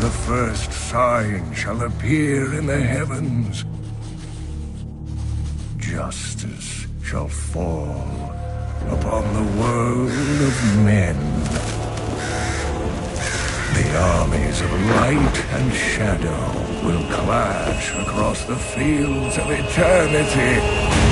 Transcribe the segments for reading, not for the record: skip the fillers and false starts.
the first sign shall appear in the heavens. Justice shall fall upon the world of men. The armies of light and shadow will clash across the fields of eternity.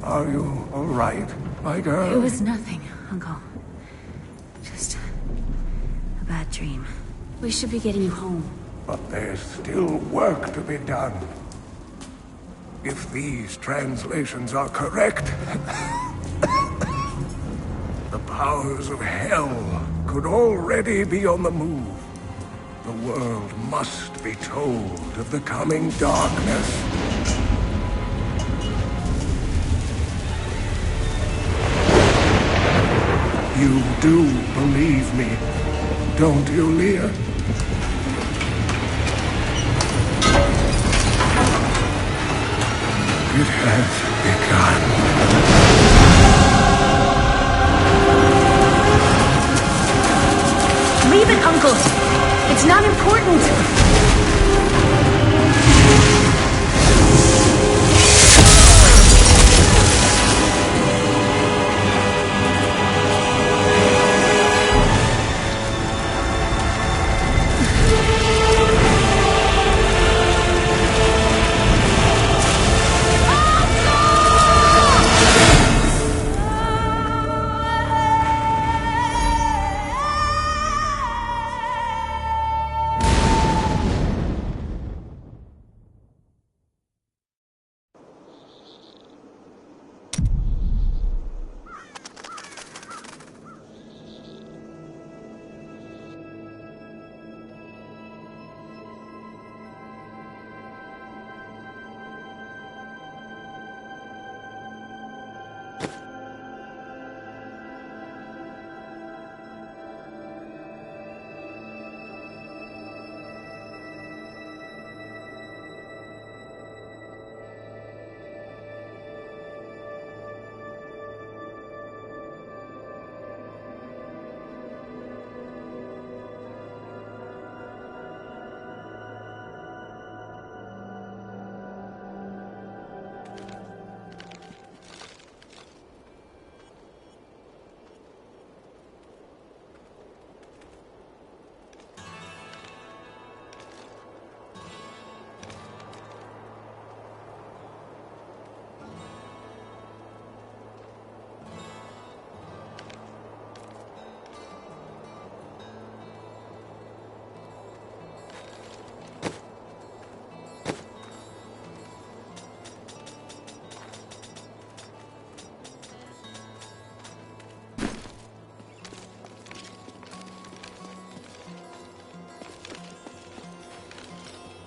Are you all right, my girl? It was nothing, Uncle. Just a bad dream. We should be getting you home. But there's still work to be done. If these translations are correct, the powers of hell could already be on the move. The world must be told of the coming darkness. You do believe me, don't you, Leah? It has begun. Leave it, Uncle! It's not important!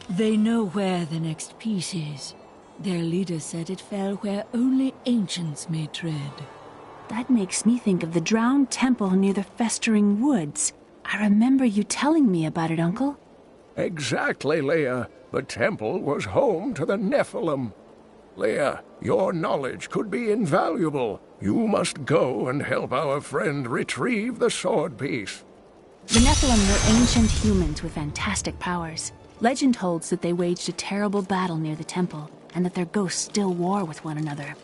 They know where the next piece is. Their leader said it fell where only ancients may tread. That makes me think of the drowned temple near the festering woods. I remember you telling me about it, Uncle. Exactly, Leah. The temple was home to the Nephilim. Leah, your knowledge could be invaluable. You must go and help our friend retrieve the sword piece. The Nephilim were ancient humans with fantastic powers. Legend holds that they waged a terrible battle near the temple, and that their ghosts still war with one another.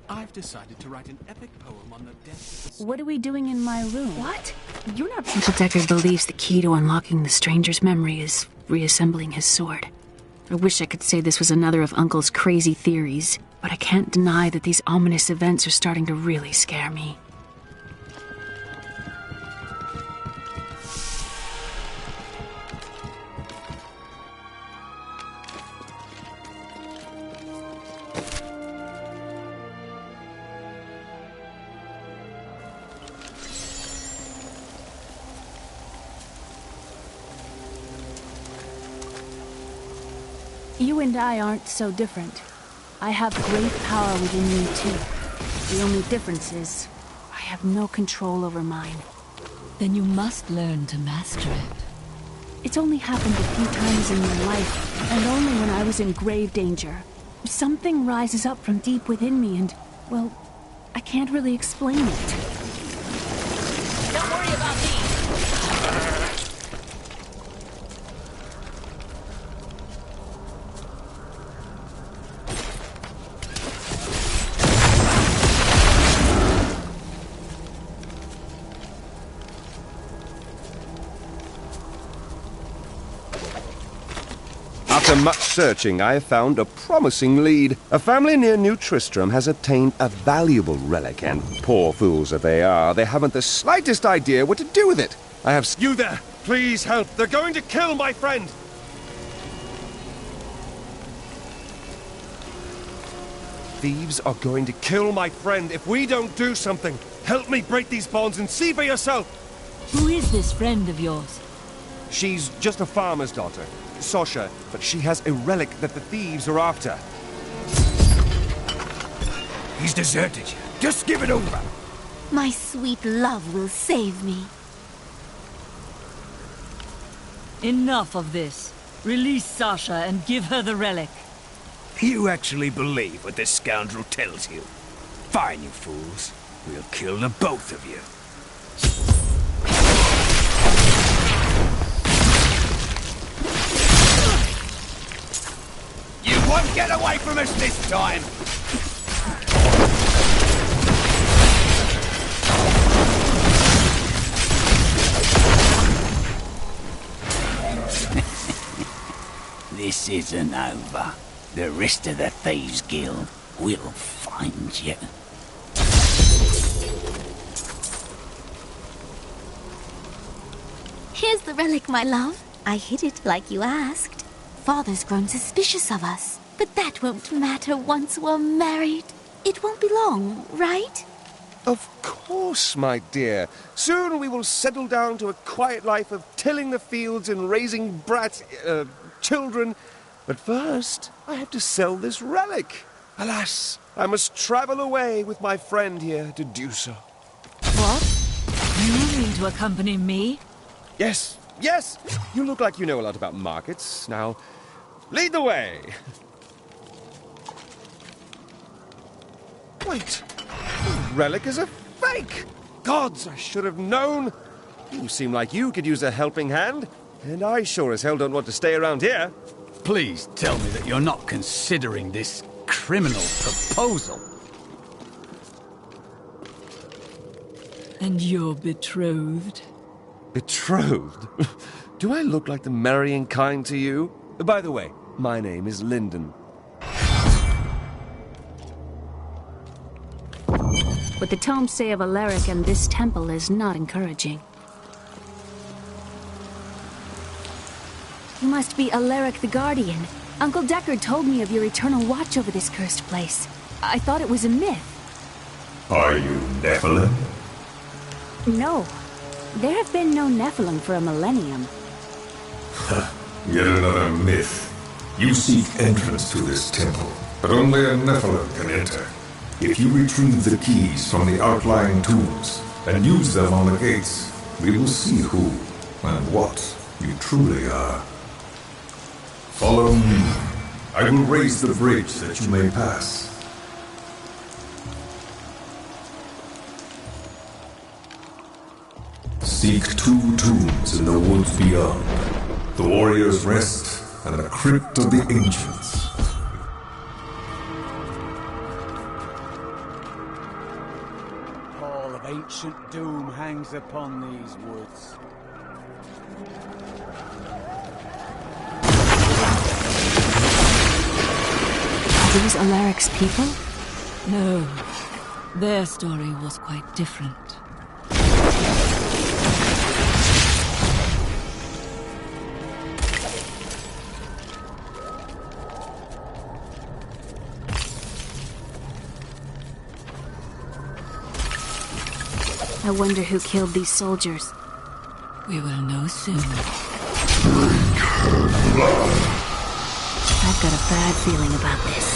I've decided to write an epic poem on the death of What are we doing in my room? What? You're not... Uncle Deckard believes the key to unlocking the stranger's memory is reassembling his sword. I wish I could say this was another of Uncle's crazy theories, but I can't deny that these ominous events are starting to really scare me. You and I aren't so different. I have great power within me, too. The only difference is, I have no control over mine. Then you must learn to master it. It's only happened a few times in my life, and only when I was in grave danger. Something rises up from deep within me and, well, I can't really explain it. Don't worry about me. After much searching, I have found a promising lead. A family near New Tristram has obtained a valuable relic, and poor fools that they are, they haven't the slightest idea what to do with it. I have... You there! Please help! They're going to kill my friend! Thieves are going to kill my friend if we don't do something. Help me break these bonds and see for yourself! Who is this friend of yours? She's just a farmer's daughter, Sasha, but she has a relic that the thieves are after. He's deserted you. Just give it over. My sweet love will save me. Enough of this. Release Sasha and give her the relic. You actually believe what this scoundrel tells you? Fine, you fools. We'll kill the both of you. You won't get away from us this time! This isn't over. The rest of the Thieves' Guild will find you. Here's the relic, my love. I hid it like you asked. Father's grown suspicious of us, but that won't matter once we're married. It won't be long, right? Of course, my dear. Soon we will settle down to a quiet life of tilling the fields and raising children. But first, I have to sell this relic. Alas, I must travel away with my friend here to do so. What? You mean to accompany me? Yes, yes! You look like you know a lot about markets. Now, lead the way! Wait! The relic is a fake! Gods, I should have known! You seem like you could use a helping hand, and I sure as hell don't want to stay around here. Please tell me that you're not considering this criminal proposal. And you're betrothed? Betrothed? Do I look like the marrying kind to you? By the way, my name is Lyndon. What the tomes say of Alaric and this temple is not encouraging. You must be Alaric the Guardian. Uncle Deckard told me of your eternal watch over this cursed place. I thought it was a myth. Are you Nephilim? No. There have been no Nephilim for a millennium. Yet another myth. You seek entrance to this temple, but only a Nephilim can enter. If you retrieve the keys from the outlying tombs and use them on the gates, we will see who and what you truly are. Follow me. I will raise the bridge that you may pass. Seek 2 tombs in the woods beyond. The Warrior's Rest and the Crypt of the Ancients. All of ancient doom hangs upon these woods. Are these Alaric's people? No. Their story was quite different. I wonder who killed these soldiers. We will know soon. I've got a bad feeling about this.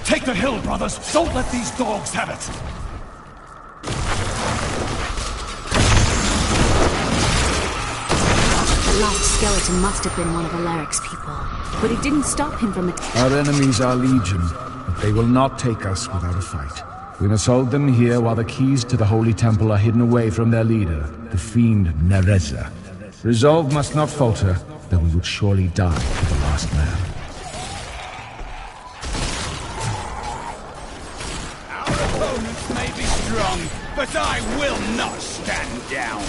Take the hill, brothers! Don't let these dogs have it! The last skeleton must have been one of Alaric's people, but it didn't stop him from Our enemies are legion, but they will not take us without a fight. We must hold them here while the keys to the Holy Temple are hidden away from their leader, the fiend Nereza. Resolve must not falter, though we would surely die for the last man. Our opponents may be strong, but I will not stand down!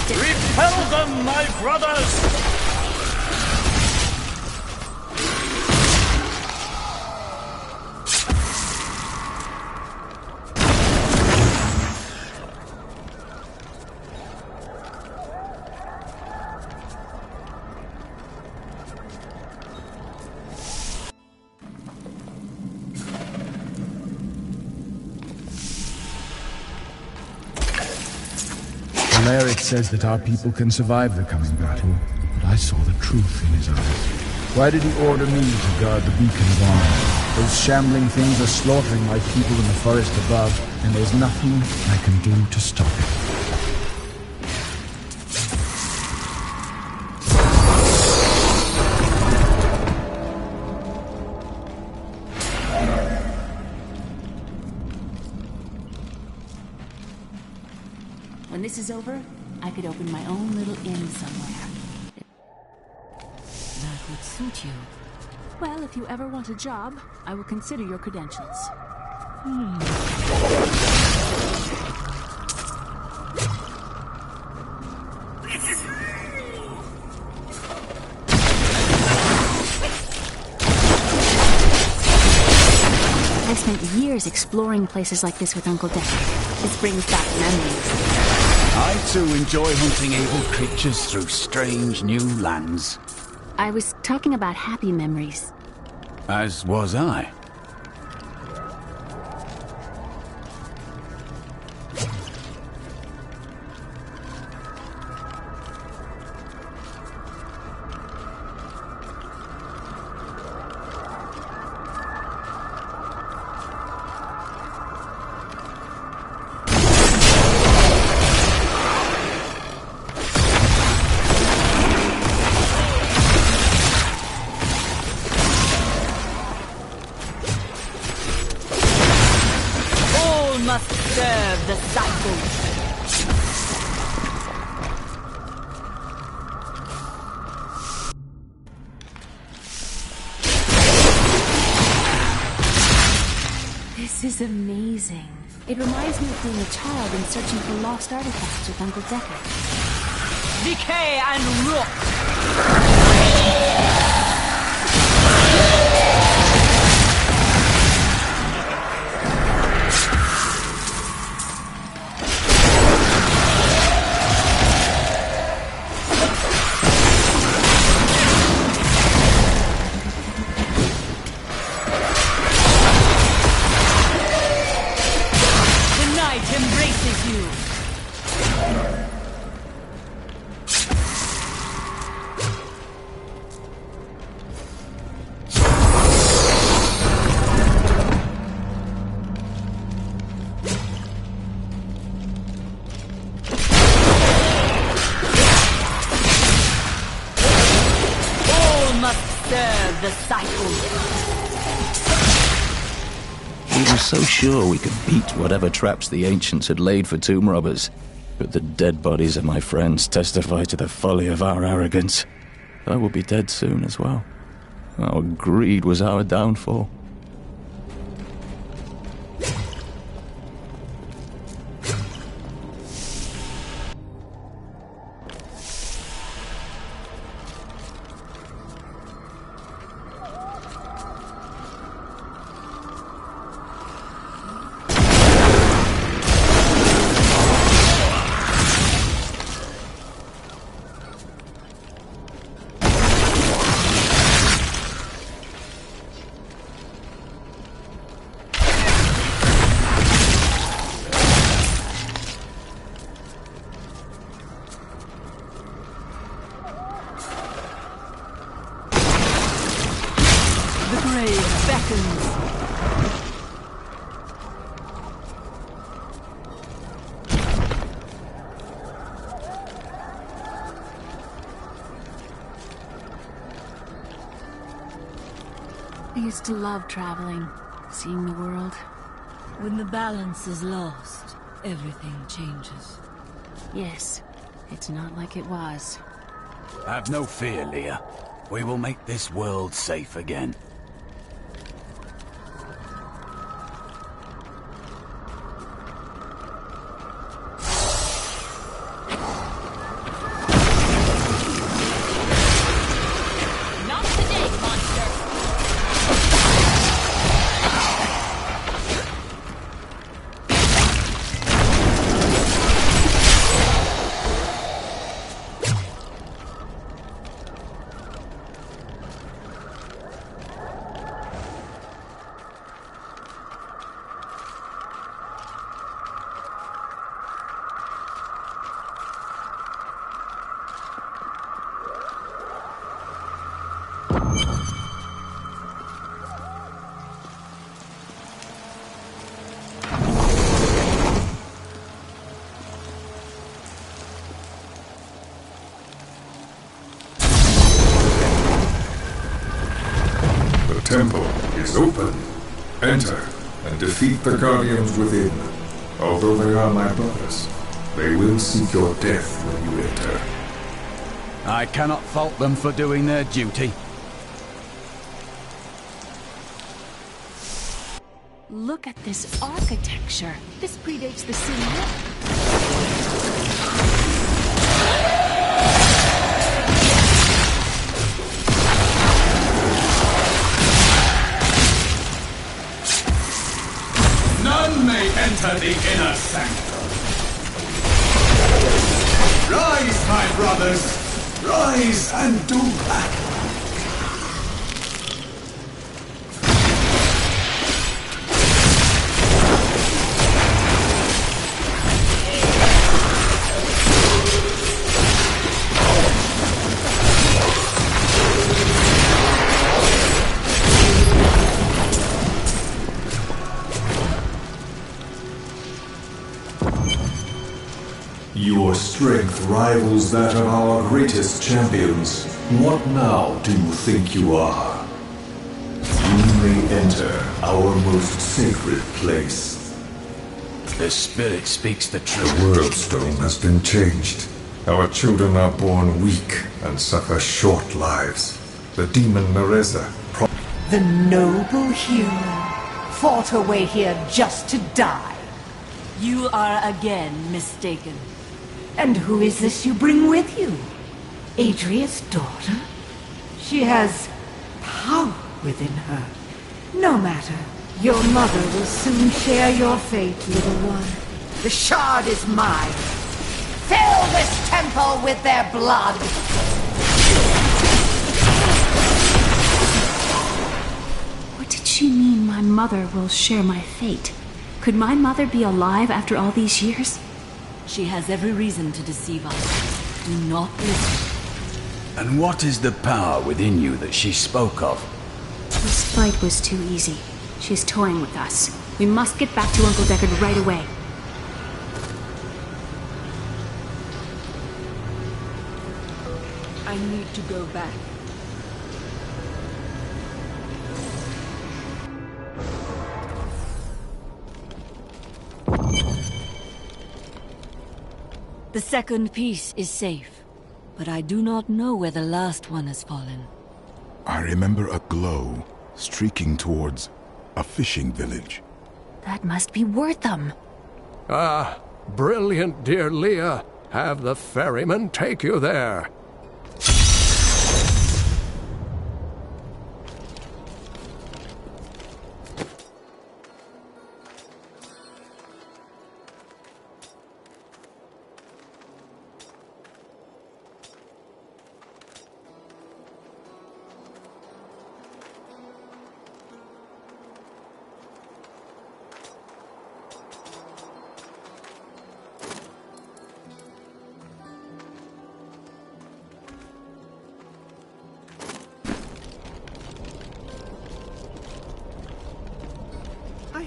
Repel them, my brothers! Alaric says that our people can survive the coming battle, but I saw the truth in his eyes. Why did he order me to guard the beacon of honor? Those shambling things are slaughtering my people in the forest above, and there's nothing I can do to stop it. When this is over, I could open my own little inn somewhere. That would suit you. Well, if you ever want a job, I will consider your credentials. I spent years exploring places like this with Uncle Deckard. This brings back memories. I too enjoy hunting evil creatures through strange new lands. I was talking about happy memories. As was I. Must serve the cycle. This is amazing. It reminds me of being a child and searching for lost artifacts with Uncle Deckard. Decay and rot! Embraces you. All must serve the cycle. We were so sure we could beat whatever traps the ancients had laid for tomb robbers. But the dead bodies of my friends testify to the folly of our arrogance. I will be dead soon as well. Our greed was our downfall. The grave beckons. I used to love traveling, seeing the world. When the balance is lost, everything changes. Yes, it's not like it was. Have no fear, Leah. We will make this world safe again. The temple is open. Enter and defeat the guardians within. Although they are my brothers, they will seek your death when you enter. I cannot fault them for doing their duty. Look at this architecture. This predates the city. None may enter the inner sanctum. Rise, my brothers! Rise and do battle! Your strength rivals that of our greatest champions. What now do you think you are? You may enter our most sacred place. The spirit speaks the truth. The world stone has been changed. Our children are born weak and suffer short lives. The demon Nereza. The noble hero fought her way here just to die. You are again mistaken. And who is this you bring with you? Adria's daughter? She has power within her. No matter. Your mother will soon share your fate, little one. The shard is mine. Fill this temple with their blood! What did she mean my mother will share my fate? Could my mother be alive after all these years? She has every reason to deceive us. Do not listen. And what is the power within you that she spoke of? This fight was too easy. She's toying with us. We must get back to Uncle Deckard right away. I need to go back. The second piece is safe, but I do not know where the last one has fallen. I remember a glow streaking towards a fishing village. That must be Wortham. Ah, brilliant, dear Leah. Have the ferryman take you there.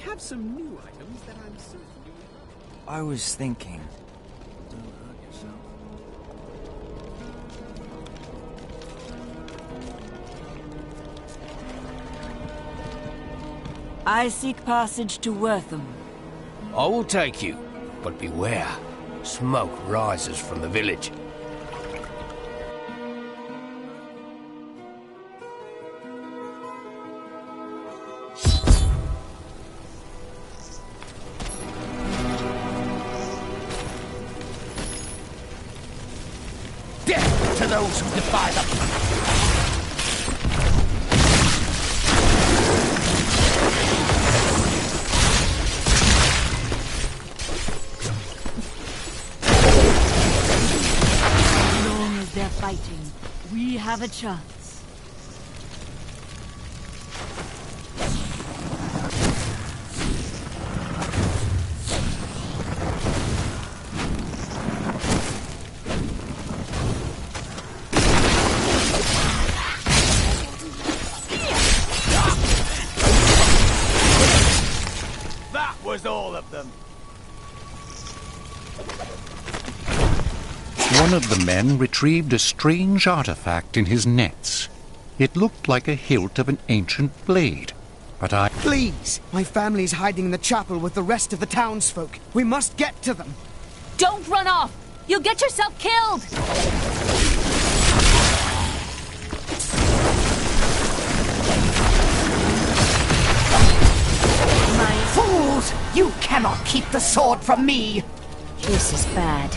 have some new items that I'm certain you will. I was thinking... Don't hurt yourself. I seek passage to Wortham. I will take you, but beware. Smoke rises from the village. Death to those who defy them! Fighting, we have a chance. That was all of them. One of the men retrieved a strange artifact in his nets. It looked like a hilt of an ancient blade, but I... Please! My family's hiding in the chapel with the rest of the townsfolk. We must get to them. Don't run off! You'll get yourself killed! My fools! You cannot keep the sword from me! This is bad.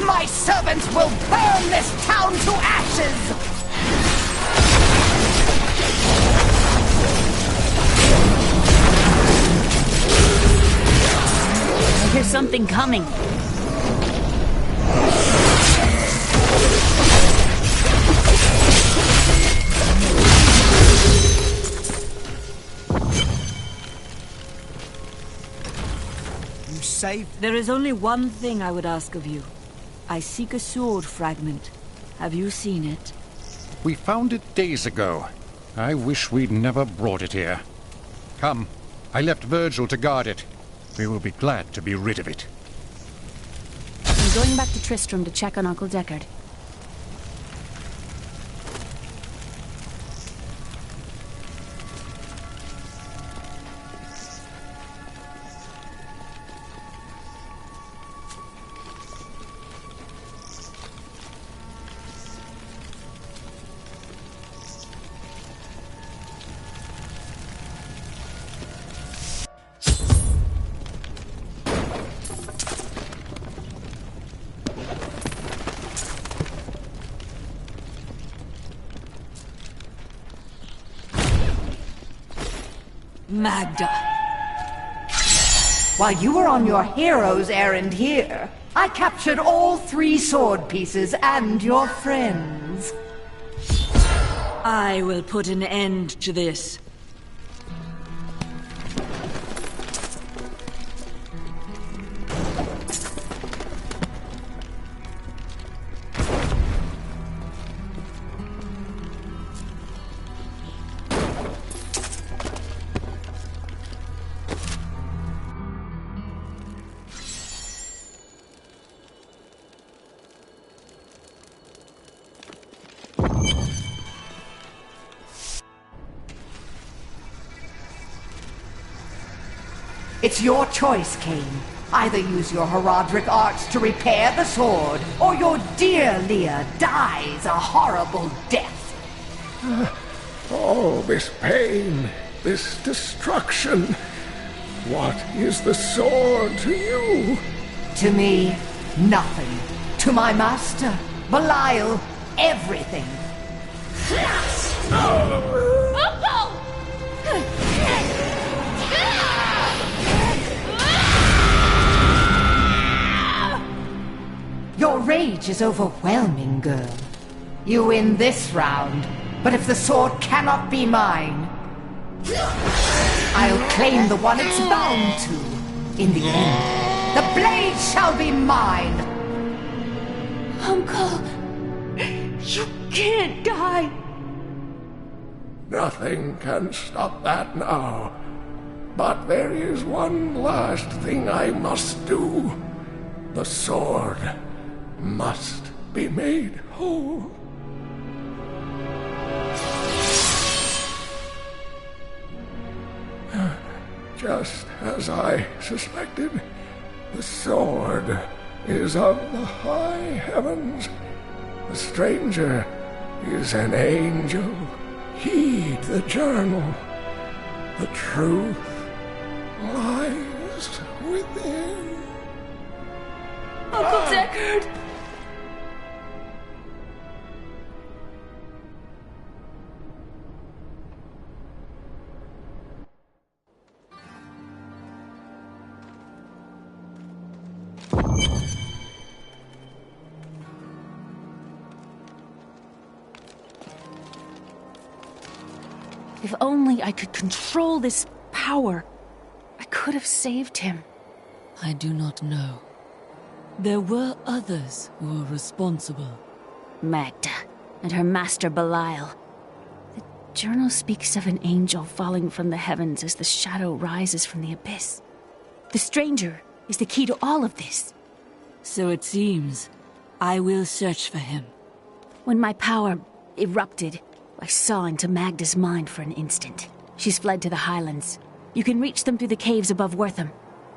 My servants will burn this town to ashes! I hear something coming. You saved... There is only one thing I would ask of you. I seek a sword fragment. Have you seen it? We found it days ago. I wish we'd never brought it here. Come, I left Virgil to guard it. We will be glad to be rid of it. I'm going back to Tristram to check on Uncle Deckard. Magda. While you were on your hero's errand here, I captured all 3 sword pieces and your friends. I will put an end to this. It's your choice, Cain. Either use your Herodric arts to repair the sword, or your dear Leah dies a horrible death. All this pain, this destruction. What is the sword to you? To me, nothing. To my master, Belial, everything. Your rage is overwhelming, girl. You win this round, but if the sword cannot be mine, I'll claim the one it's bound to. In the end, the blade shall be mine! Uncle, you can't die. Nothing can stop that now. But there is one last thing I must do. The sword must be made whole. Just as I suspected, the sword is of the high heavens. The stranger is an angel. Heed the journal. The truth lies within. Uncle Deckard! If only I could control this power, I could have saved him. I do not know. There were others who were responsible. Magda and her master Belial. The journal speaks of an angel falling from the heavens as the shadow rises from the abyss. The stranger is the key to all of this. So it seems. I will search for him. When my power erupted, I saw into Magda's mind for an instant. She's fled to the highlands. You can reach them through the caves above Wortham.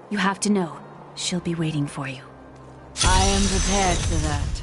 You have to know, she'll be waiting for you. I am prepared for that.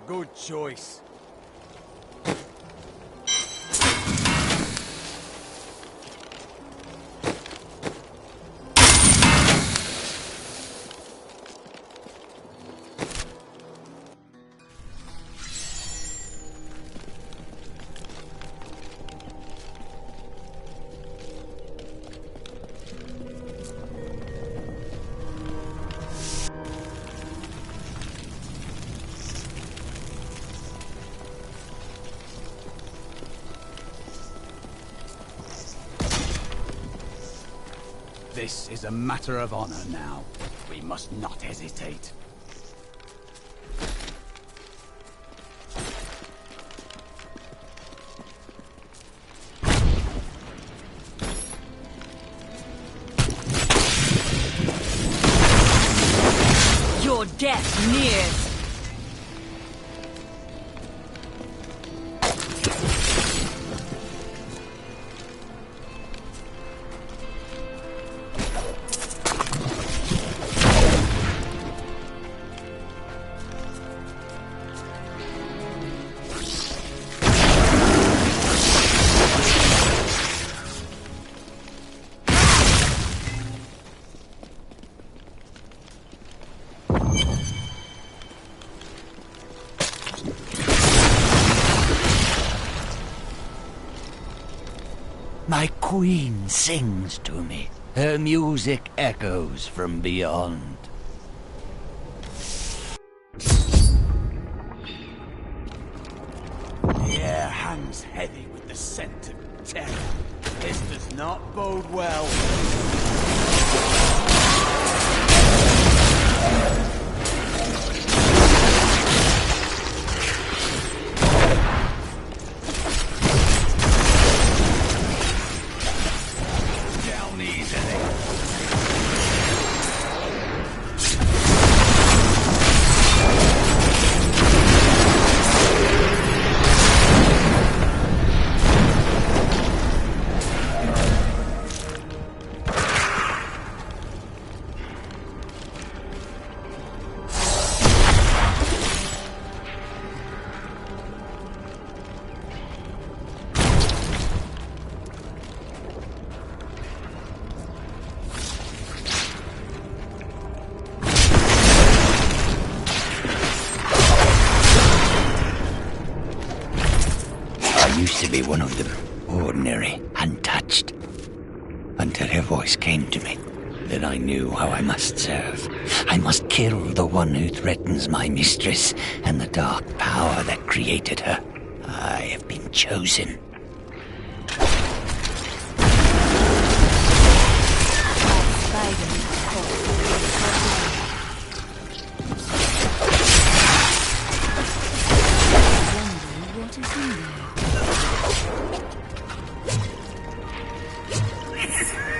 Good choice. This is a matter of honor now. We must not hesitate. Your death nears. My queen sings to me. Her music echoes from beyond. The air hangs heavy with the scent of terror. This does not bode well. to be one of them, ordinary, untouched. Until her voice came to me. Then I knew how I must serve. I must kill the one who threatens my mistress and the dark power that created her. I have been chosen. What is in there?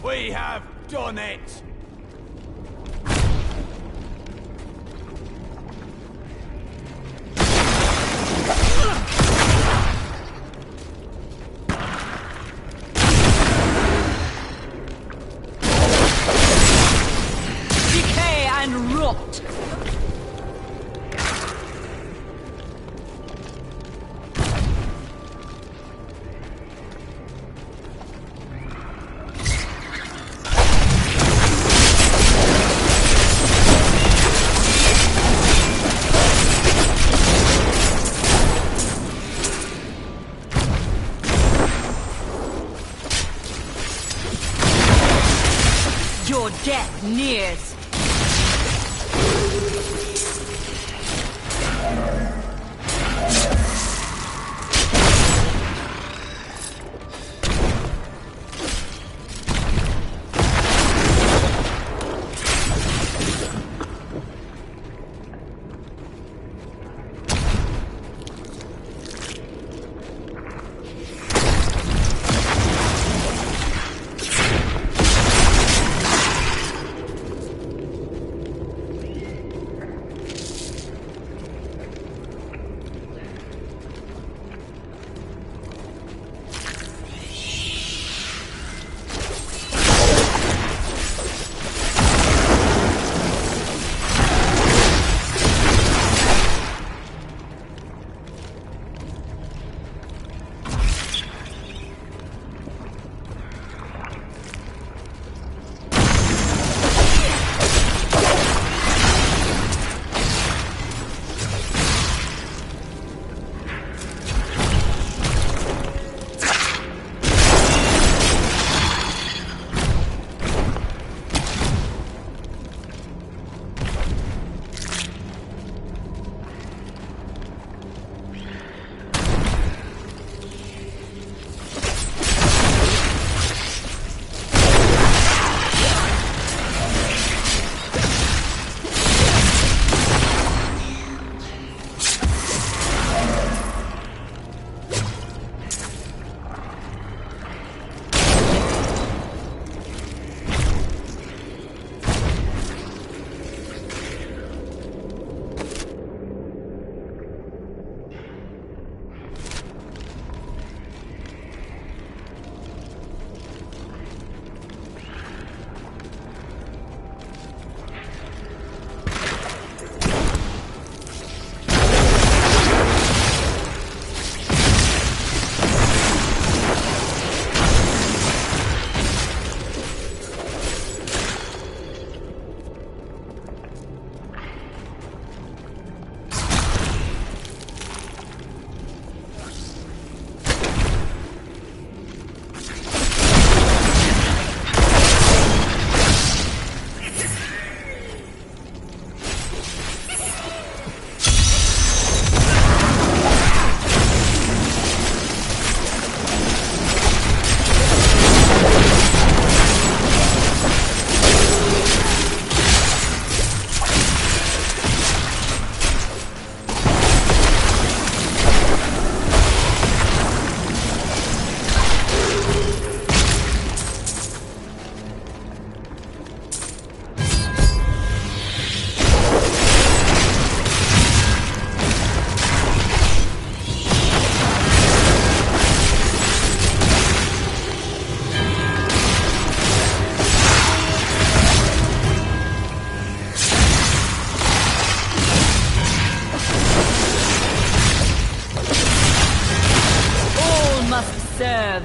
We have done it! Decay and rot! Your death nears.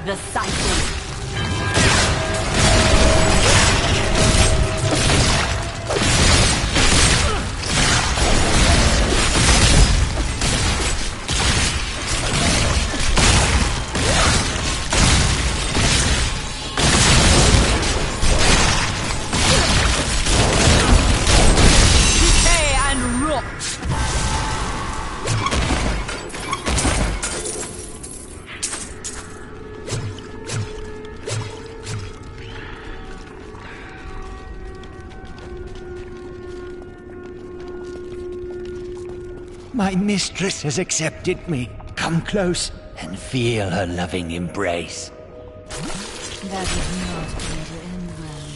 of the cycle. My mistress has accepted me. Come close and feel her loving embrace. That is not going to end well.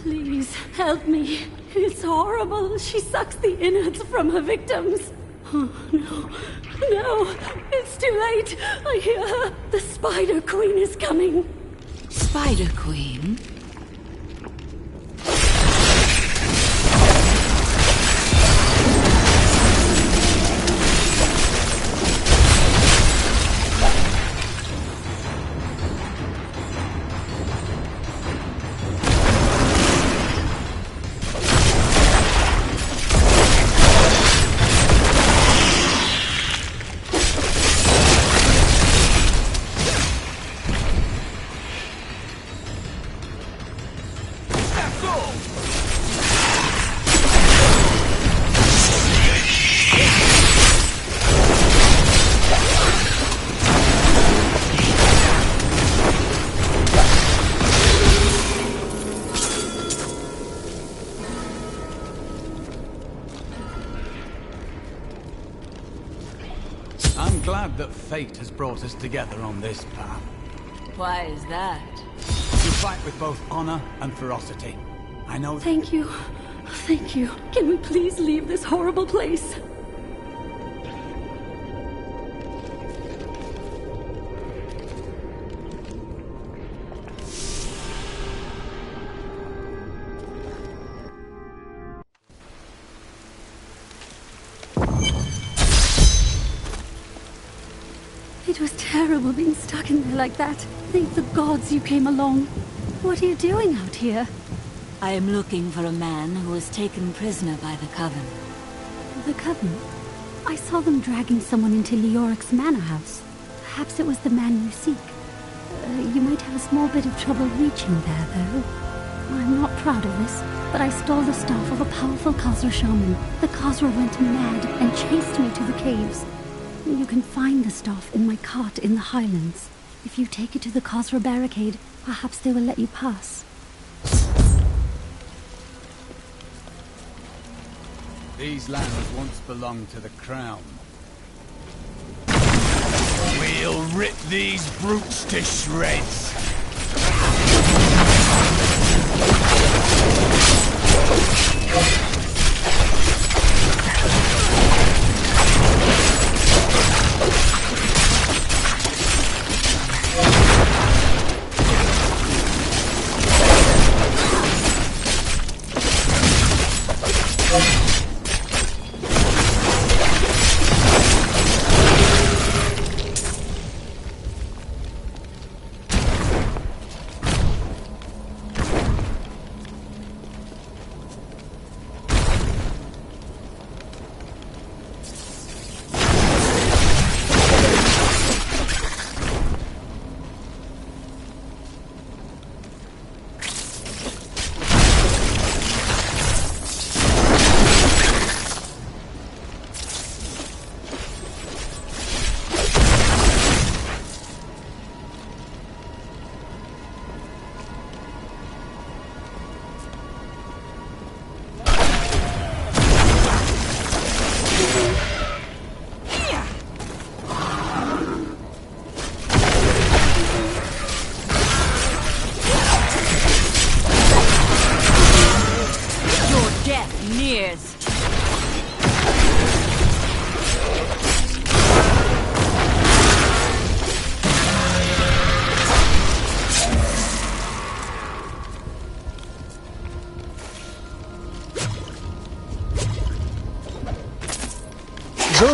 Please, help me. It's horrible. She sucks the innards from her victims. Oh, no. No. It's too late. I hear her. The Spider Queen is coming. Spider Queen? I'm glad that fate has brought us together on this path. Why is that? You fight with both honor and ferocity. I know. Thank you. Thank you. Can we please leave this horrible place? It was terrible being stuck in there like that. Thank the gods you came along. What are you doing out here? I am looking for a man who was taken prisoner by the Coven. The Coven? I saw them dragging someone into Leoric's manor house. Perhaps it was the man you seek. You might have a small bit of trouble reaching there, though. I'm not proud of this, but I stole the staff of a powerful Khazra shaman. The Khazra went mad and chased me to the caves. You can find the staff in my cart in the Highlands. If you take it to the Khazra barricade, perhaps they will let you pass. These lands once belonged to the Crown. We'll rip these brutes to shreds!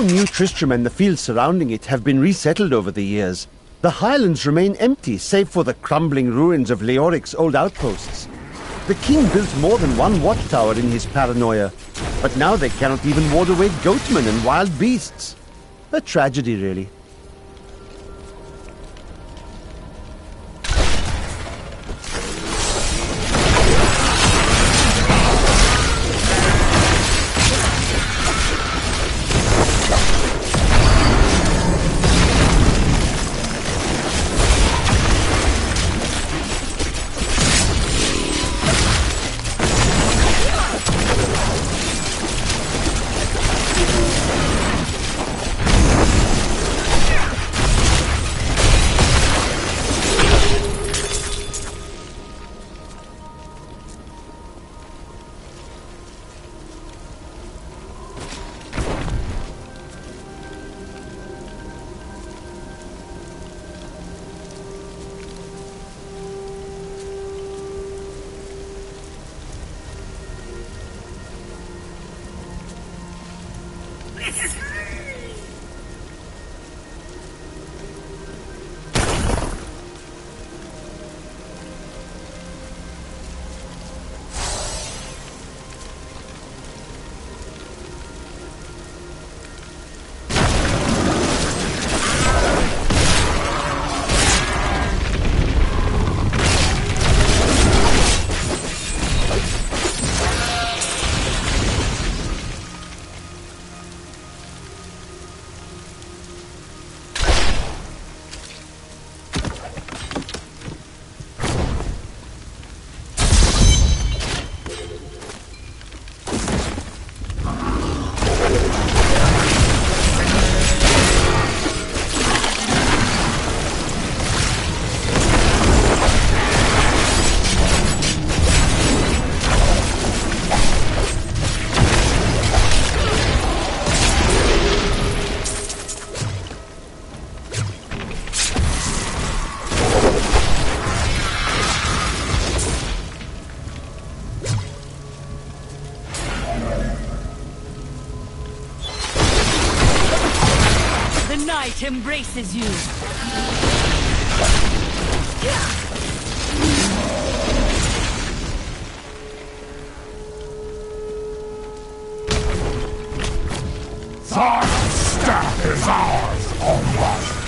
Although New Tristram and the fields surrounding it have been resettled over the years, the highlands remain empty save for the crumbling ruins of Leoric's old outposts. The king built more than one watchtower in his paranoia, but now they cannot even ward away goatmen and wild beasts. A tragedy, really. Night embraces you. Zar's staff is ours, almost.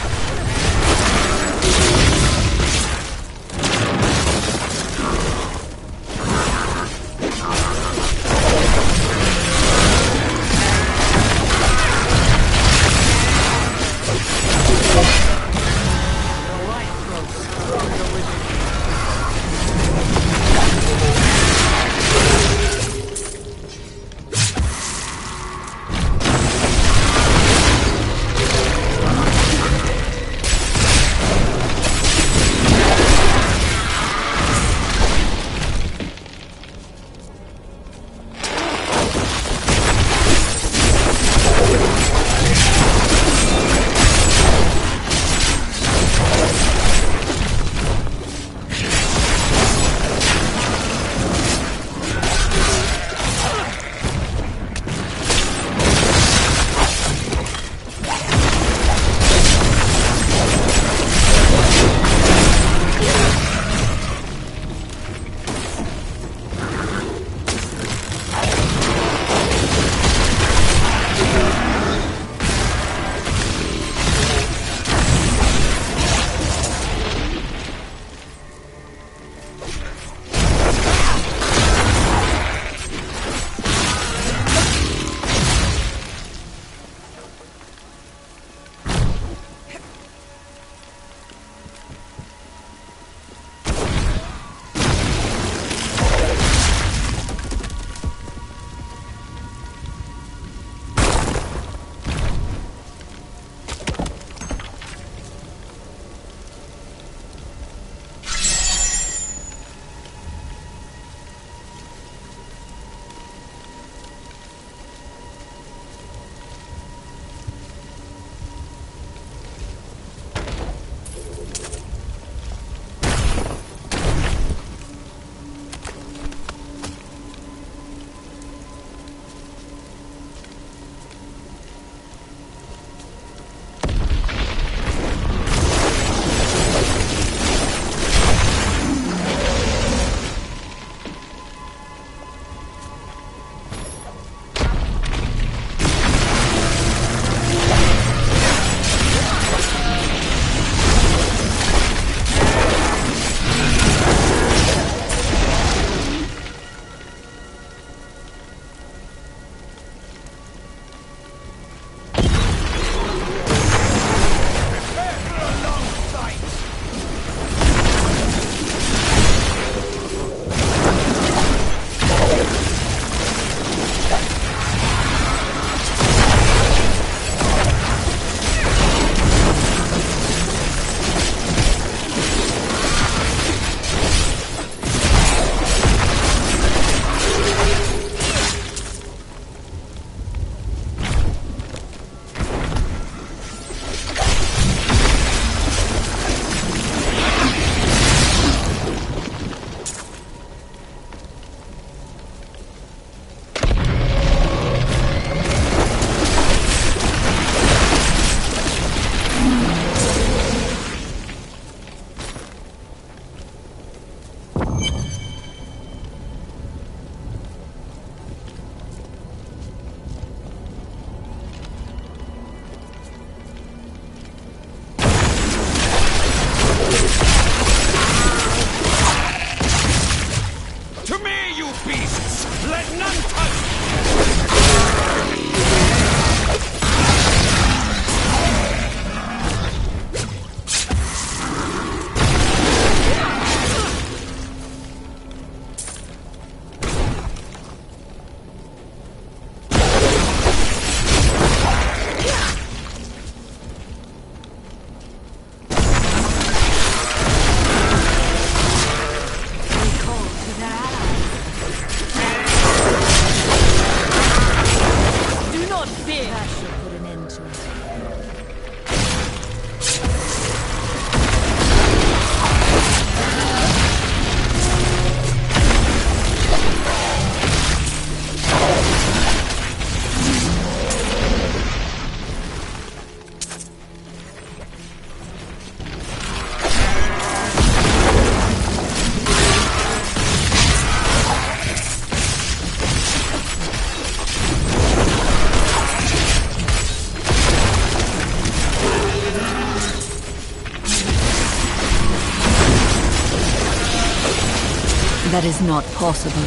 That is not possible.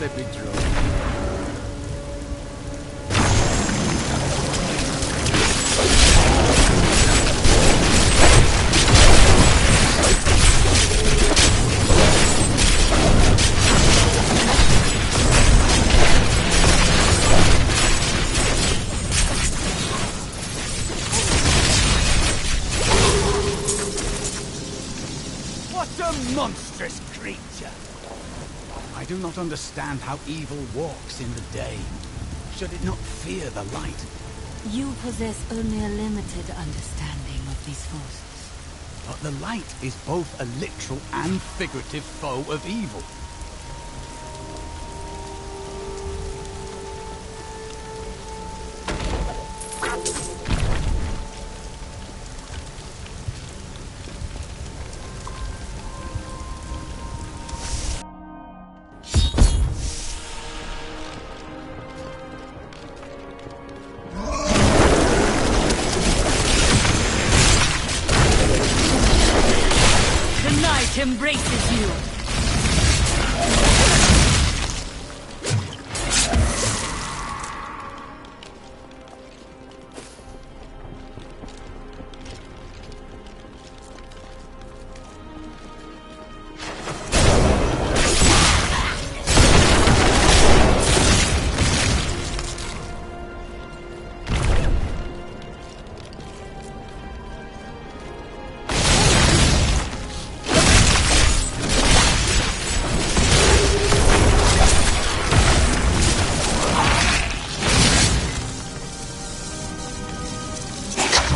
They'd be drunk. What a monstrous creature! I do not understand how evil walks in the day. Should it not fear the light? You possess only a limited understanding of these forces. But the light is both a literal and figurative foe of evil. Embraces you.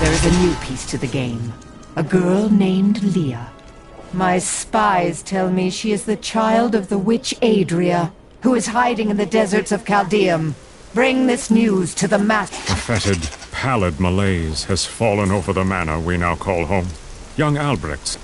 There is a new piece to the game. A girl named Leah. My spies tell me she is the child of the witch Adria, who is hiding in the deserts of Chaldeum. Bring this news to the master. A fetid, pallid malaise has fallen over the manor we now call home. Young Albrecht's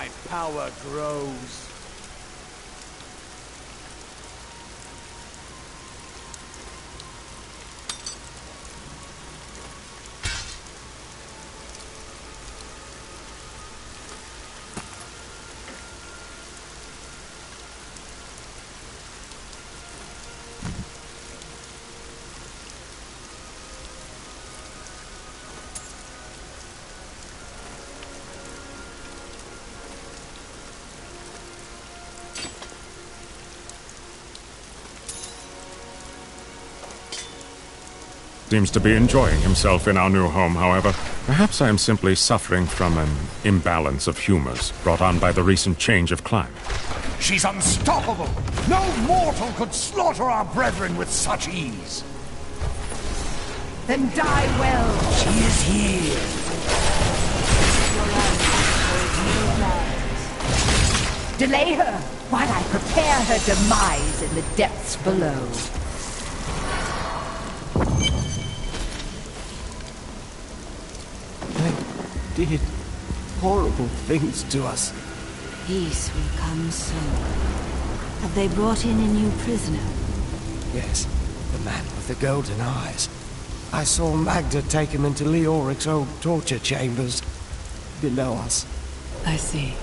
my power grows. Seems to be enjoying himself in our new home, however. Perhaps I am simply suffering from an imbalance of humors brought on by the recent change of climate. She's unstoppable! No mortal could slaughter our brethren with such ease! Then die well. She is here! Delay her while I prepare her demise in the depths below. They did horrible things to us. Peace will come soon. Have they brought in a new prisoner? Yes, the man with the golden eyes. I saw Magda take him into Leoric's old torture chambers below us. I see.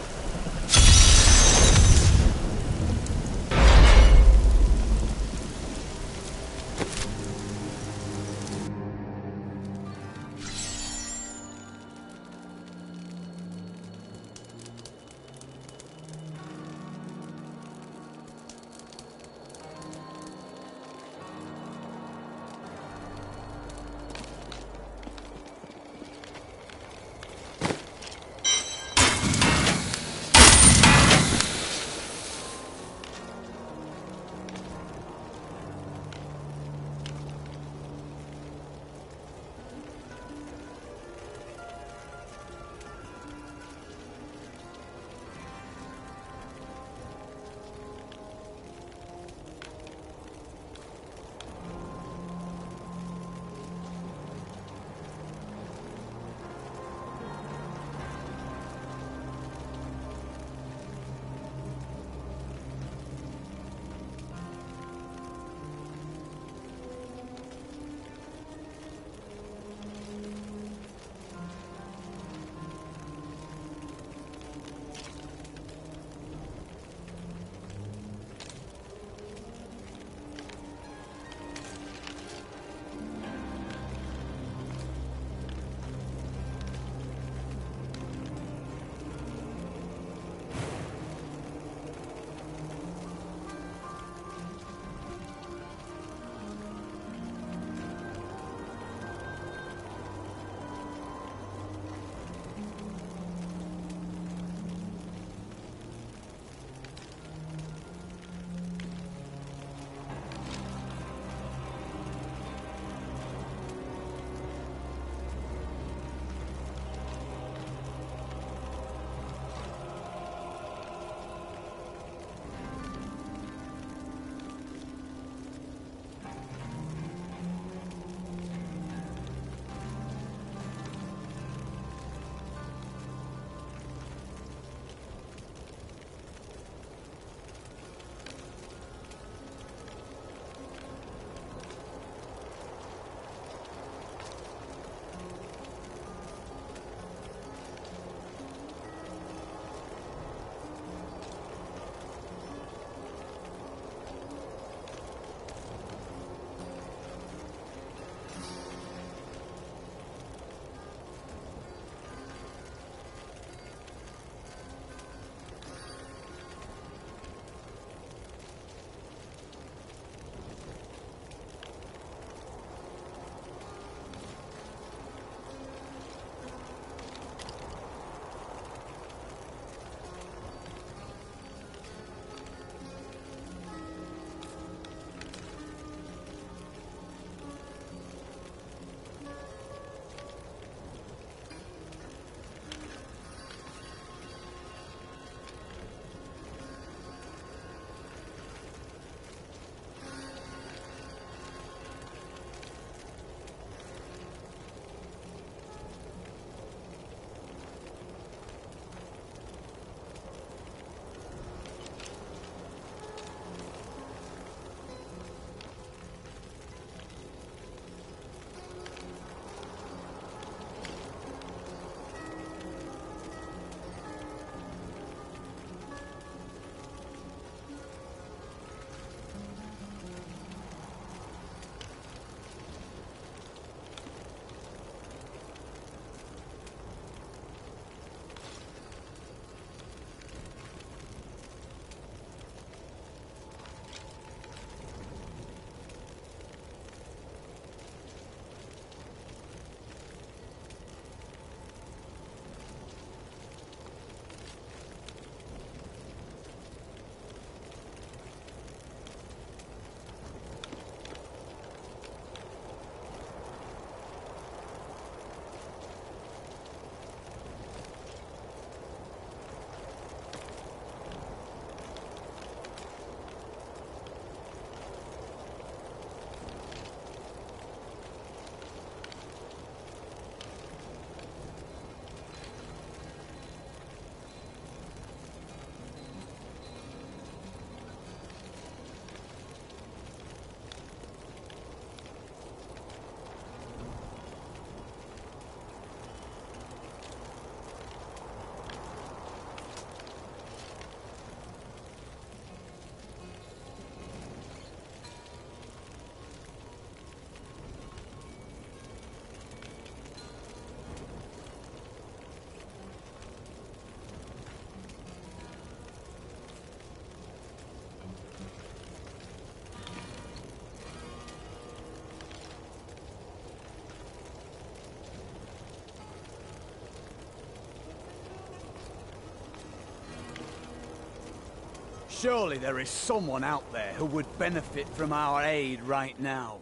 Surely there is someone out there who would benefit from our aid right now.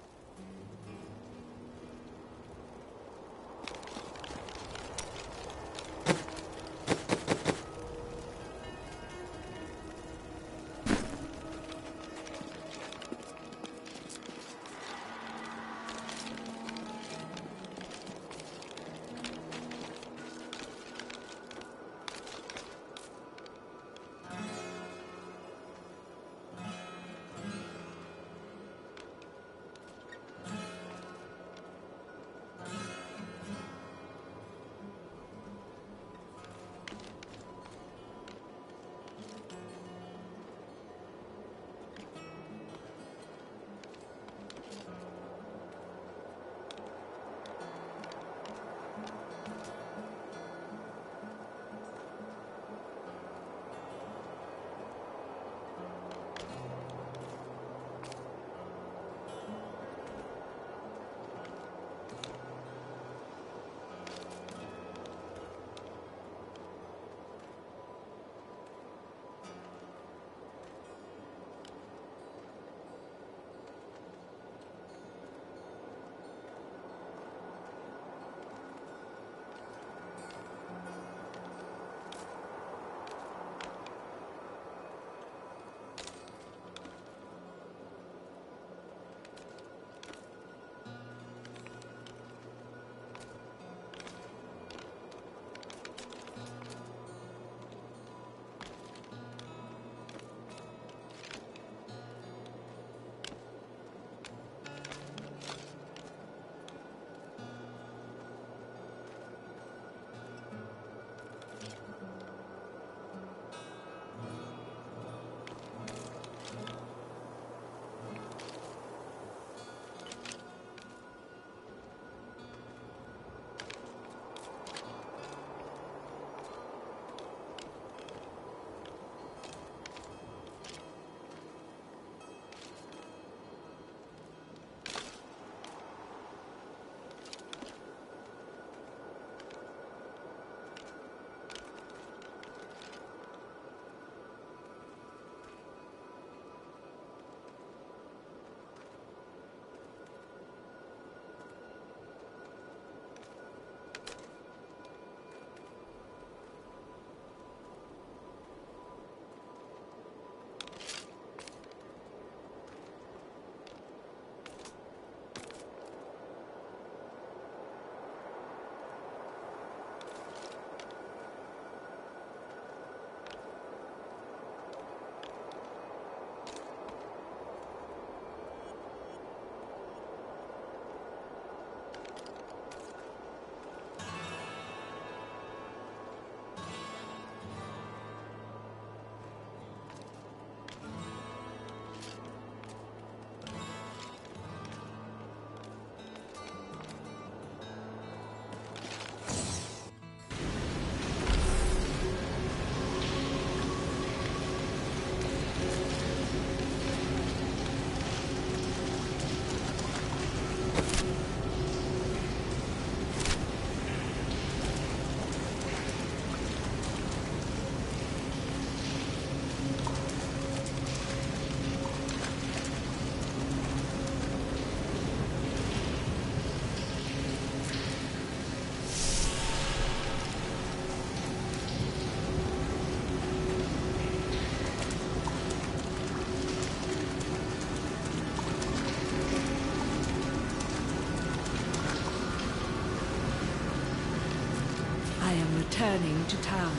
Returning to town.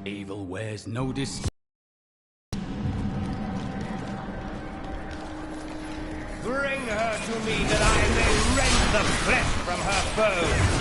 Evil wears no disguise. Bring her to me that I may rend the flesh from her bones.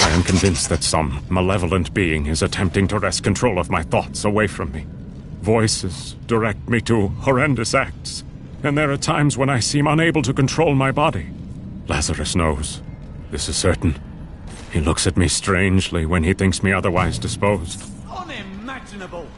I am convinced that some malevolent being is attempting to wrest control of my thoughts away from me. Voices direct me to horrendous acts, and there are times when I seem unable to control my body. Lazarus knows. This is certain. He looks at me strangely when he thinks me otherwise disposed. Unimaginable!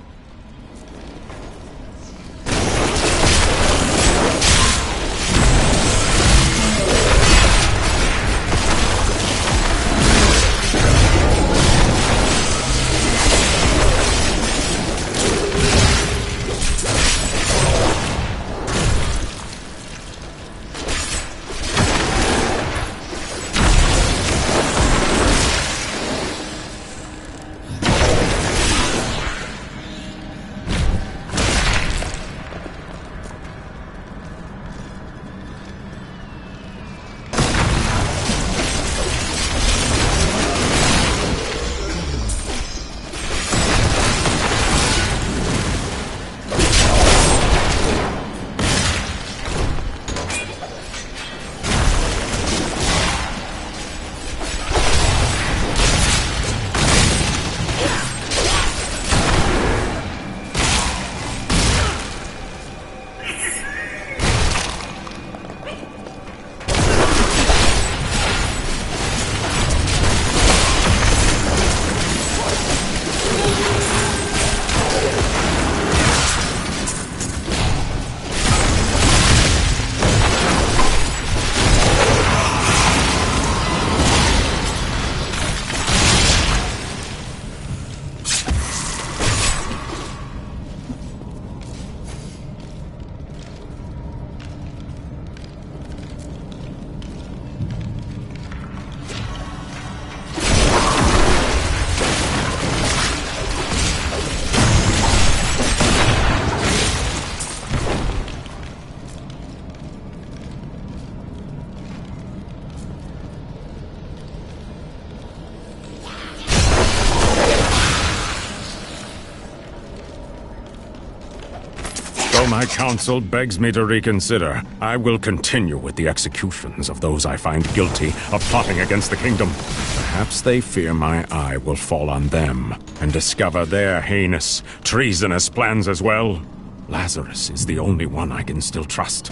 Though my counsel begs me to reconsider, I will continue with the executions of those I find guilty of plotting against the kingdom. Perhaps they fear my eye will fall on them and discover their heinous, treasonous plans as well. Lazarus is the only one I can still trust.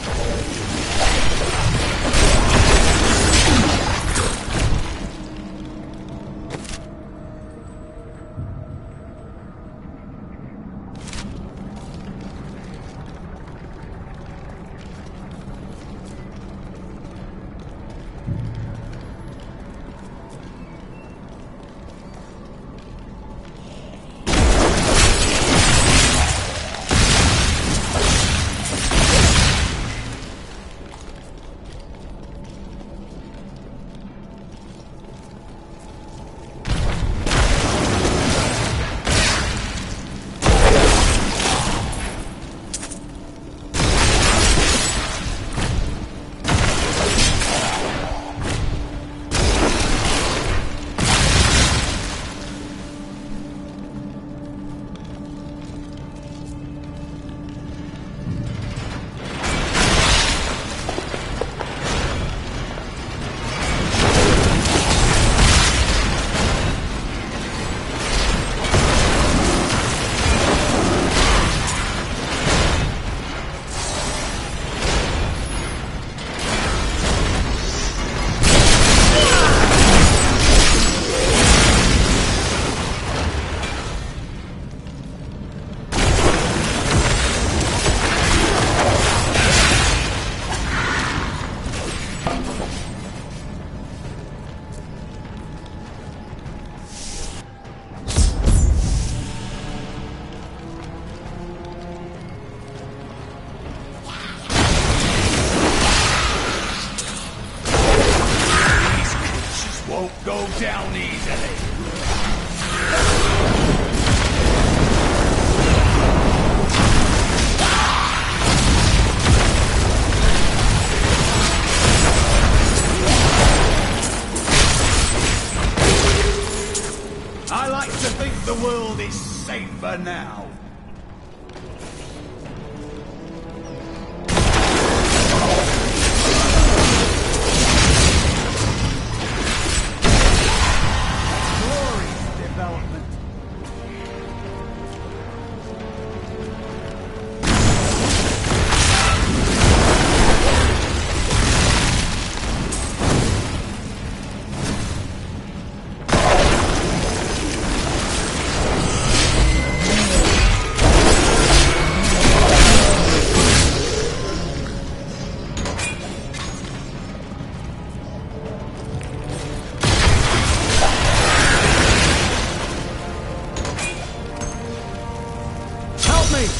safer now. Glorious development.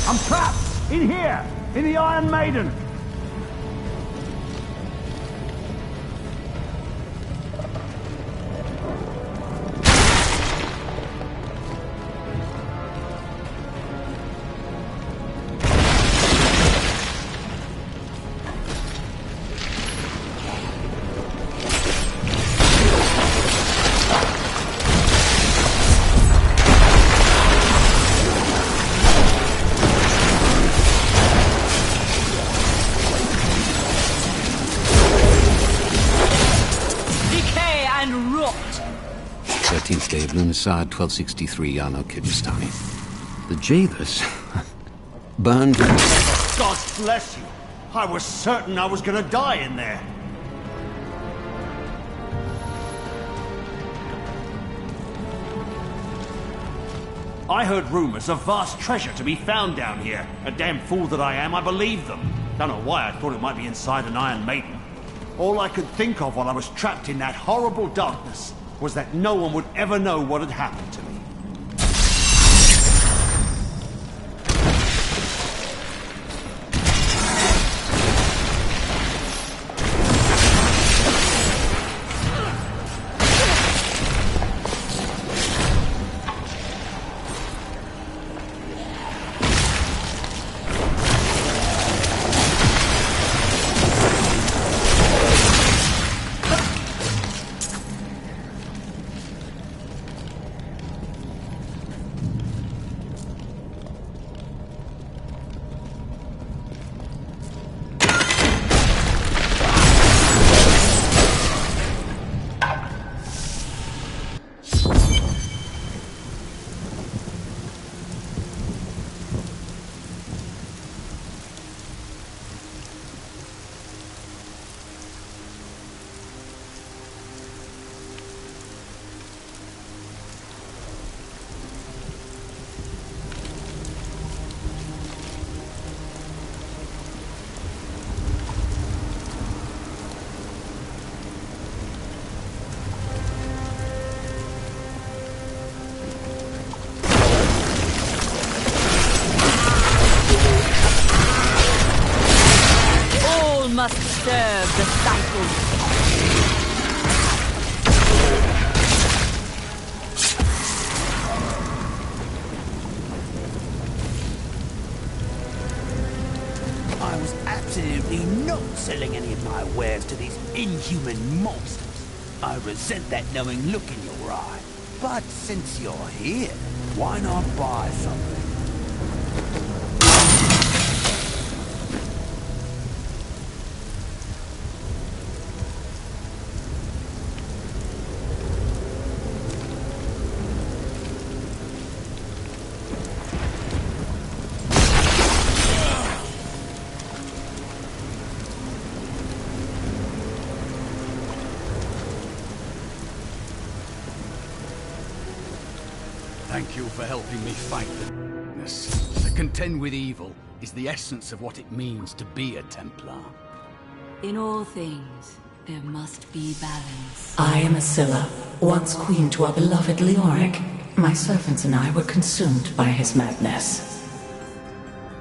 I'm trapped! In here! In the Iron Maiden! Day of Lunarsad, 1263 Anno Kibistani. The jailers burned. God bless you! I was certain I was gonna die in there. I heard rumors of vast treasure to be found down here. A damn fool that I am, I believed them. Don't know why I thought it might be inside an Iron Maiden. All I could think of while I was trapped in that horrible darkness was that no one would ever know what had happened to me. Must serve the cycle. I was absolutely not selling any of my wares to these inhuman monsters. I resent that knowing look in your eye. But since you're here, why not buy something? Thank you for helping me fight the darkness. To contend with evil is the essence of what it means to be a Templar. In all things, there must be balance. I am Asilla, once queen to our beloved Leoric. My servants and I were consumed by his madness.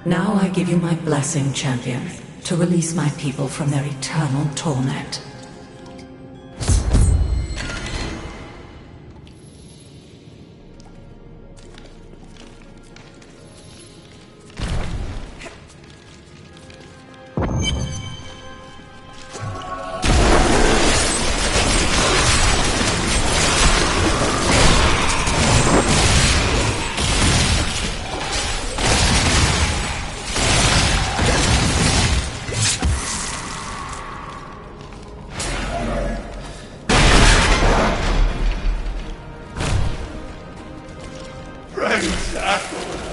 Now I give you my blessing, champion, to release my people from their eternal torment. Prince Aquila!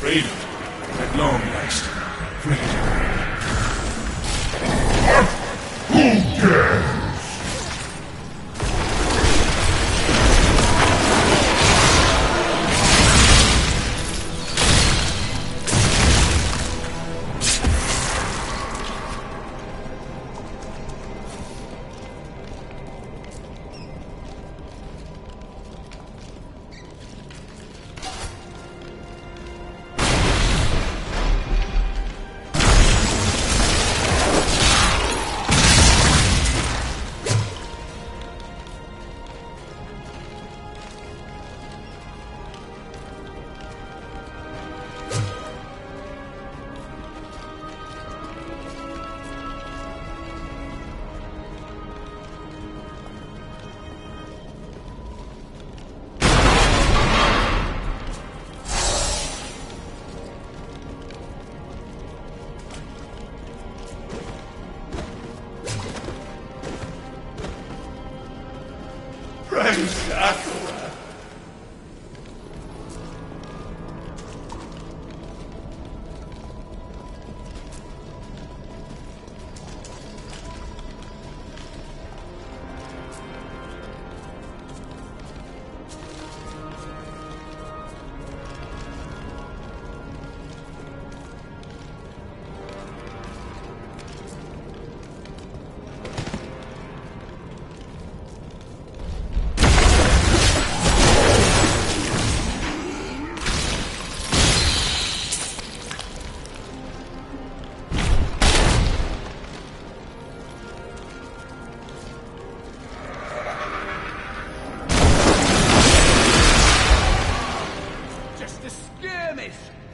Freedom, at long last. Freedom. Who dares? Prince Aquila!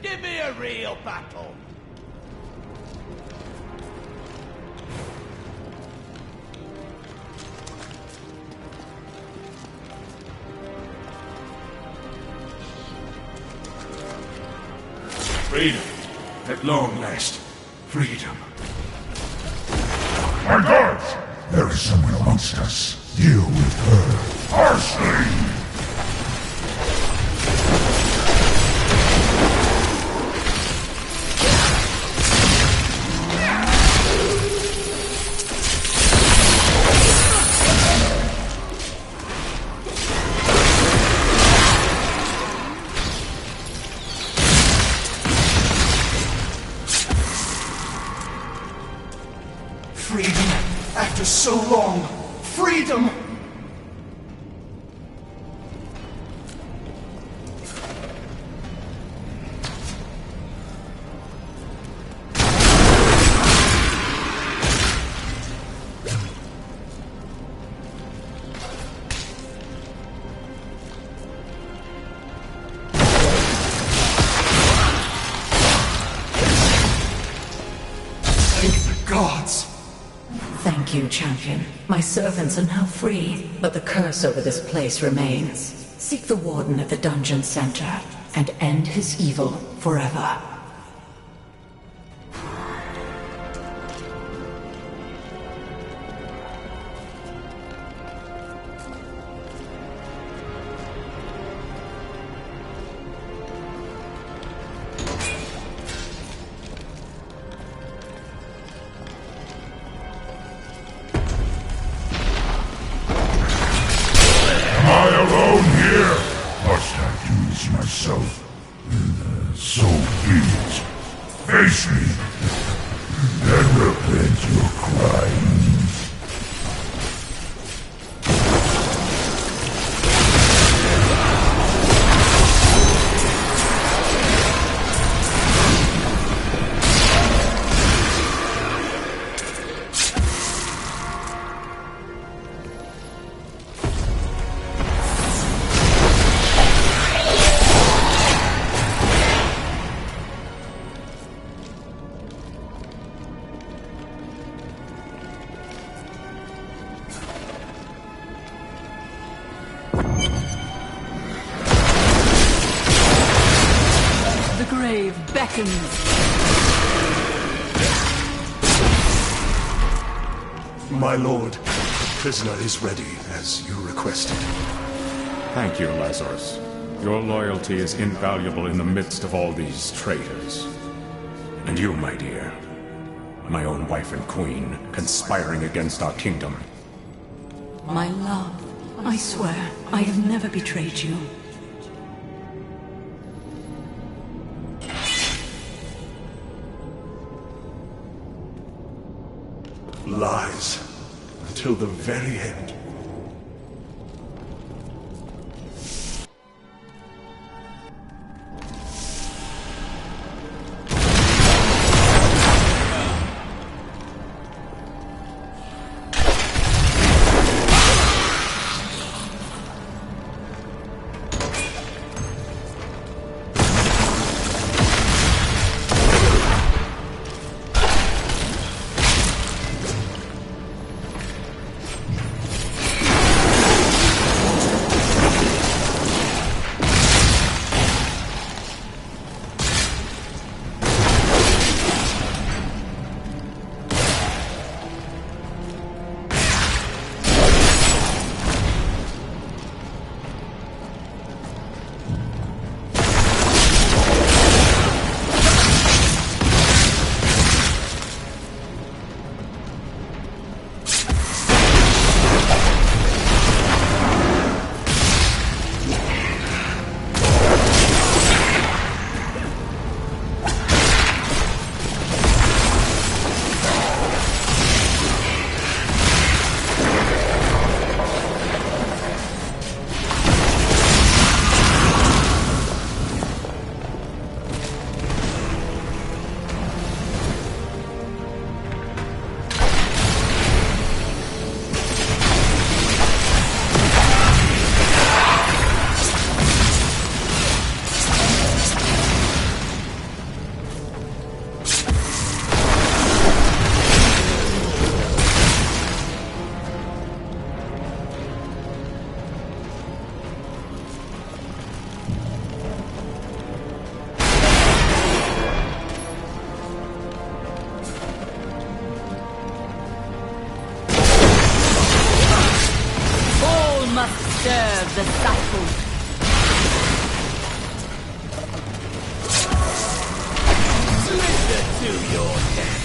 Give me a real battle! Freedom, at long last. Freedom. My guards! There is someone amongst us. Deal with her harshly! Freedom! After so long! Freedom! Thank the gods! Thank you, champion. My servants are now free, but the curse over this place remains. Seek the warden at the dungeon center and end his evil forever. your crime. My lord, the prisoner is ready, as you requested. Thank you, Lazarus. Your loyalty is invaluable in the midst of all these traitors. And you, my dear, my own wife and queen, conspiring against our kingdom. My love, I swear, I have never betrayed you. Lies. Until the very end. Serve the cycle. Listen to your death.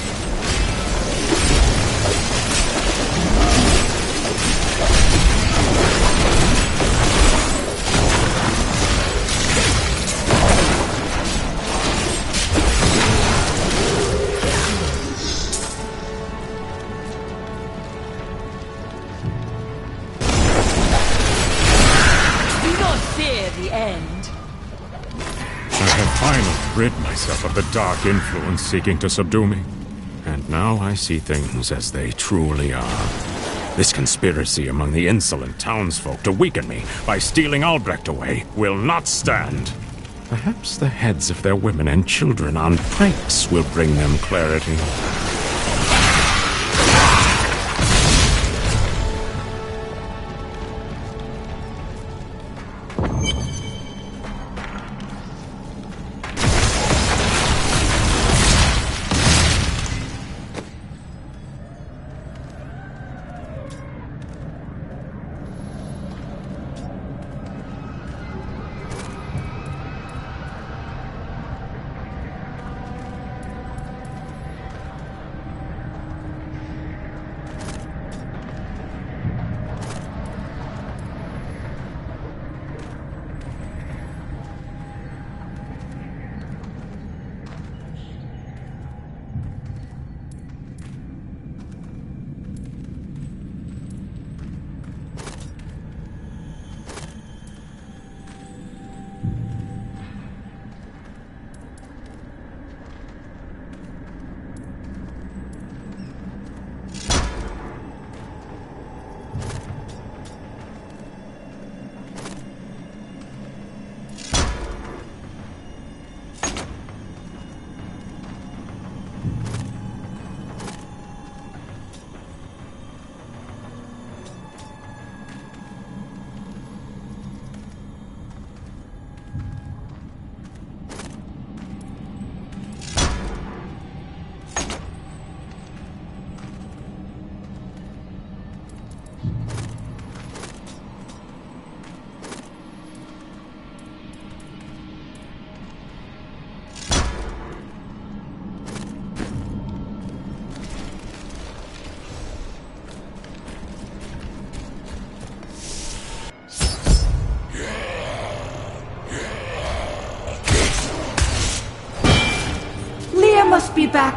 The end. I have finally rid myself of the dark influence seeking to subdue me. And now I see things as they truly are. This conspiracy among the insolent townsfolk to weaken me by stealing Albrecht away will not stand. Perhaps the heads of their women and children on pikes will bring them clarity.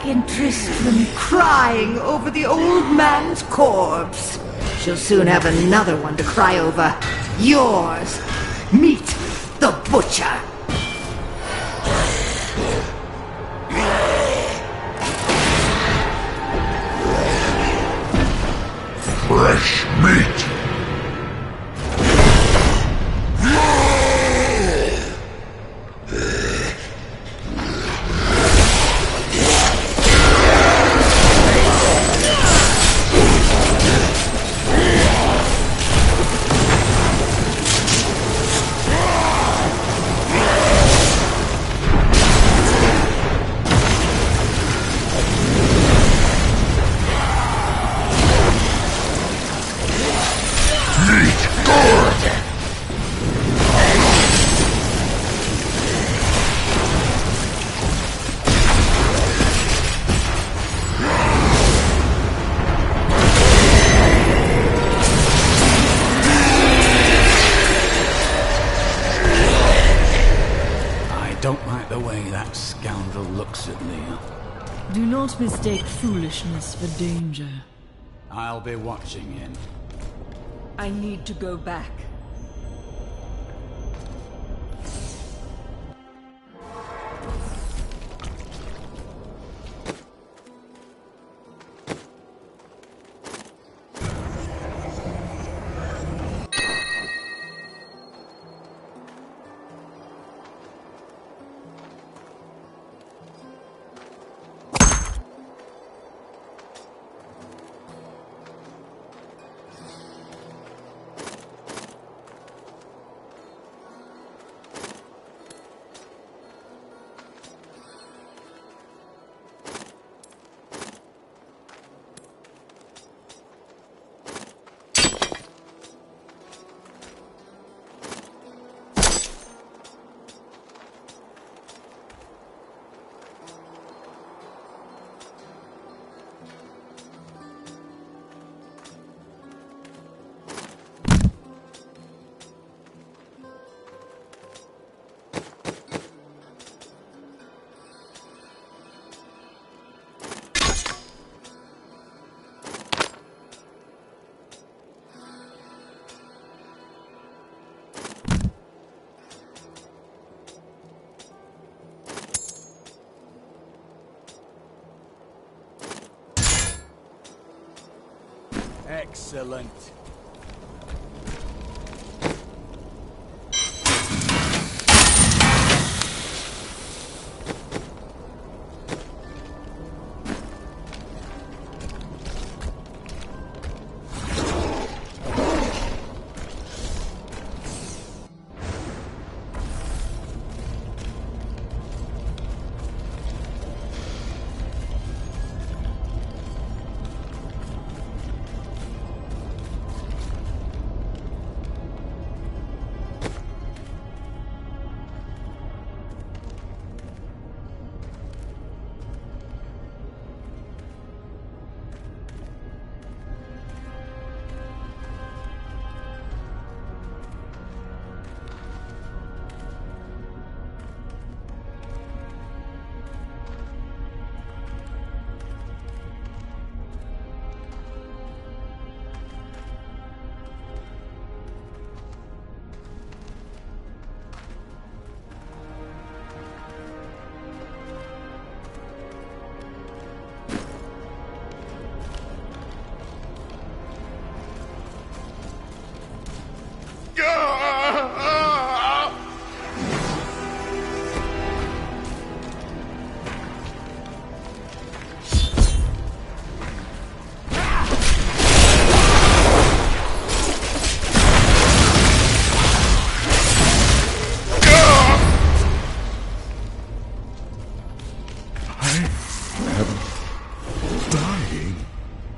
in Tristram crying over the old man's corpse. She'll soon have another one to cry over. Yours. Meet the butcher. Fresh meat! Do not mistake foolishness for danger. I'll be watching him. I need to go back. Excellent.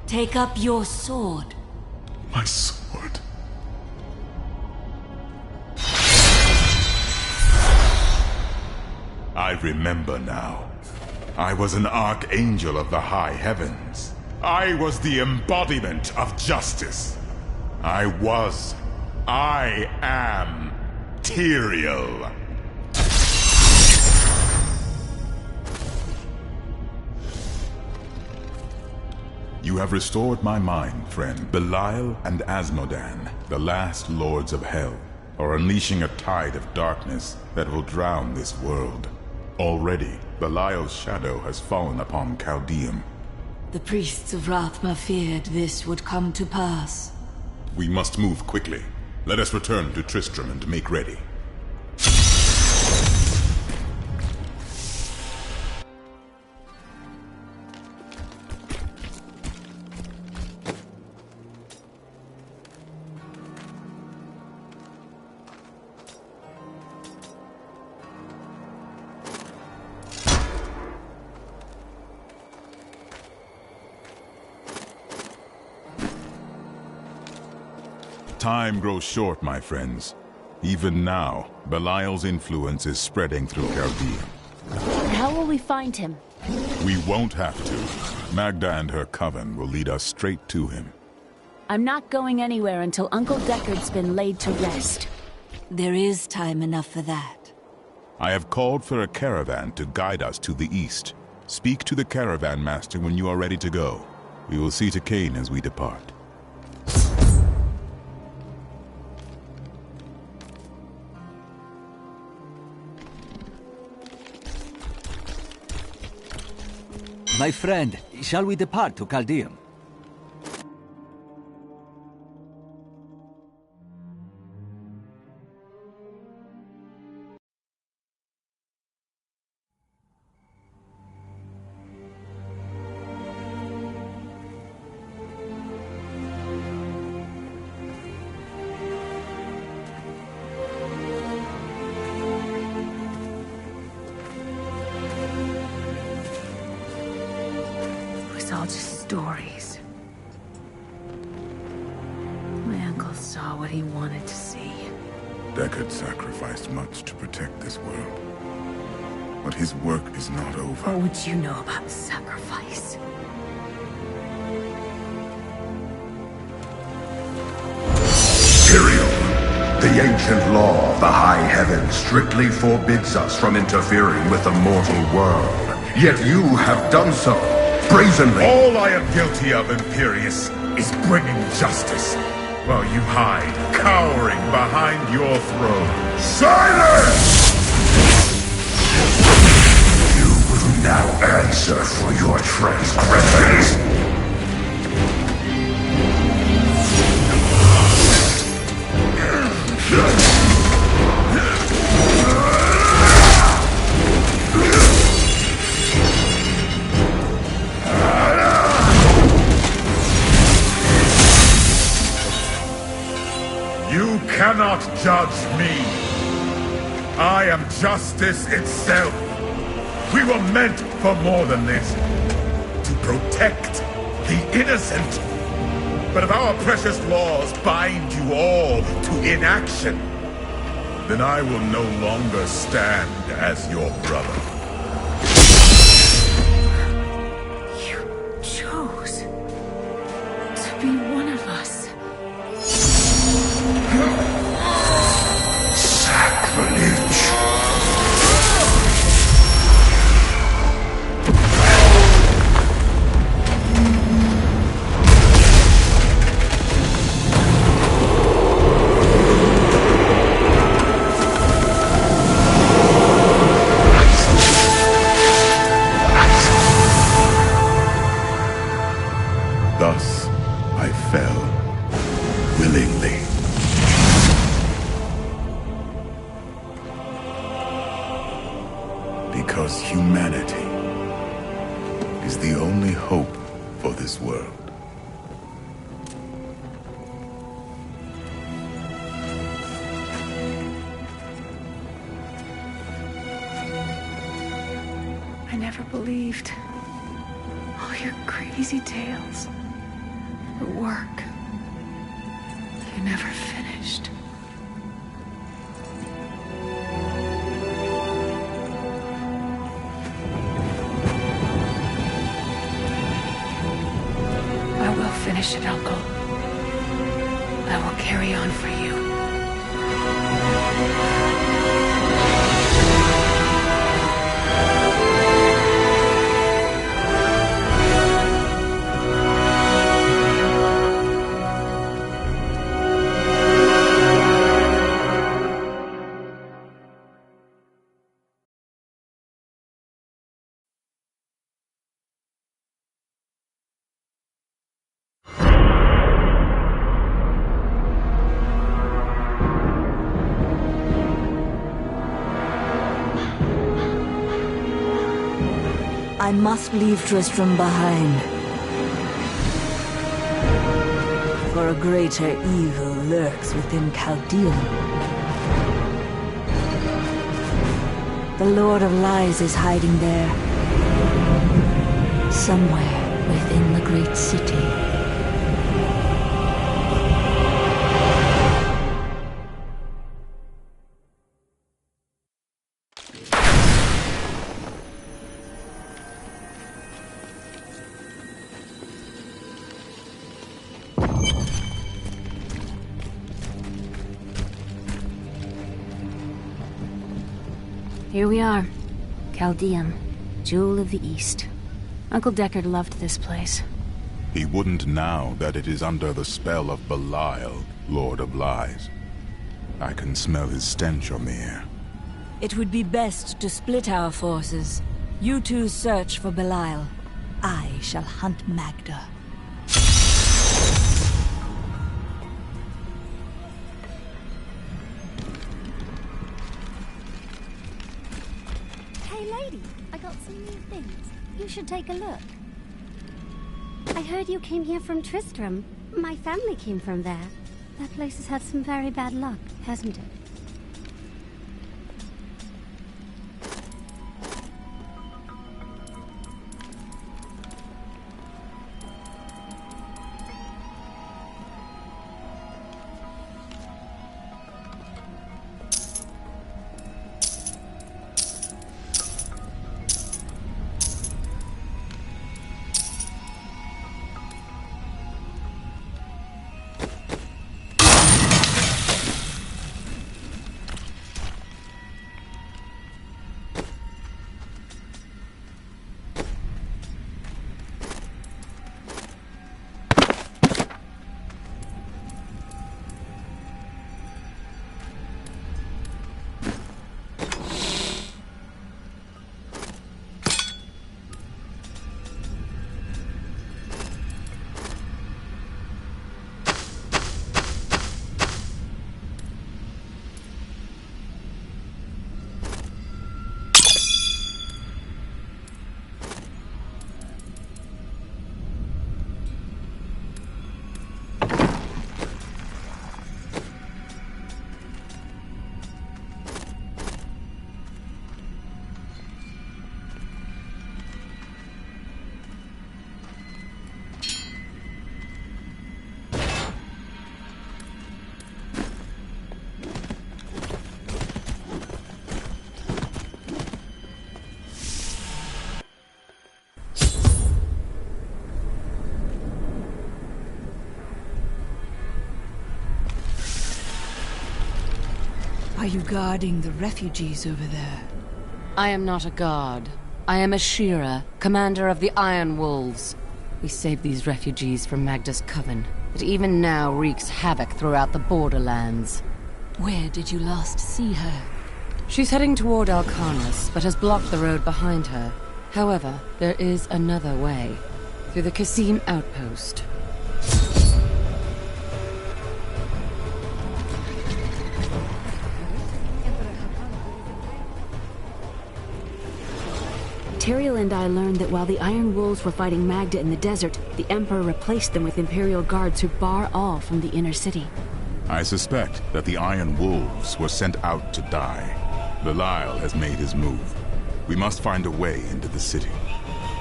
Take up your sword. My sword. I remember now. I was an archangel of the high heavens. I was the embodiment of justice. I am Tyrael. You have restored my mind, friend. Belial and Asmodan, the last lords of hell, are unleashing a tide of darkness that will drown this world. Already, Belial's shadow has fallen upon Chaldeum. The priests of Rathma feared this would come to pass. We must move quickly. Let us return to Tristram and make ready. Time grows short, my friends. Even now, Belial's influence is spreading through Chaldeum. How will we find him? We won't have to. Magda and her coven will lead us straight to him. I'm not going anywhere until Uncle Deckard's been laid to rest. There is time enough for that. I have called for a caravan to guide us to the east. Speak to the caravan master when you are ready to go. We will see to Cain as we depart. My friend, shall we depart to Chaldeum? All just stories. My uncle saw what he wanted to see. Deckard sacrificed much to protect this world. But his work is not over. What would you know about sacrifice? Tyrael, the ancient law of the high heavens strictly forbids us from interfering with the mortal world. Yet you have done so. Brazenly. All I am guilty of, Imperius, is bringing justice, while you hide, cowering behind your throne. Silence! You will now answer for your transgressions. You cannot judge me. I am justice itself. We were meant for more than this. To protect the innocent. But if our precious laws bind you all to inaction, then I will no longer stand as your brother. You chose to be one of us. Sacrilege. Thus, I fell, willingly. Because humanity is the only hope for this world. I never believed all your crazy tales. The work you never finished. I will finish it, Uncle. I will carry on for you. I must leave Tristram behind. For a greater evil lurks within Chaldean. The Lord of Lies is hiding there. Somewhere within the great city. Here we are. Chaldean, Jewel of the East. Uncle Deckard loved this place. He wouldn't now that it is under the spell of Belial, Lord of Lies. I can smell his stench on the air. It would be best to split our forces. You two search for Belial. I shall hunt Magda. Hey lady, I got some new things. You should take a look. I heard you came here from Tristram. My family came from there. That place has had some very bad luck, hasn't it? Are you guarding the refugees over there? I am not a guard. I am a Shearer, commander of the Iron Wolves. We saved these refugees from Magda's coven. It even now wreaks havoc throughout the borderlands. Where did you last see her? She's heading toward Alcarnus, but has blocked the road behind her. However, there is another way. Through the Kasim outpost. Tyrael and I learned that while the Iron Wolves were fighting Magda in the desert, the Emperor replaced them with Imperial guards who bar all from the inner city. I suspect that the Iron Wolves were sent out to die. Belial has made his move. We must find a way into the city.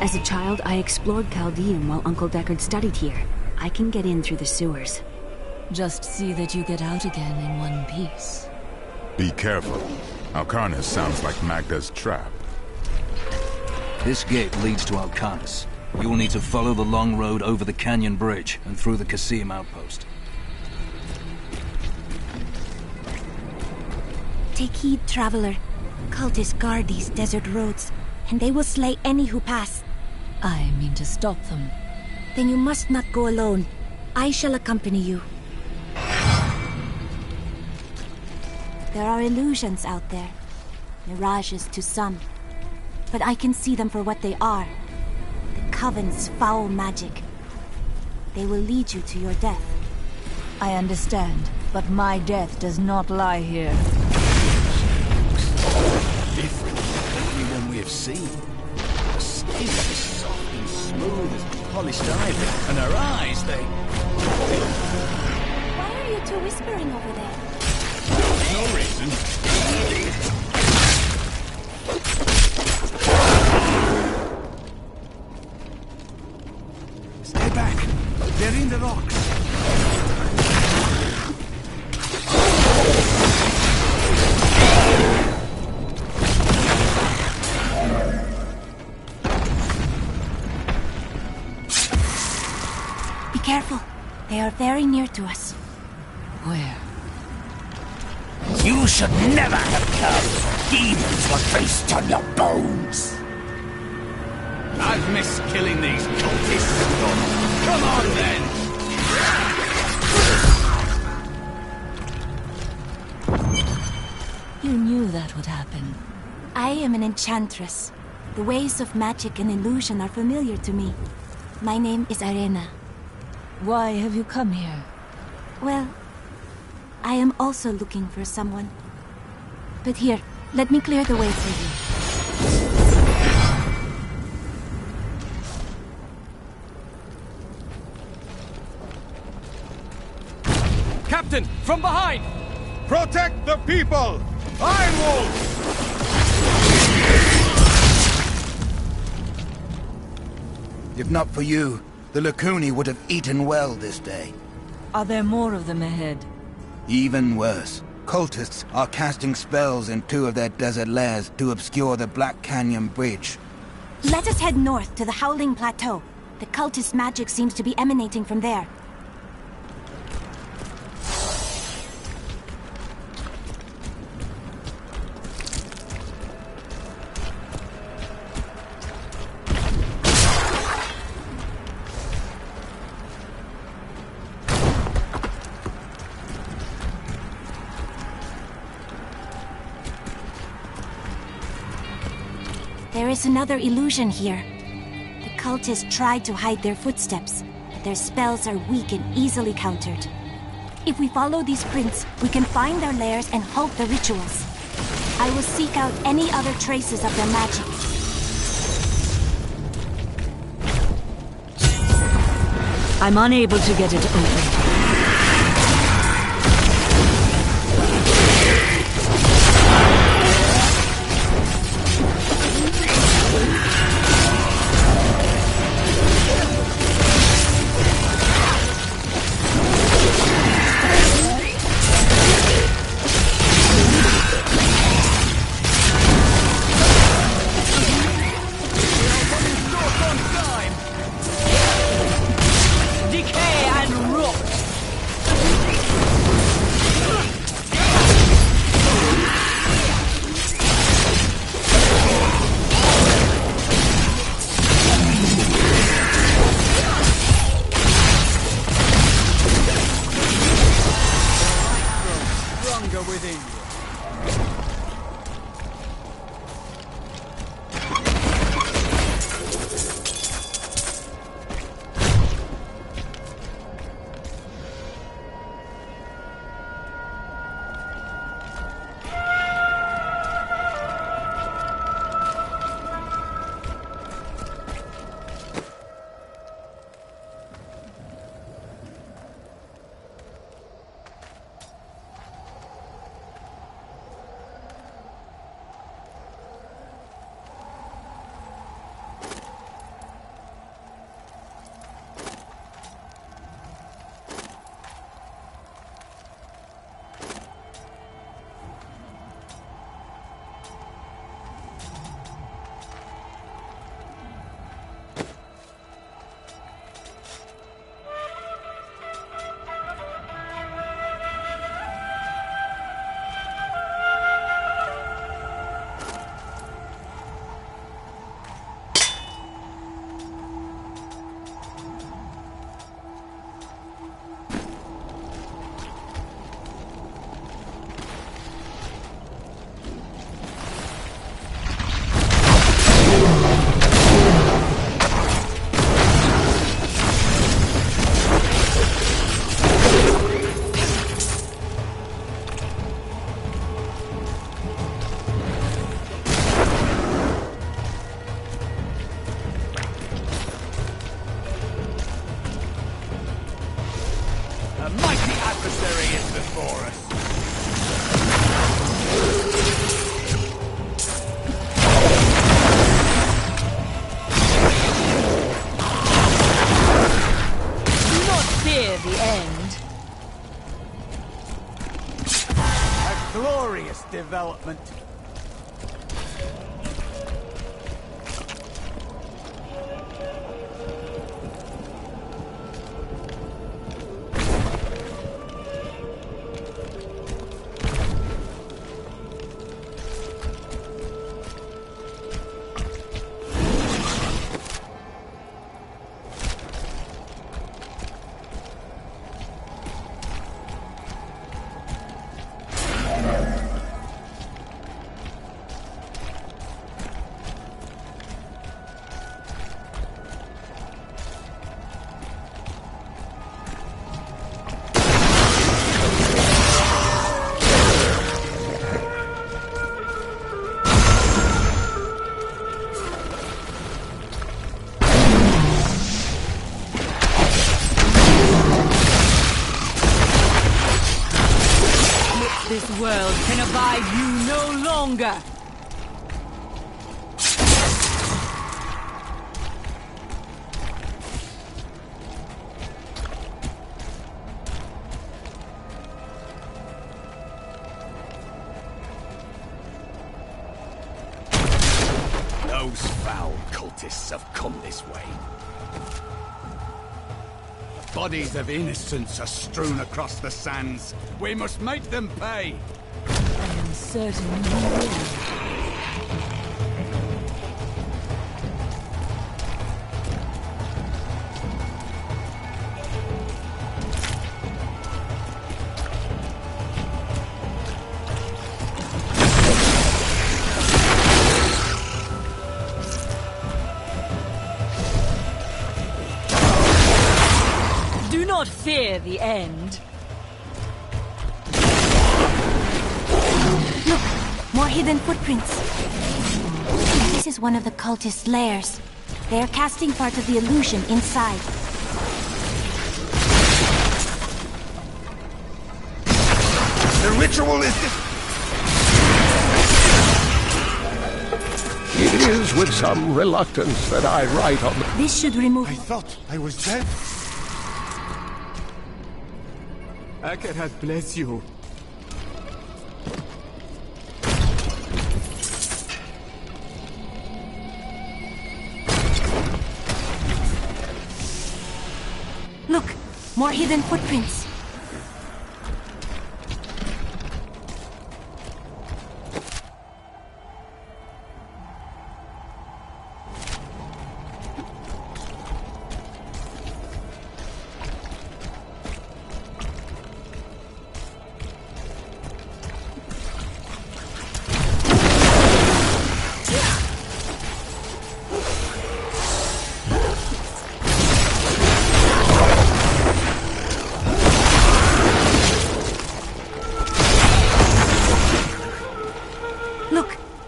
As a child, I explored Chaldean while Uncle Deckard studied here. I can get in through the sewers. Just see that you get out again in one piece. Be careful. Alcarnus sounds like Magda's trap. This gate leads to Alcarnus. You will need to follow the long road over the canyon bridge and through the Kasim outpost. Take heed, traveler. Cultists guard these desert roads, and they will slay any who pass. I mean to stop them. Then you must not go alone. I shall accompany you. There are illusions out there. Mirages to some. But I can see them for what they are. The Coven's foul magic. They will lead you to your death. I understand, but my death does not lie here. Different than anyone we have seen. She's soft and smooth as polished ivory, and her eyes, they... Why are you two whispering over there? No reason. Stay back. They're in the rocks. Be careful. They are very near to us. Where? You should never have come. Demons will feast on your bones. I've missed killing these cultists. Come on, then. You knew that would happen. I am an enchantress. The ways of magic and illusion are familiar to me. My name is Arena. Why have you come here? Well, I am also looking for someone. But here, let me clear the way for you. Captain, from behind! Protect the people! Iron Wolf! If not for you, the Lacuni would have eaten well this day. Are there more of them ahead? Even worse. Cultists are casting spells in 2 of their desert lairs to obscure the Black Canyon Bridge. Let us head north to the Howling Plateau. The cultist magic seems to be emanating from there. There is another illusion here. The cultists tried to hide their footsteps, but their spells are weak and easily countered. If we follow these prints, we can find their lairs and halt the rituals. I will seek out any other traces of their magic. I'm unable to get it open. A mighty adversary is before us. Do not fear the end. A glorious development. This world can abide you no longer! Those foul cultists have come this way. Bodies of innocents are strewn across the sands. We must make them pay. I am certain you will. Do not fear the end. Look, more hidden footprints. This is one of the cultist lairs. They are casting part of the illusion inside. The ritual is... It is with some reluctance that I write on the... This should remove... I thought I was dead. Akerat bless you. Look, more hidden footprints.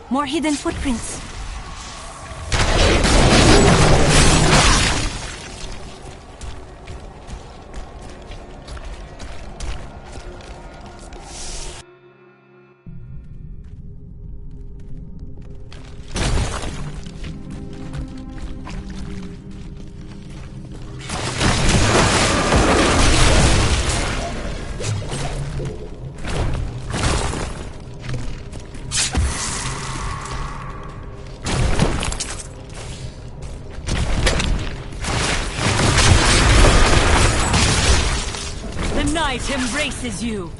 More hidden footprints. Night embraces you.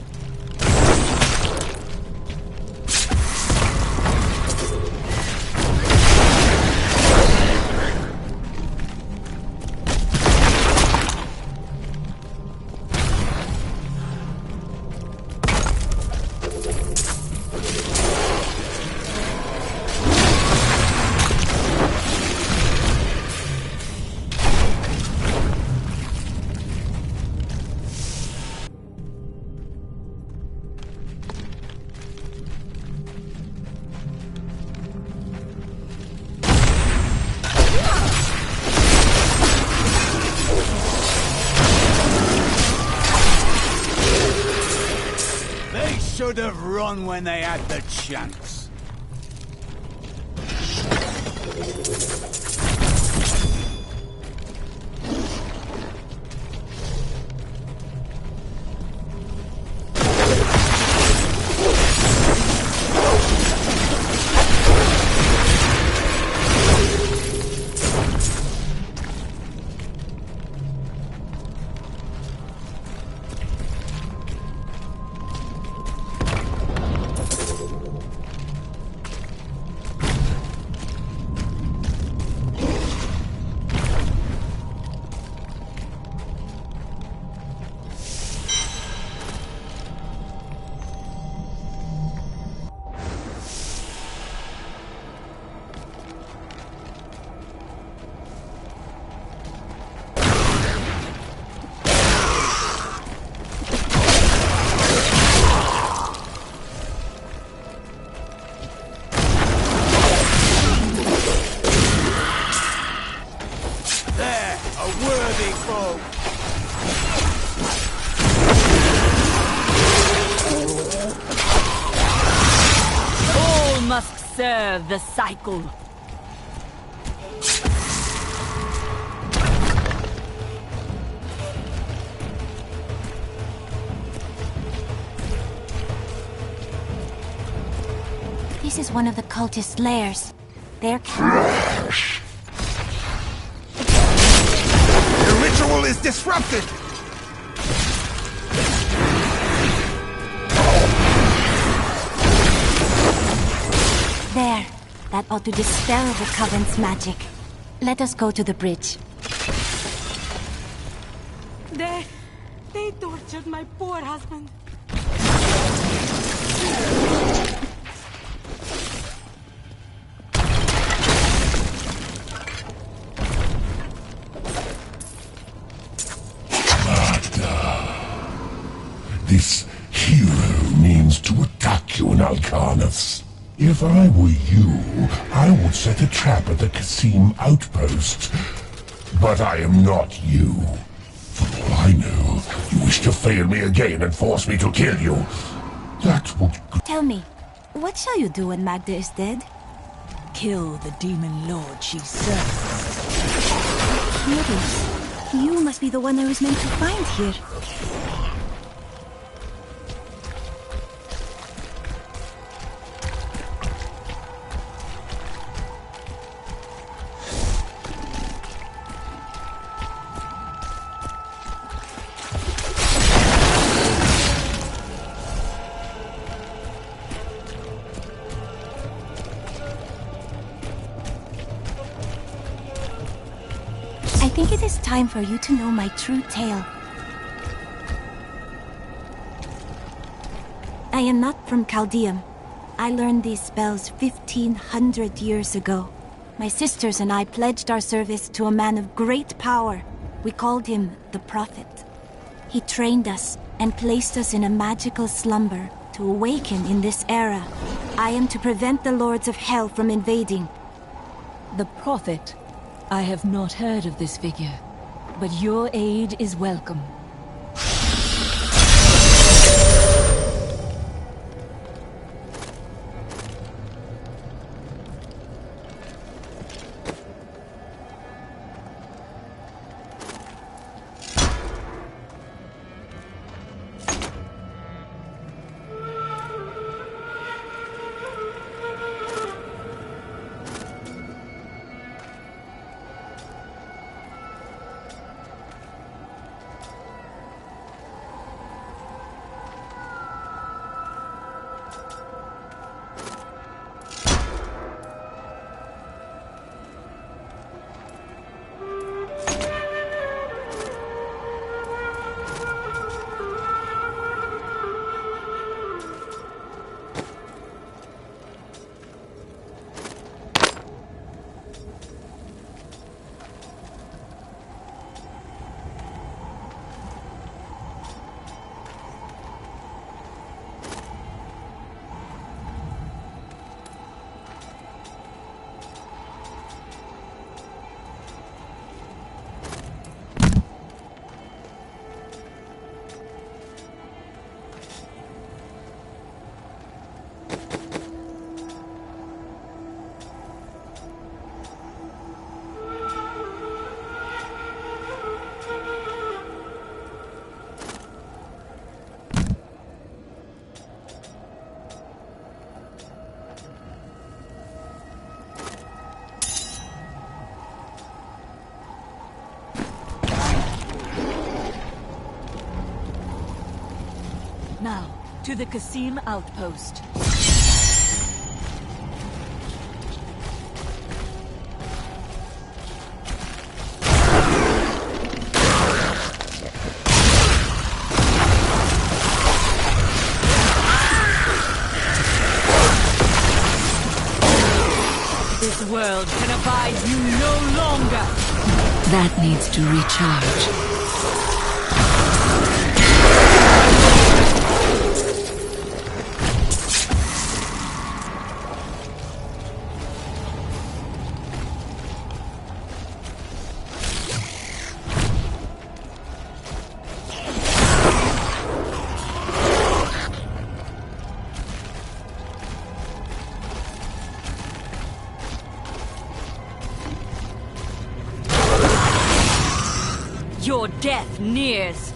should have run when they had the chance. Serve the cycle. This is one of the cultist lairs. They're... The ritual is disrupted! There. That ought to dispel the Coven's magic. Let us go to the bridge. They tortured my poor husband. This hero means to attack you in Alcarnaths. If I were you, I would set a trap at the Kasim outpost. But I am not you. For all I know, you wish to fail me again and force me to kill you. That would... Tell me, what shall you do when Magda is dead? Kill the demon lord she serves. Curious. You must be the one I was meant to find here. I think it is time for you to know my true tale. I am not from Chaldeum. I learned these spells 1,500 years ago. My sisters and I pledged our service to a man of great power. We called him the Prophet. He trained us and placed us in a magical slumber to awaken in this era. I am to prevent the Lords of Hell from invading. The Prophet? I have not heard of this figure, but your aid is welcome. Now, to the Qasim outpost. This world can abide you no longer! That needs to recharge. Your death nears.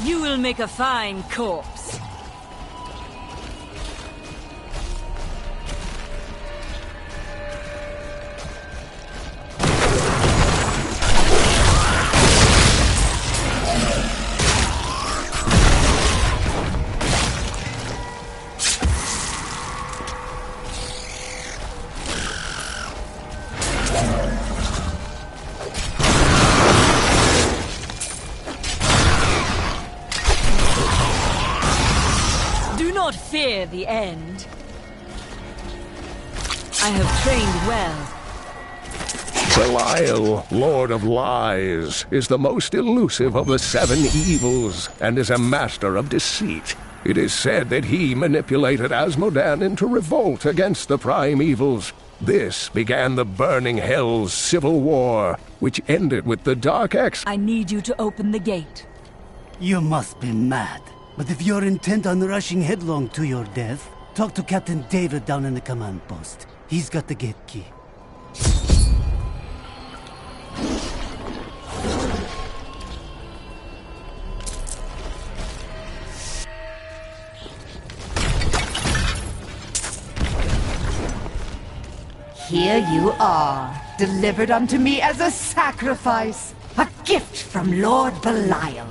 You will make a fine corpse. Do not fear the end. I have trained well. Belial, Lord of Lies, is the most elusive of the 7 evils, and is a master of deceit. It is said that he manipulated Asmodan into revolt against the prime evils. This began the Burning Hell's civil war, which ended with the Dark X. I need you to open the gate. You must be mad. But if you're intent on rushing headlong to your death, talk to Captain David down in the command post. He's got the gate key. Here you are, delivered unto me as a sacrifice, a gift from Lord Belial.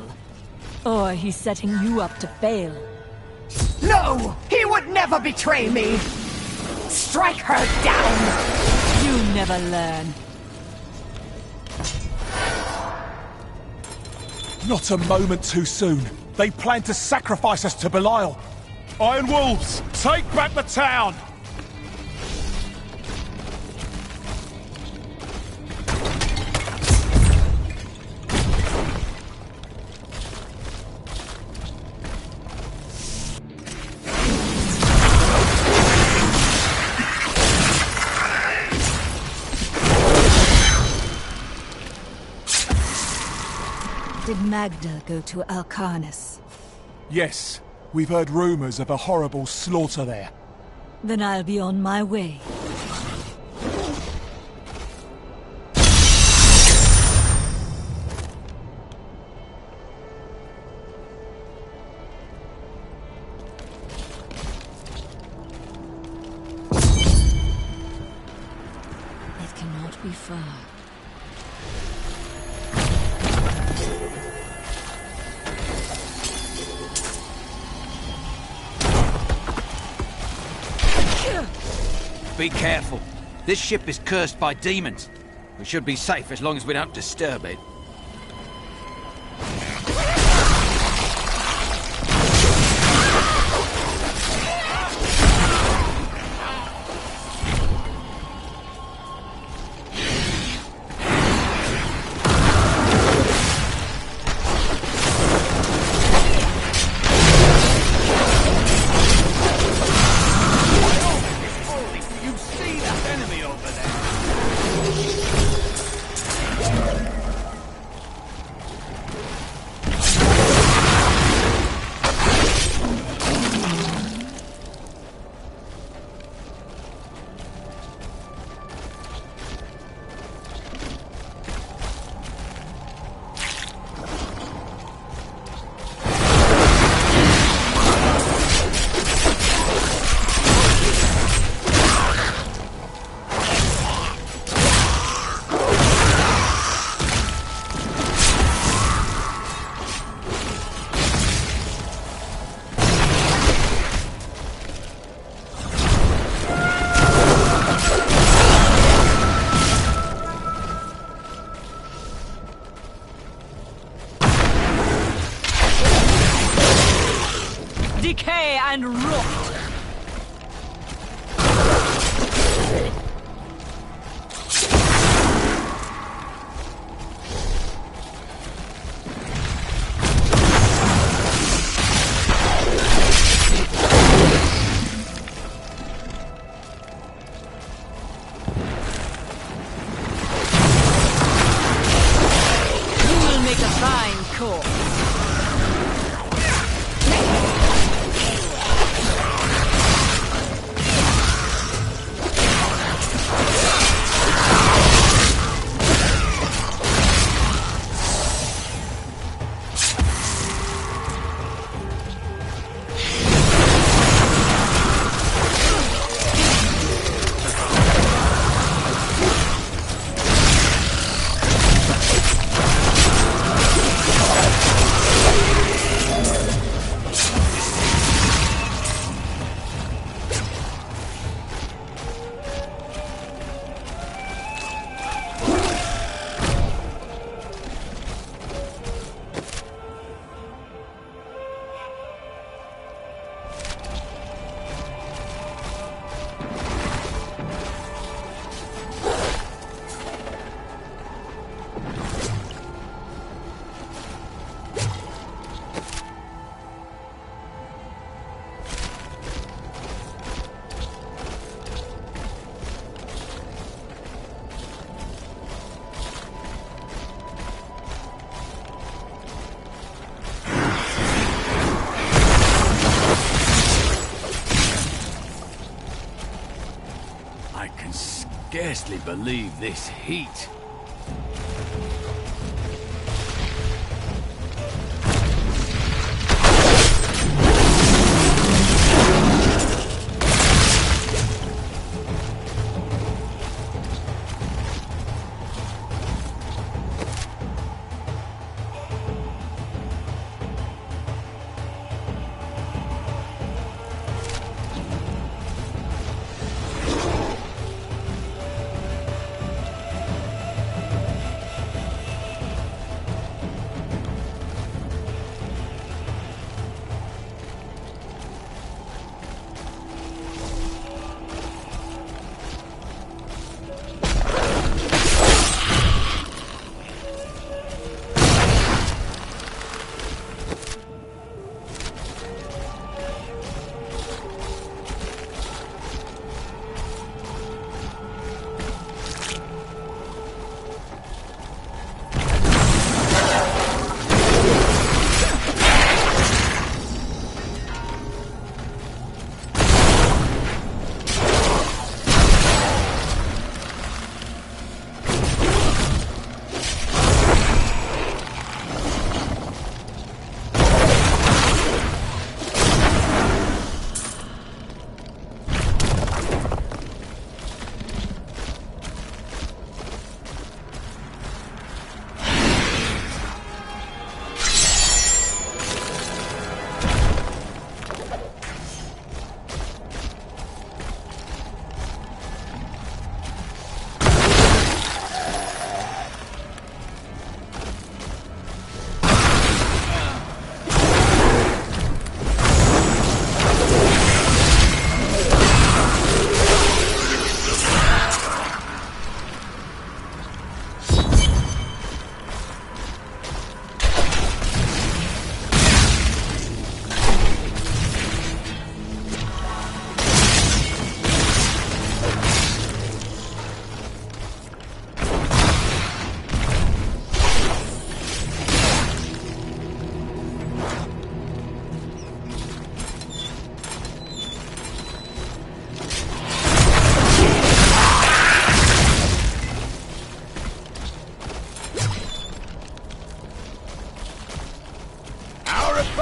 Or he's setting you up to fail. No! He would never betray me! Strike her down! You never learn. Not a moment too soon. They plan to sacrifice us to Belial. Iron Wolves, take back the town! Did Magda go to Alcarnus? Yes, we've heard rumors of a horrible slaughter there. Then I'll be on my way. It cannot be far. Be careful. This ship is cursed by demons. We should be safe as long as we don't disturb it. decay and rot. Scarcely believe this heat.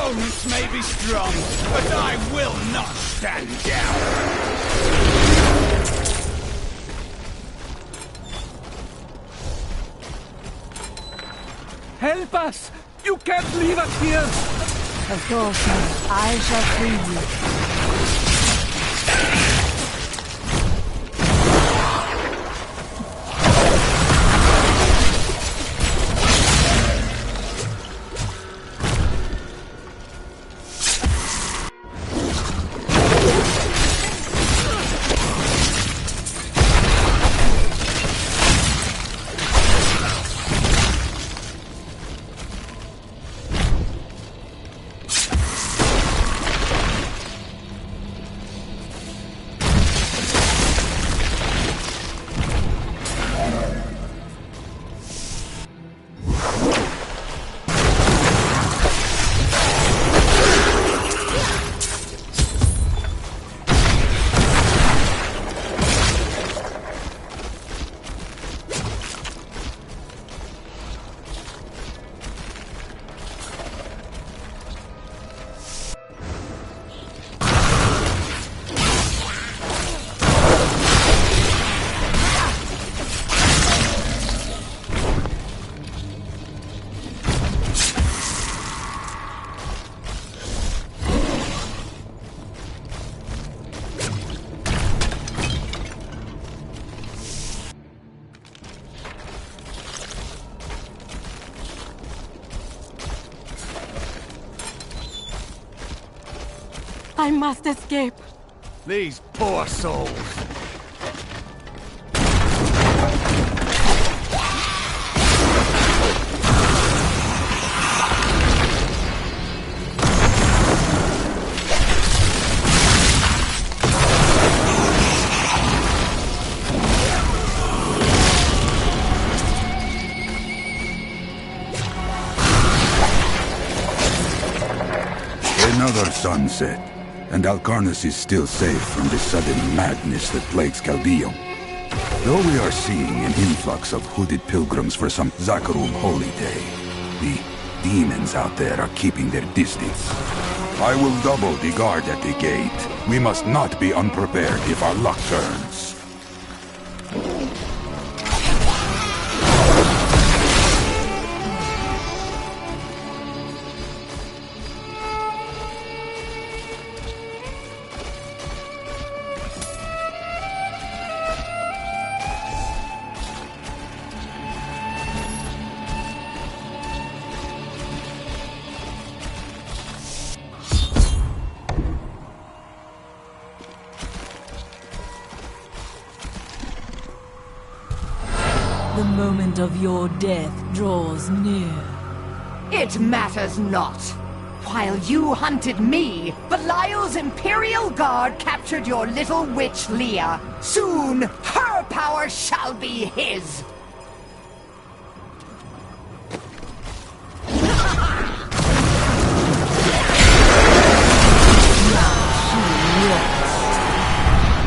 opponents may be strong, but I will not stand down. Help us! You can't leave us here! Of course not. I shall free you. I must escape. These poor souls. Another sunset, and Alcarnus is still safe from the sudden madness that plagues Caldeum. Though we are seeing an influx of hooded pilgrims for some Zakarum holy day, the demons out there are keeping their distance. I will double the guard at the gate. We must not be unprepared if our luck turns. The moment of your death draws near. It matters not. While you hunted me, Belial's Imperial Guard captured your little witch Leah. Soon, her power shall be his.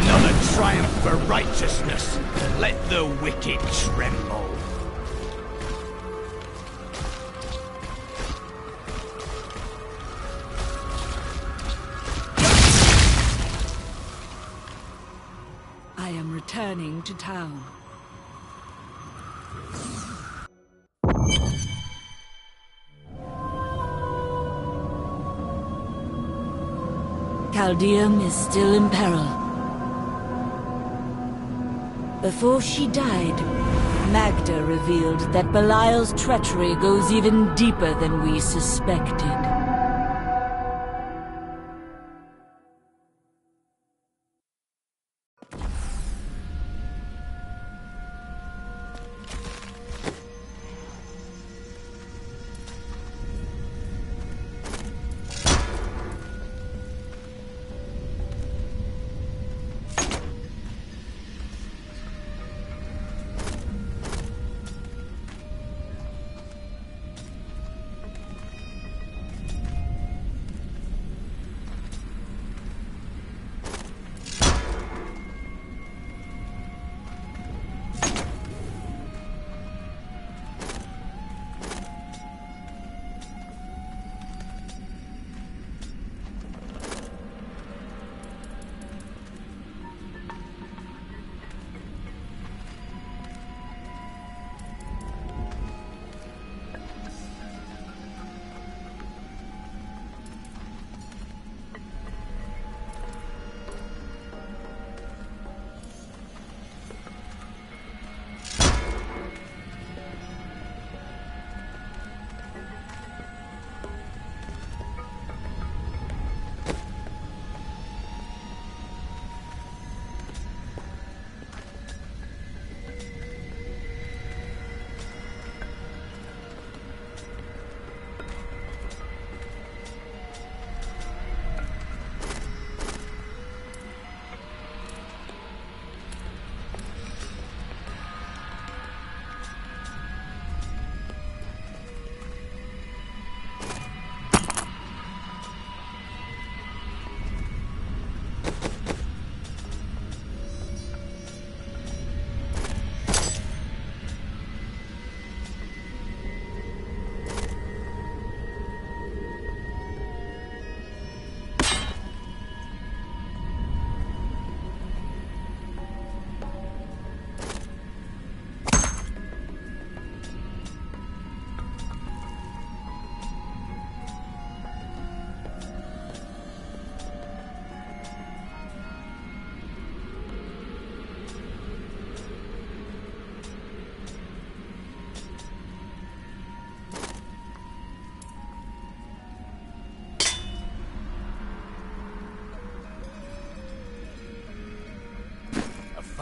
Another triumph for righteousness. Let the wicked tremble. I am returning to town. Caldeum is still in peril. Before she died, Magda revealed that Belial's treachery goes even deeper than we suspected.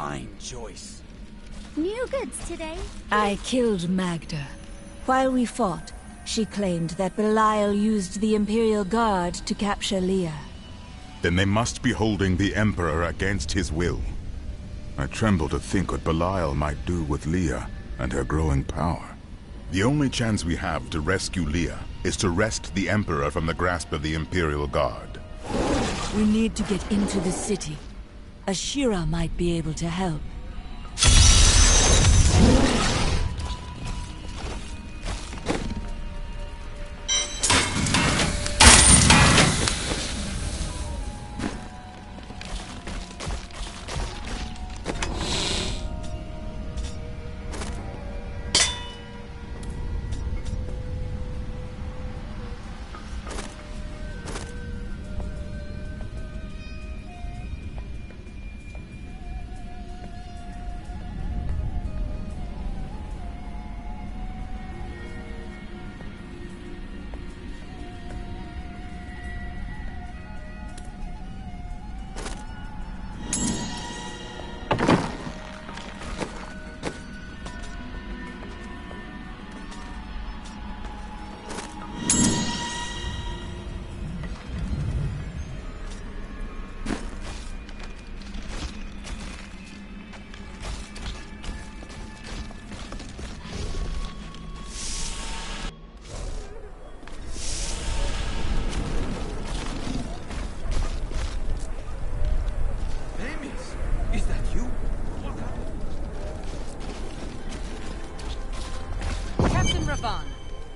fine choice. New goods today. I killed Magda. While we fought, she claimed that Belial used the Imperial Guard to capture Leah. Then they must be holding the Emperor against his will. I tremble to think what Belial might do with Leah and her growing power. The only chance we have to rescue Leah is to wrest the Emperor from the grasp of the Imperial Guard. We need to get into the city. Ashira might be able to help.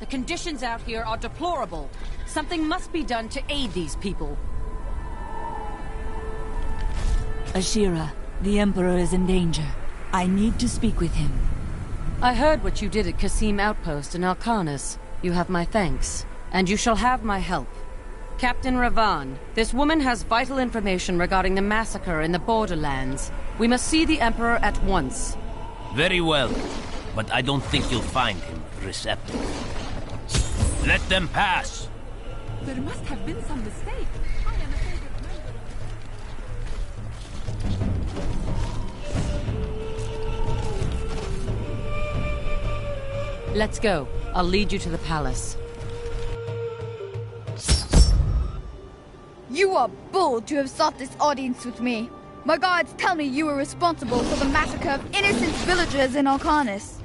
The conditions out here are deplorable. Something must be done to aid these people. Ashira, the Emperor is in danger. I need to speak with him. I heard what you did at Qasim Outpost in Alcarnus. You have my thanks, and you shall have my help. Captain Ravan, this woman has vital information regarding the massacre in the borderlands. We must see the Emperor at once. Very well, but I don't think you'll find him receptive. Let them pass! There must have been some mistake. I am a favorite member. Let's go. I'll lead you to the palace. You are bold to have sought this audience with me. My guards tell me you were responsible for the massacre of innocent villagers in Alcarnus.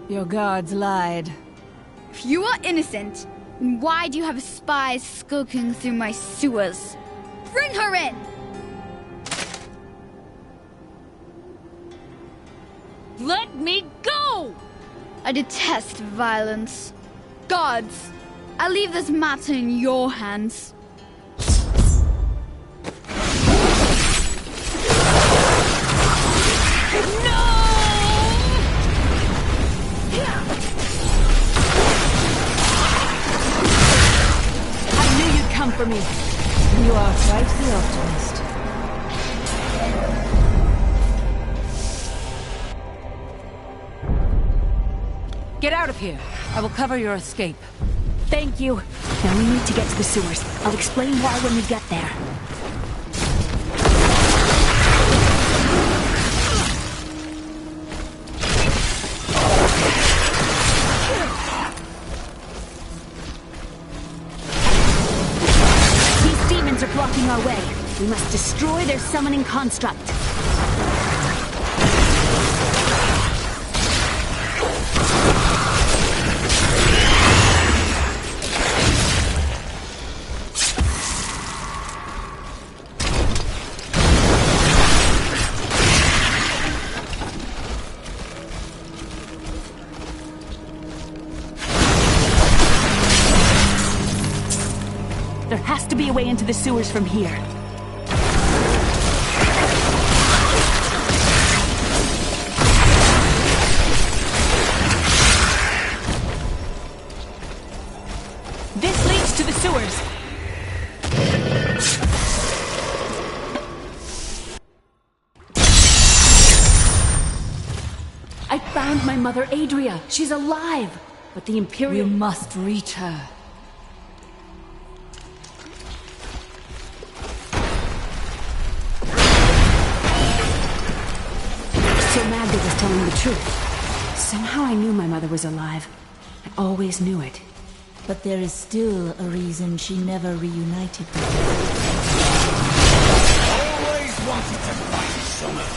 Your guards lied. If you are innocent, then why do you have spies skulking through my sewers? Bring her in! Let me go! I detest violence. Guards, I leave this matter in your hands. For me. You are quite the optimist. Get out of here. I will cover your escape. Thank you. Now we need to get to the sewers. I'll explain why when we get there. Are blocking our way. We must destroy their summoning construct. There has to be a way into the sewers from here. This leads to the sewers. I found my mother Adria. She's alive. But the Imperial... We must reach her. truth. Somehow I knew my mother was alive. I always knew it. But there is still a reason she never reunited with you. Always wanted to fight some of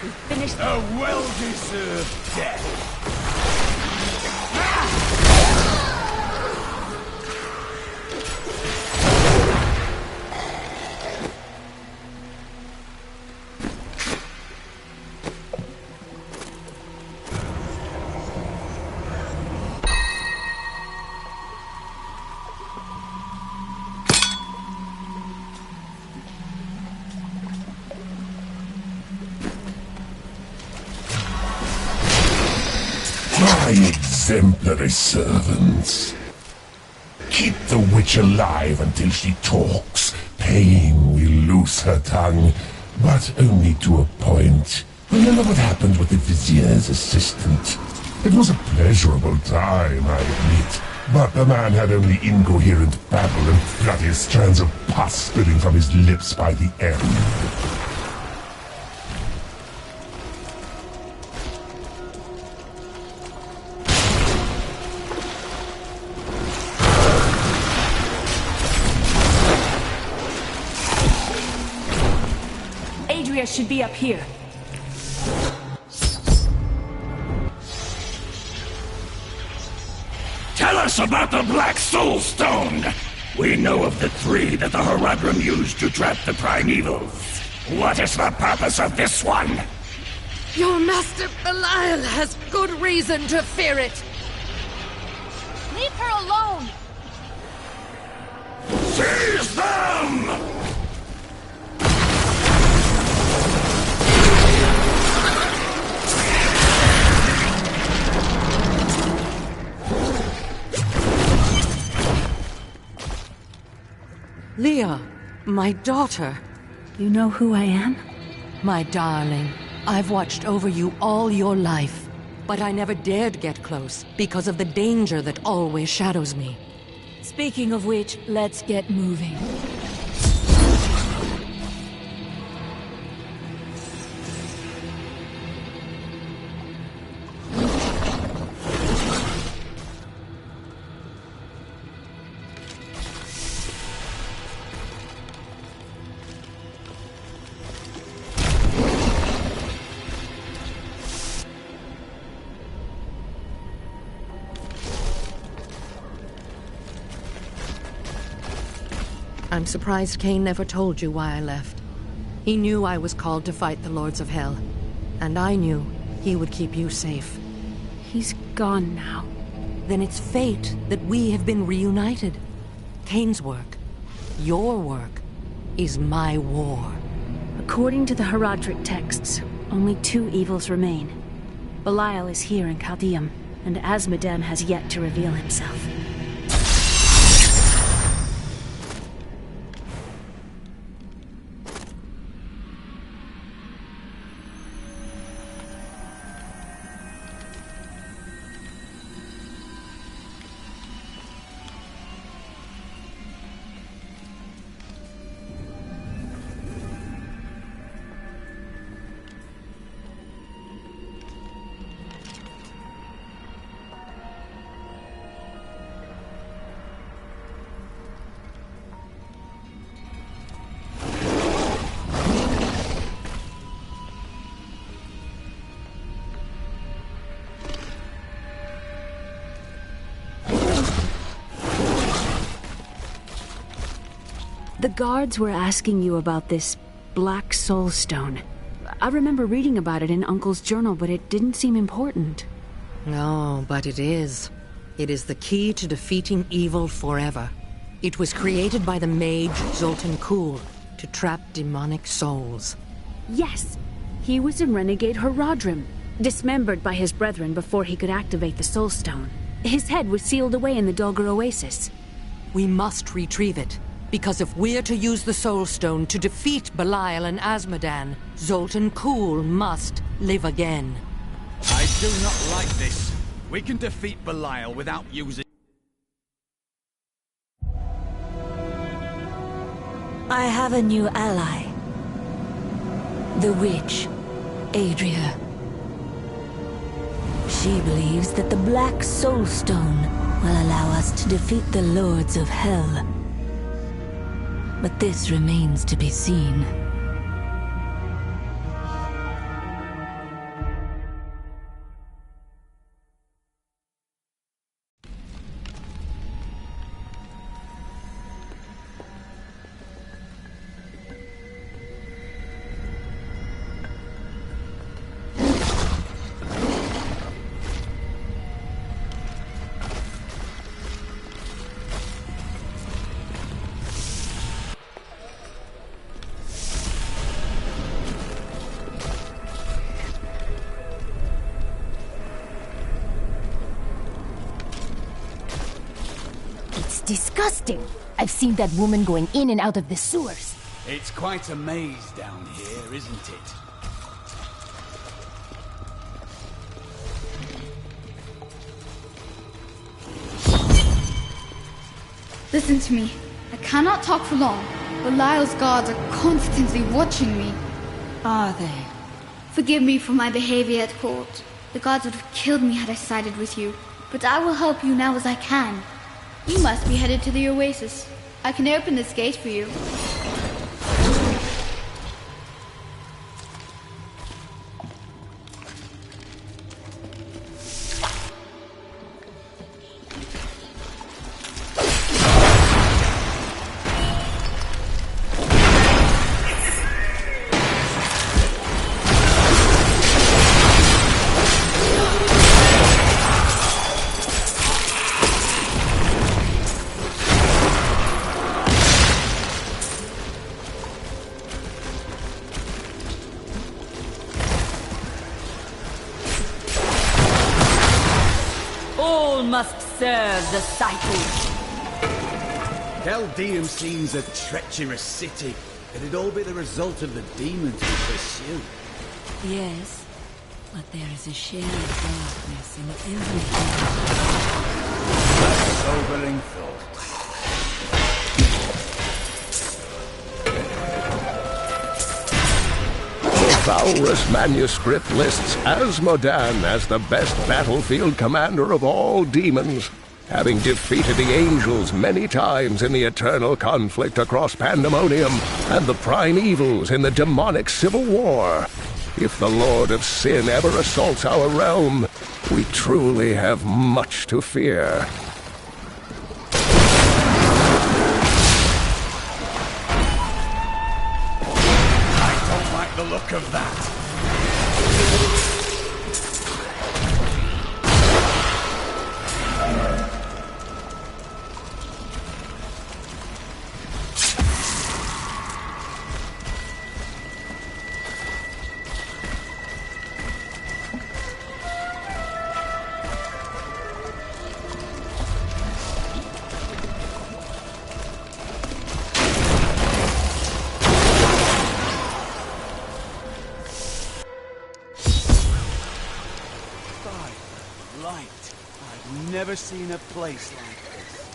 We finished a well-deserved death. My exemplary servants. Keep the witch alive until she talks. Pain will loose her tongue, but only to a point. Remember what happened with the vizier's assistant. It was a pleasurable time, I admit, but the man had only incoherent babble and bloody strands of pus spilling from his lips by the end. Adria should be up here. Tell us about the Black Soul Stone! We know of the three that the Horadrim used to trap the Primevals. What is the purpose of this one? Your master Belial has good reason to fear it. Leave her alone! Seize them! Leah, my daughter. You know who I am? My darling, I've watched over you all your life, but I never dared get close because of the danger that always shadows me. Speaking of which, let's get moving. I'm surprised Cain never told you why I left. He knew I was called to fight the Lords of Hell, and I knew he would keep you safe. He's gone now. Then it's fate that we have been reunited. Cain's work, your work, is my war. According to the Horadric texts, only two evils remain. Belial is here in Chaldeum, and Azmodan has yet to reveal himself. The guards were asking you about this Black Soul Stone. I remember reading about it in Uncle's journal, but it didn't seem important. No, but it is. It is the key to defeating evil forever. It was created by the mage Zoltan Kuhl to trap demonic souls. Yes, he was a renegade Horadrim, dismembered by his brethren before he could activate the Soul Stone. His head was sealed away in the Dulgar Oasis. We must retrieve it. Because if we're to use the Soul Stone to defeat Belial and Azmodan, Zoltan Kuhl must live again. I do not like this. We can defeat Belial without using... I have a new ally. The witch, Adria. She believes that the Black Soul Stone will allow us to defeat the Lords of Hell. But this remains to be seen. Disgusting! I've seen that woman going in and out of the sewers. It's quite a maze down here, isn't it? Listen to me. I cannot talk for long. Belial's guards are constantly watching me. Are they? Forgive me for my behavior at court. The gods would have killed me had I sided with you. But I will help you now as I can. You must be headed to the oasis. I can open this gate for you. Must serve the cycle. Caldeum seems a treacherous city. Could it all be the result of the demons we pursue? Yes, but there is a shared darkness in everything. A sobering thought. The Valrus manuscript lists Asmodan as the best battlefield commander of all demons, having defeated the angels many times in the eternal conflict across Pandemonium and the prime evils in the demonic civil war. If the Lord of Sin ever assaults our realm, we truly have much to fear. The look of that. Never seen a place like this.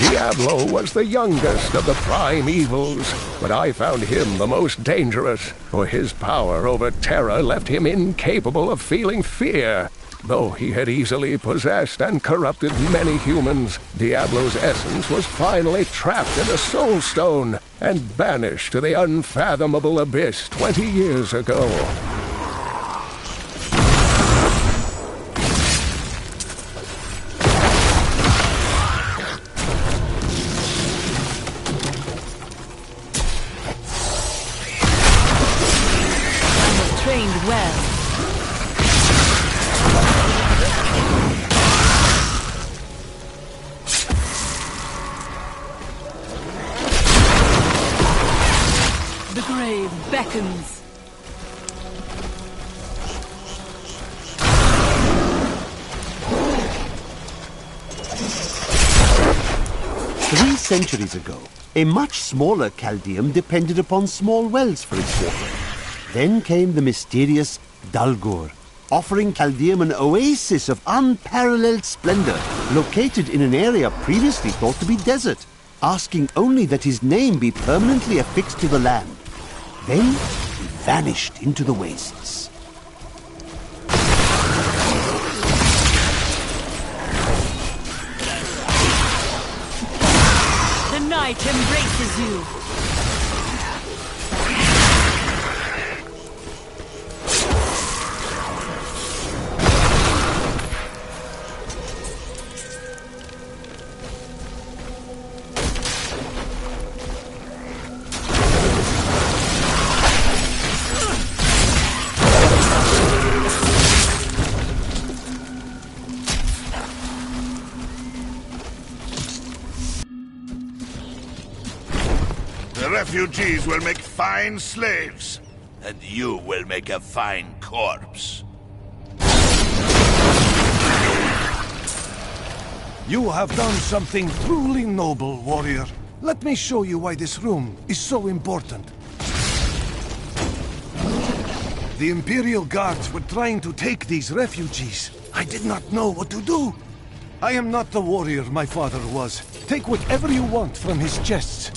Diablo was the youngest of the prime evils, but I found him the most dangerous, for his power over Terra left him incapable of feeling fear. Though he had easily possessed and corrupted many humans, Diablo's essence was finally trapped in a soul stone and banished to the unfathomable abyss 20 years ago. I'm trained well. The grave beckons. Three centuries ago, a much smaller Caldeum depended upon small wells for its water. Then came the mysterious Dalgur. offering Caldeum an oasis of unparalleled splendor, located in an area previously thought to be desert, asking only that his name be permanently affixed to the land. Then he vanished into the wastes. The night embraces you. The refugees will make fine slaves, and you will make a fine corpse. You have done something truly noble, warrior. Let me show you why this room is so important. The Imperial Guards were trying to take these refugees. I did not know what to do. I am not the warrior my father was. Take whatever you want from his chests.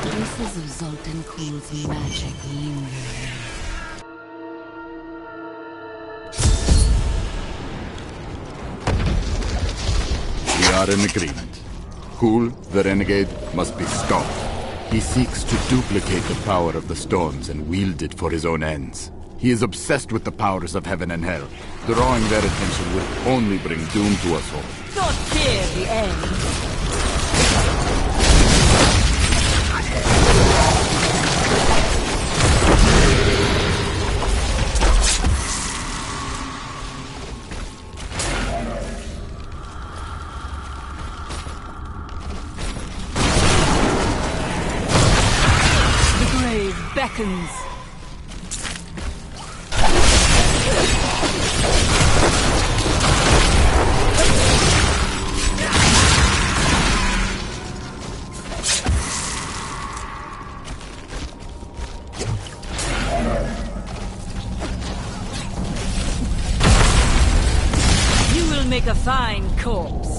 Traces of Zoltan Kuhl's magic linger. We are in agreement. Kuhl, the renegade, must be stopped. He seeks to duplicate the power of the storms and wield it for his own ends. He is obsessed with the powers of heaven and hell. Drawing their attention will only bring doom to us all. Not fear the end. Beckons. You will make a fine corpse.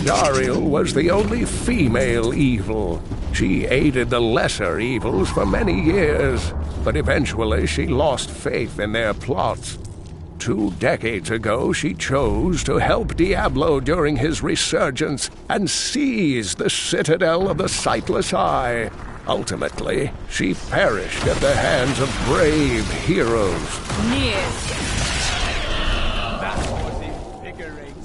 Dariel was the only female evil. She aided the lesser evils for many years, but eventually she lost faith in their plots. 2 decades ago, she chose to help Diablo during his resurgence and seize the citadel of the Sightless Eye. Ultimately, she perished at the hands of brave heroes. That was invigorating.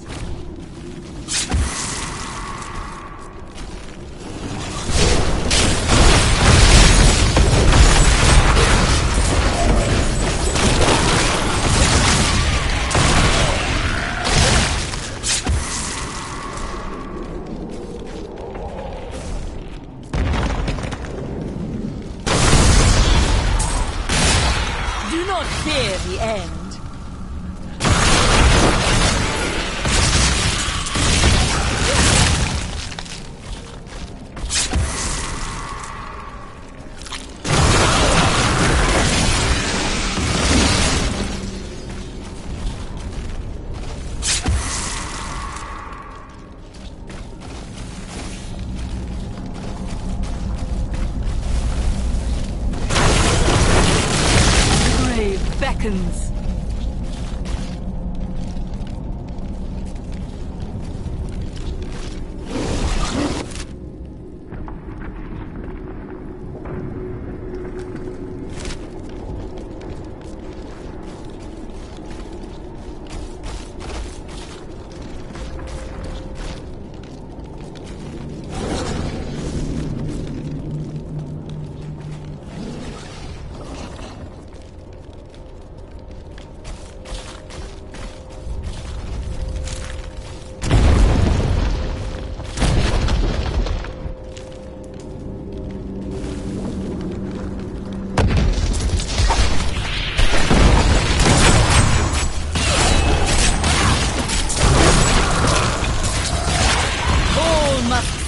Do not fear the end. seconds.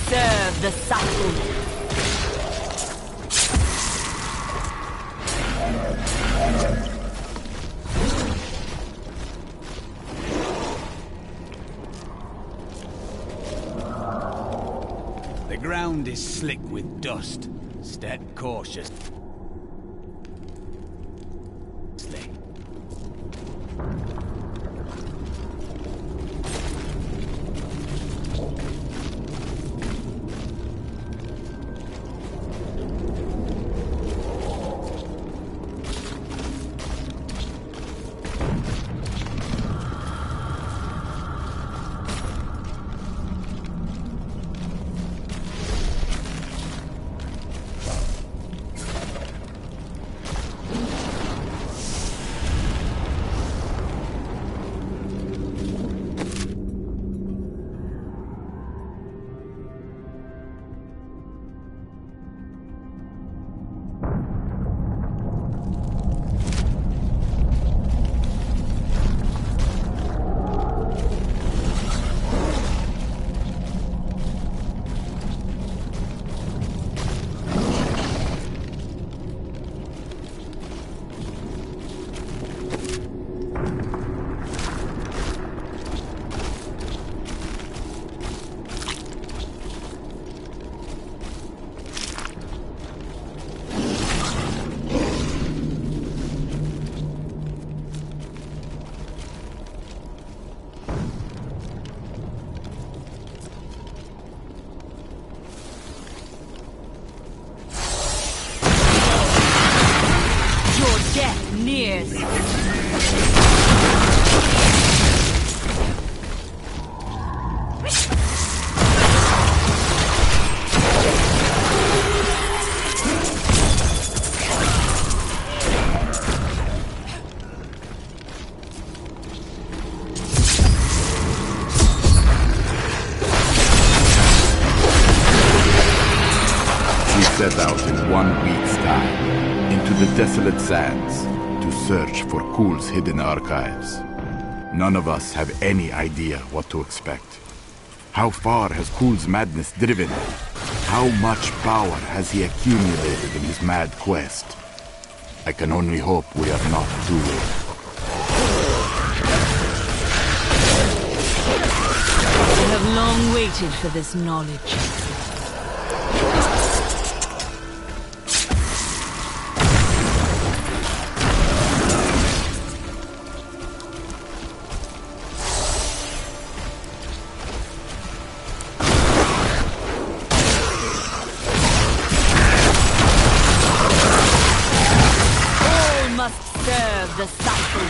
Serve the cycle. The ground is slick with dust. Step cautious. Nears. We set out in 1 week's time into the desolate sands to search for Kul's hidden archives. None of us have any idea what to expect. How far has Kul's madness driven him? How much power has he accumulated in his mad quest? I can only hope we are not too late. I have long waited for this knowledge. Serve the cycle.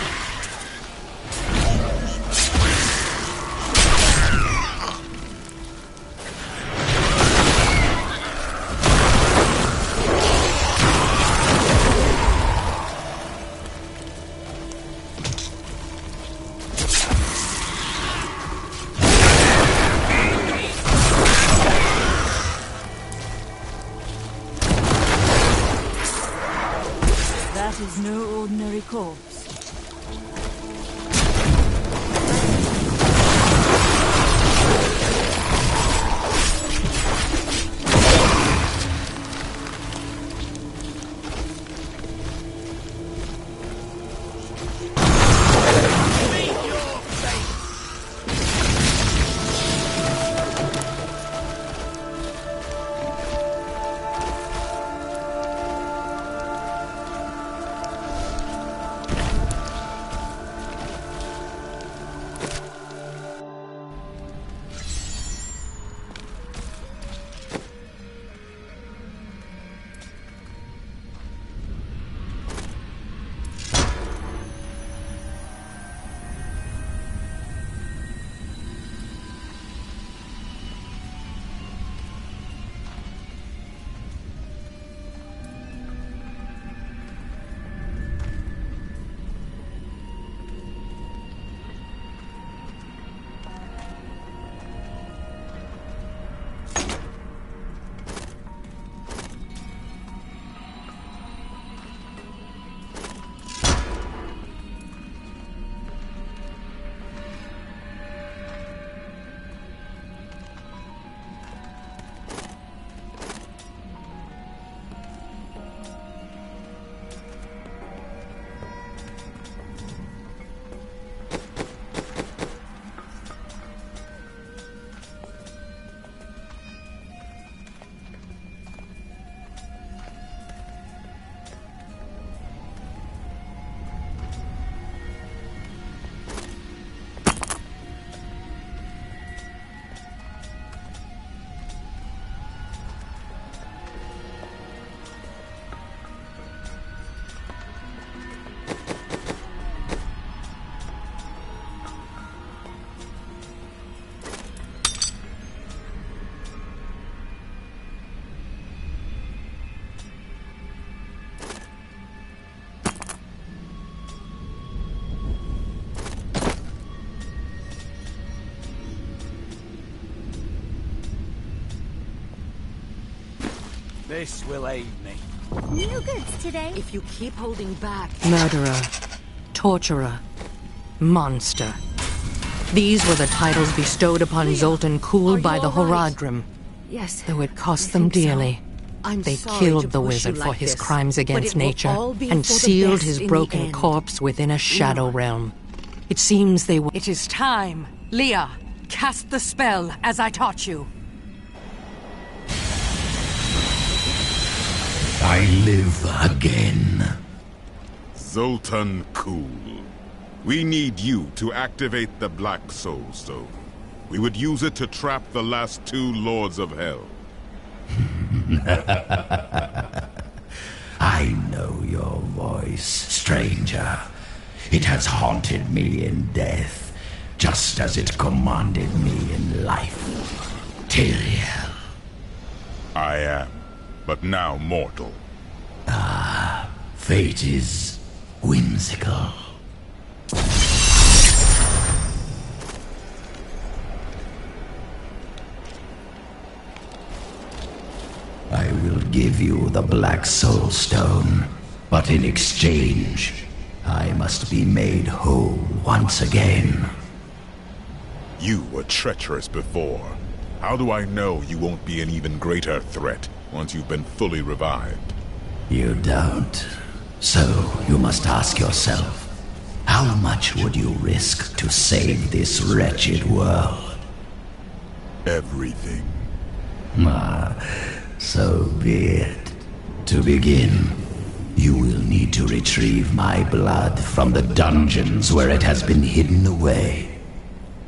That is no ordinary corpse. This will aid me. New goods today. If you keep holding back... Murderer, torturer, monster. These were the titles bestowed upon Zoltan Kuhl by the Horadrim. Yes. Though it cost them dearly. They killed the wizard for his crimes against nature and sealed his broken corpse within a shadow realm. It seems they were... It is time. Leah, cast the spell as I taught you. I live again. Zoltan Kuhl. We need you to activate the Black Soul Stone. We would use it to trap the last 2 Lords of Hell. I know your voice, stranger. It has haunted me in death, just as it commanded me in life. Tyrael. I am, but now mortal. Ah, fate is whimsical. I will give you the Black Soul Stone, but in exchange, I must be made whole once again. You were treacherous before. How do I know you won't be an even greater threat once you've been fully revived? You don't. So you must ask yourself, how much would you risk to save this wretched world? Everything. So be it. To begin, you will need to retrieve my blood from the dungeons where it has been hidden away.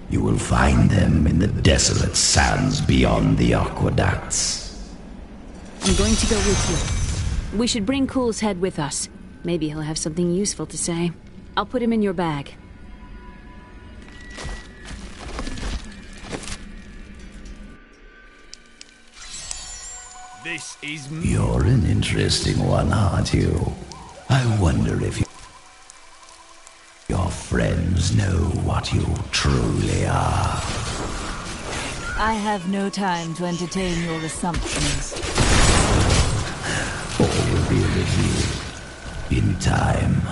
You will find them in the desolate sands beyond the aqueducts. I'm going to go with you. We should bring Kuhl's head with us. Maybe he'll have something useful to say. I'll put him in your bag. This is... You're an interesting one, aren't you? I wonder if your friends know what you truly are. I have no time to entertain your assumptions. All will be revealed in time.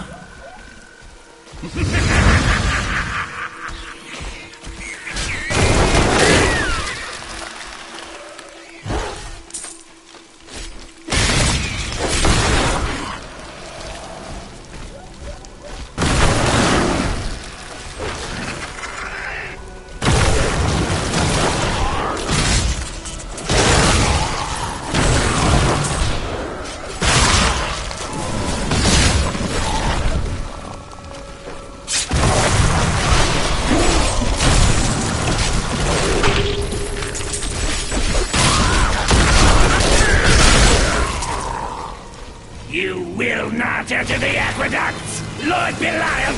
You will not enter the aqueducts, Lord Belial!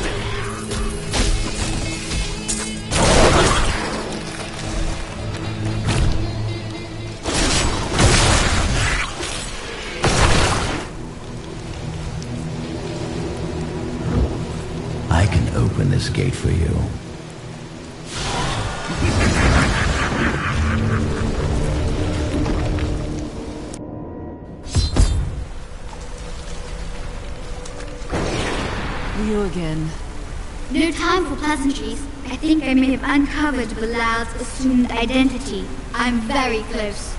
I can open this gate for you. You again. No time for pleasantries. I think I may have uncovered Belial's assumed identity. I'm very close.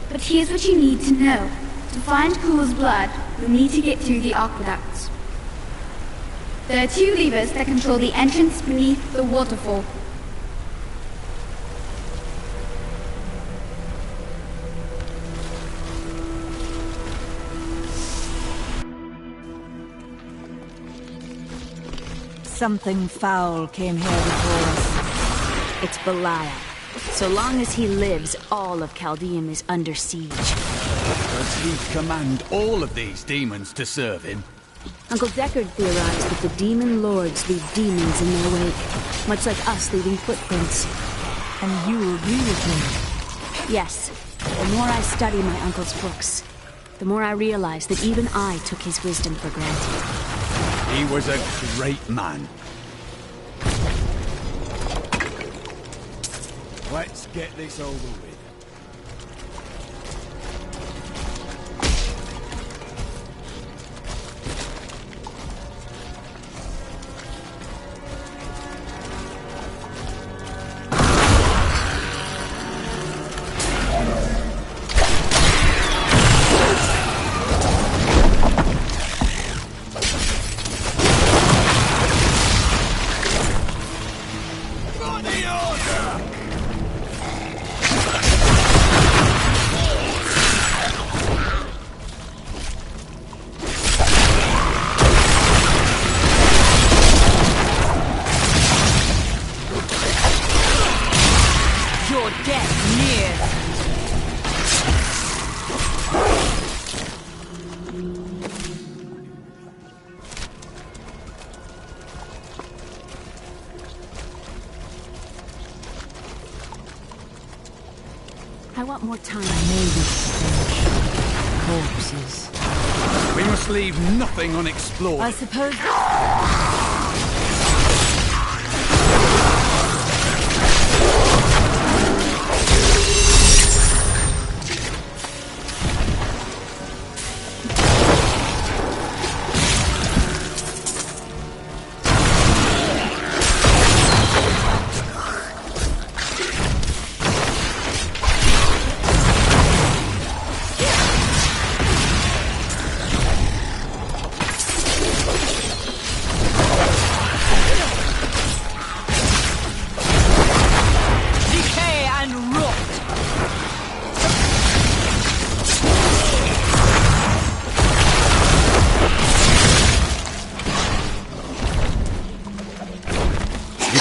But here's what you need to know. To find Kuhl's blood, you'll need to get through the aqueducts. There are 2 levers that control the entrance beneath the waterfall. Something foul came here before us. It's Belial. So long as he lives, all of Chaldeum is under siege. Does he command all of these demons to serve him? Uncle Deckard theorized that the demon lords leave demons in their wake, much like us leaving footprints. And you agree with him? Yes. The more I study my uncle's books, the more I realize that even I took his wisdom for granted. He was a great man. Let's get this over with. lot more time. Maybe corpses. We must leave nothing unexplored. I suppose...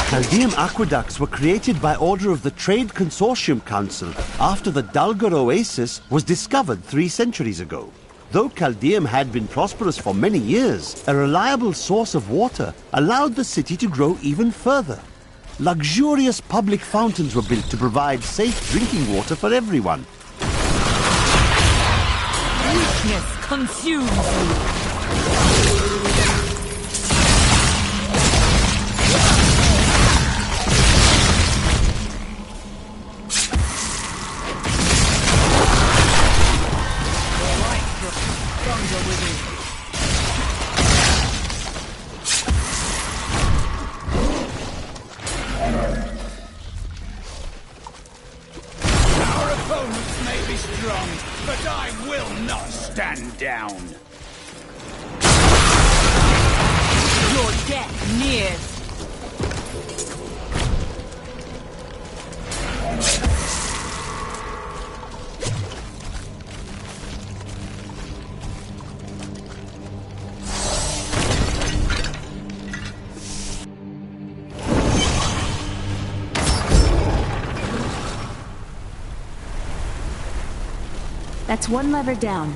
Chaldean aqueducts were created by order of the Trade Consortium Council after the Dulgar Oasis was discovered 3 centuries ago. Though Chaldeum had been prosperous for many years, a reliable source of water allowed the city to grow even further. Luxurious public fountains were built to provide safe drinking water for everyone. Weakness consumes you. Our opponents may be strong, but I will not stand down. Your death nears. That's one lever down.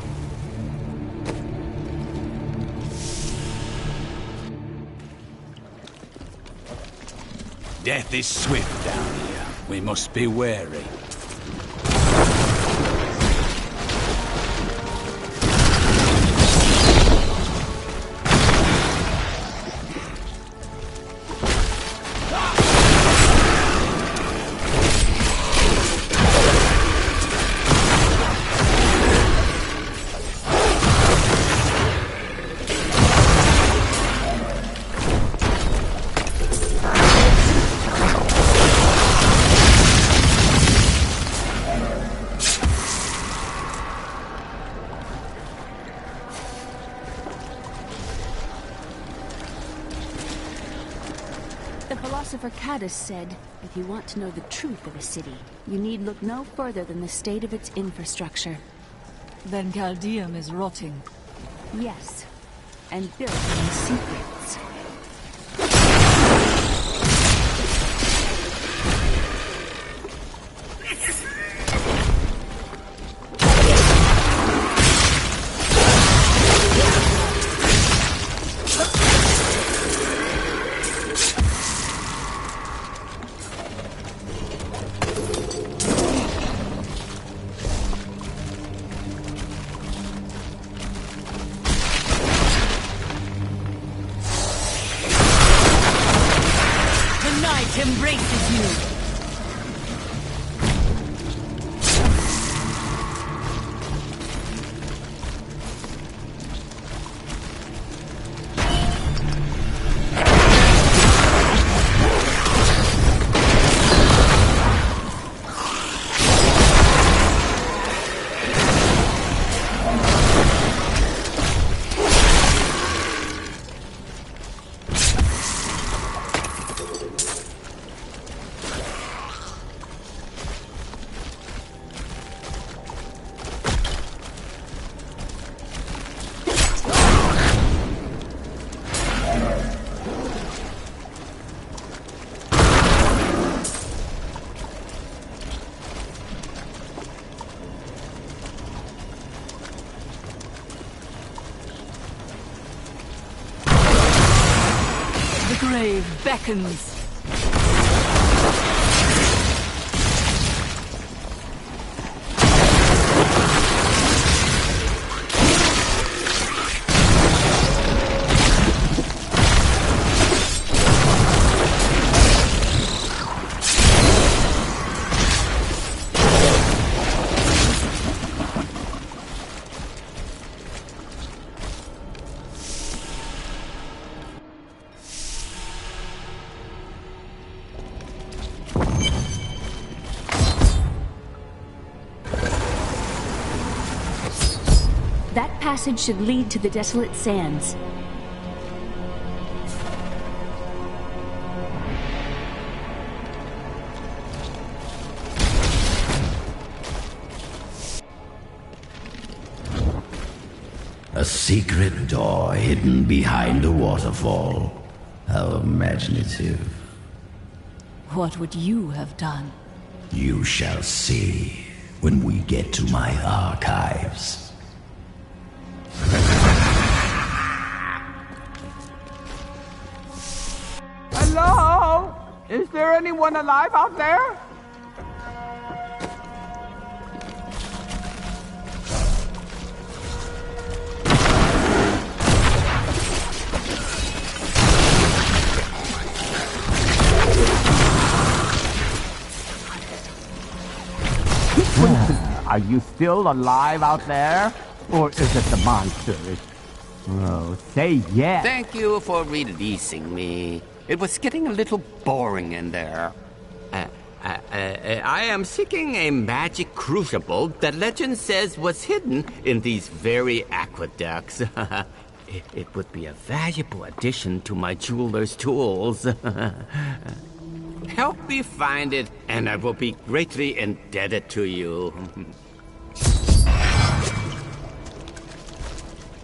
Death is swift down here. We must be wary. The philosopher Caddis said, if you want to know the truth of a city, you need look no further than the state of its infrastructure. Then Chaldeum is rotting. Yes, and built in secrets. Embraces you. The grave beckons. passage should lead to the desolate sands. A secret door hidden behind a waterfall. How imaginative. What would you have done? You shall see when we get to my archives. Hello? Is there anyone alive out there? Are you still alive out there? Or is it the monsters? Oh, say yes. Thank you for releasing me. It was getting a little boring in there. I am seeking a magic crucible that legend says was hidden in these very aqueducts. It would be a valuable addition to my jeweler's tools. Help me find it, and I will be greatly indebted to you.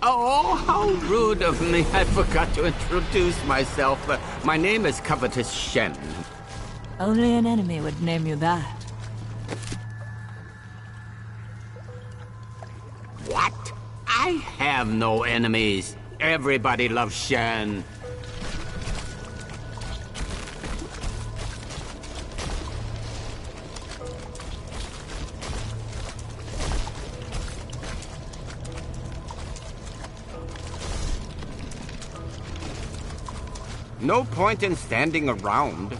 Oh, how rude of me. I forgot to introduce myself. My name is Covetous Shen. Only an enemy would name you that. What? I have no enemies. Everybody loves Shen. No point in standing around.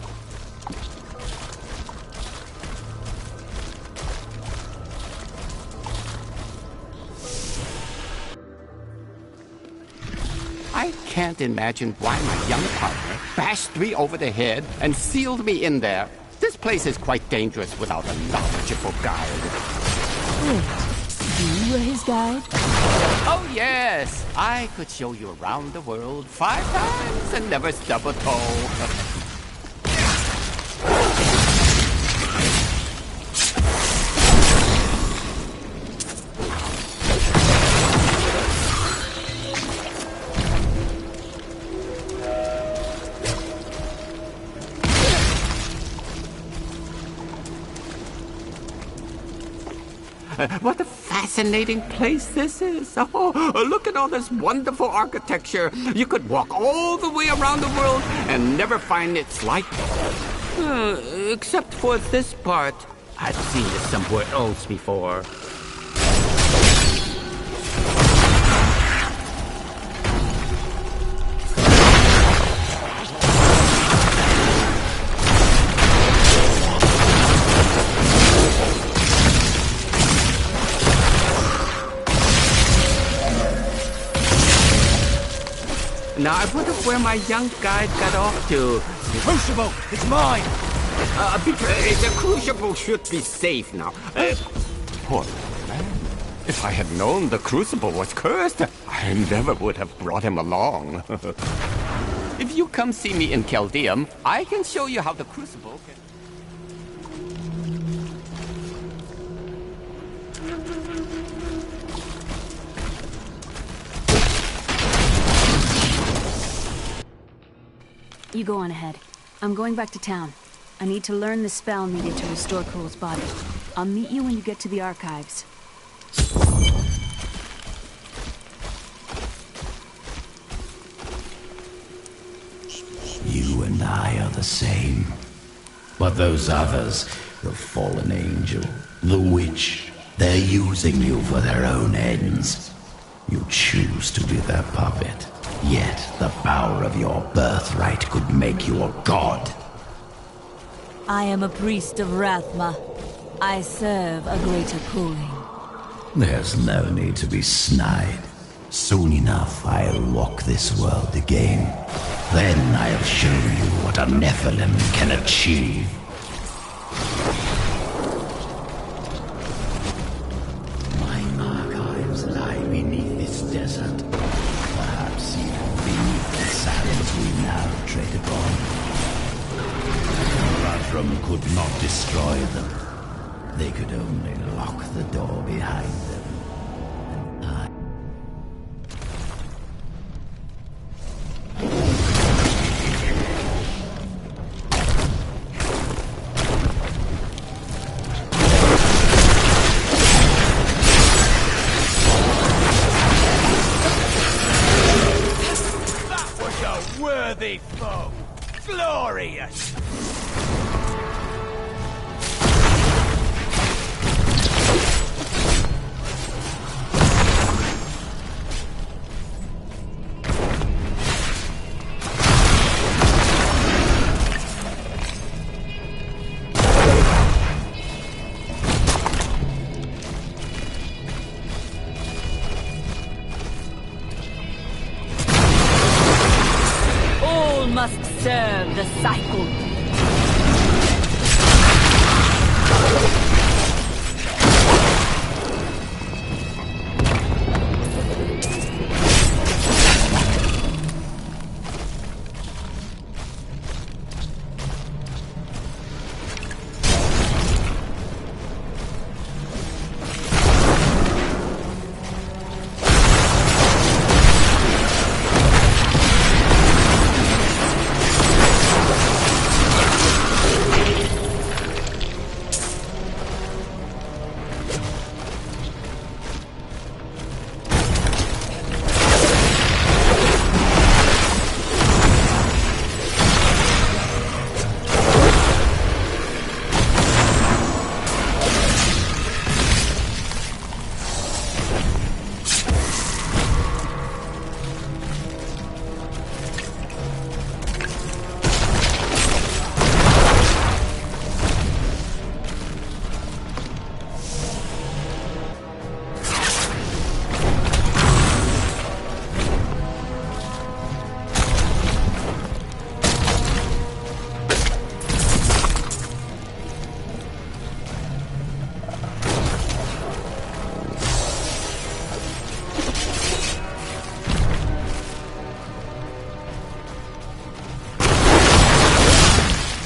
I can't imagine why my young partner bashed me over the head and sealed me in there. This place is quite dangerous without a knowledgeable guide. Wait, you were his guide? Oh, yes. I could show you around the world 5 times and never stub a toe. What a fascinating place this is. Oh, look at all this wonderful architecture. You could walk all the way around the world and never find its like. Except for this part. I've seen this somewhere else before. Now, I wonder where my young guide got off to. Crucible! It's mine! The crucible should be safe now. Poor man. If I had known the crucible was cursed, I never would have brought him along. If you come see me in Chaldeum, I can show you how the crucible can... You go on ahead. I'm going back to town. I need to learn the spell needed to restore Cole's body. I'll meet you when you get to the archives. You and I are the same. But those others, the fallen angel, the witch, they're using you for their own ends. You choose to be their puppet. Yet the power of your birthright could make you a god. I am a priest of Rathma. I serve a greater calling. There's no need to be snide. Soon enough, I'll walk this world again. Then I'll show you what a Nephilim can achieve. My archives lie beneath this this desert. Perhaps even beneath the sands we now tread upon. Ratrum could not destroy them. They could only lock the door behind them. Worthy foe! Glorious! Must serve the cycle.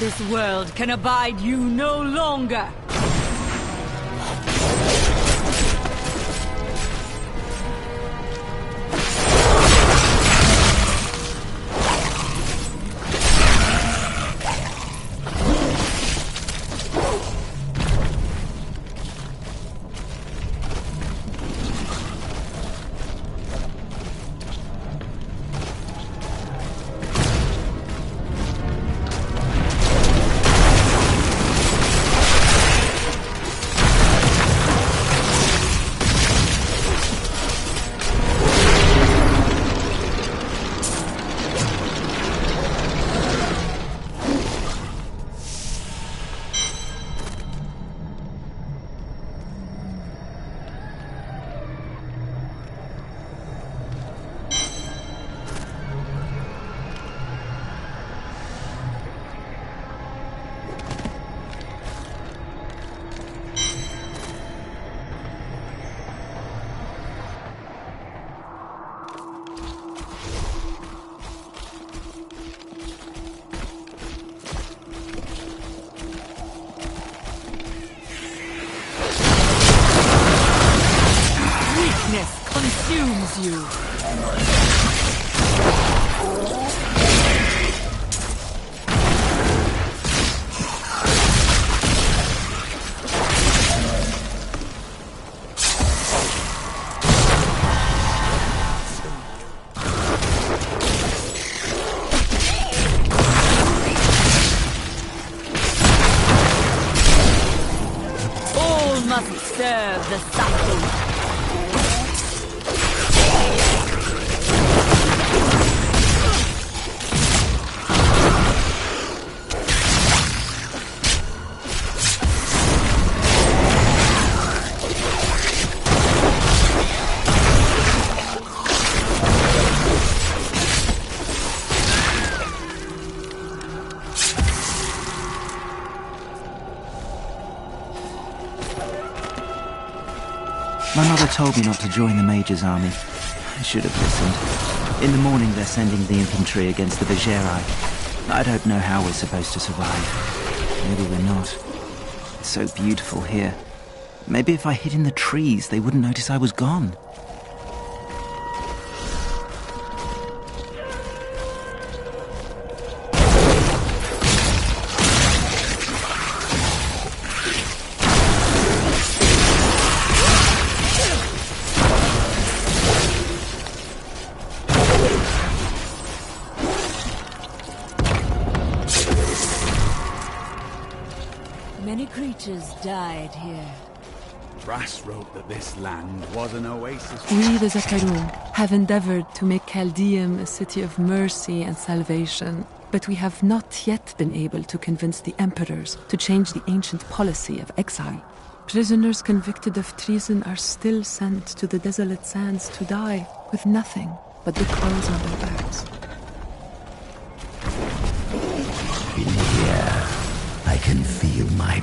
This world can abide you no longer! Consumes you. All must serve the cycle. My mother told me not to join the Major's army. I should have listened. In the morning they're sending the infantry against the Bergerae. I don't know how we're supposed to survive. Maybe we're not. It's so beautiful here. Maybe if I hid in the trees, they wouldn't notice I was gone. Many creatures died here. Brass wrote that this land was an oasis. We, the Zakarum, have endeavored to make Chaldeum a city of mercy and salvation, but we have not yet been able to convince the emperors to change the ancient policy of exile. Prisoners convicted of treason are still sent to the desolate sands to die with nothing but the clothes on their backs. In here, I can feel my...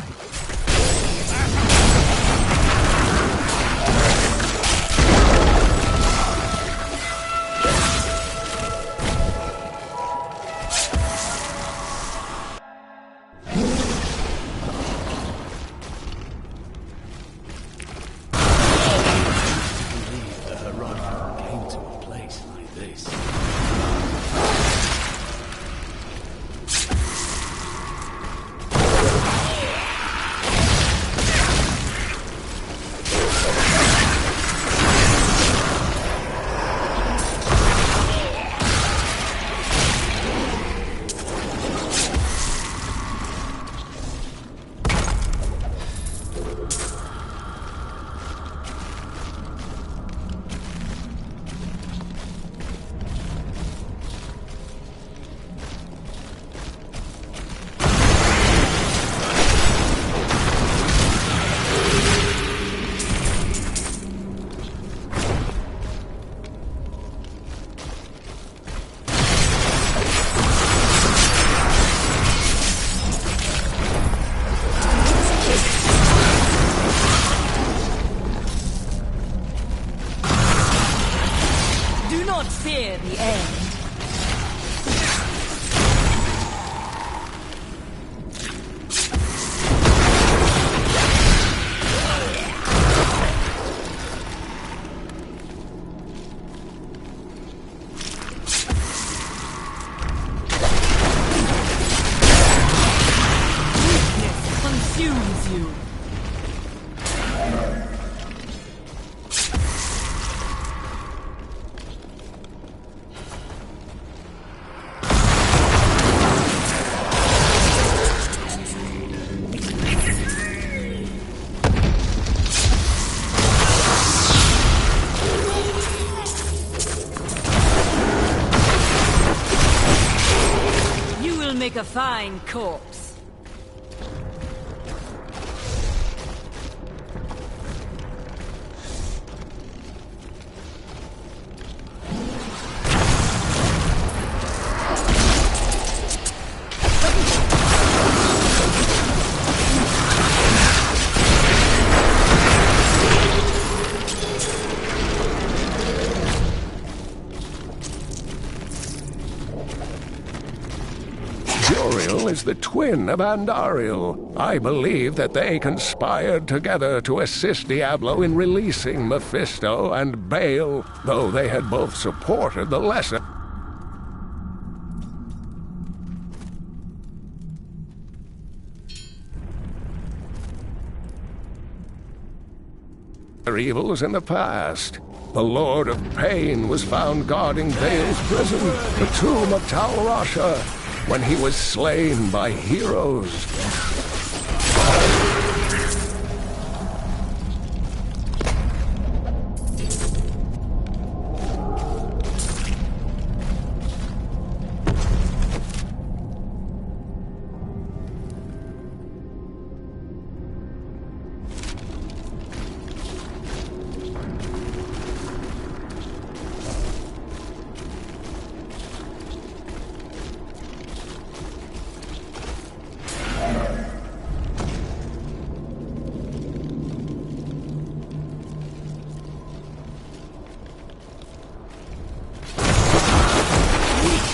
Fear the end. Weakness consumes you. Make a fine corpse. Is the twin of Andariel. I believe that they conspired together to assist Diablo in releasing Mephisto and Baal, though they had both supported the lesser evils in the past. The Lord of Pain was found guarding Baal's prison, the tomb of Tal Rasha, when he was slain by heroes.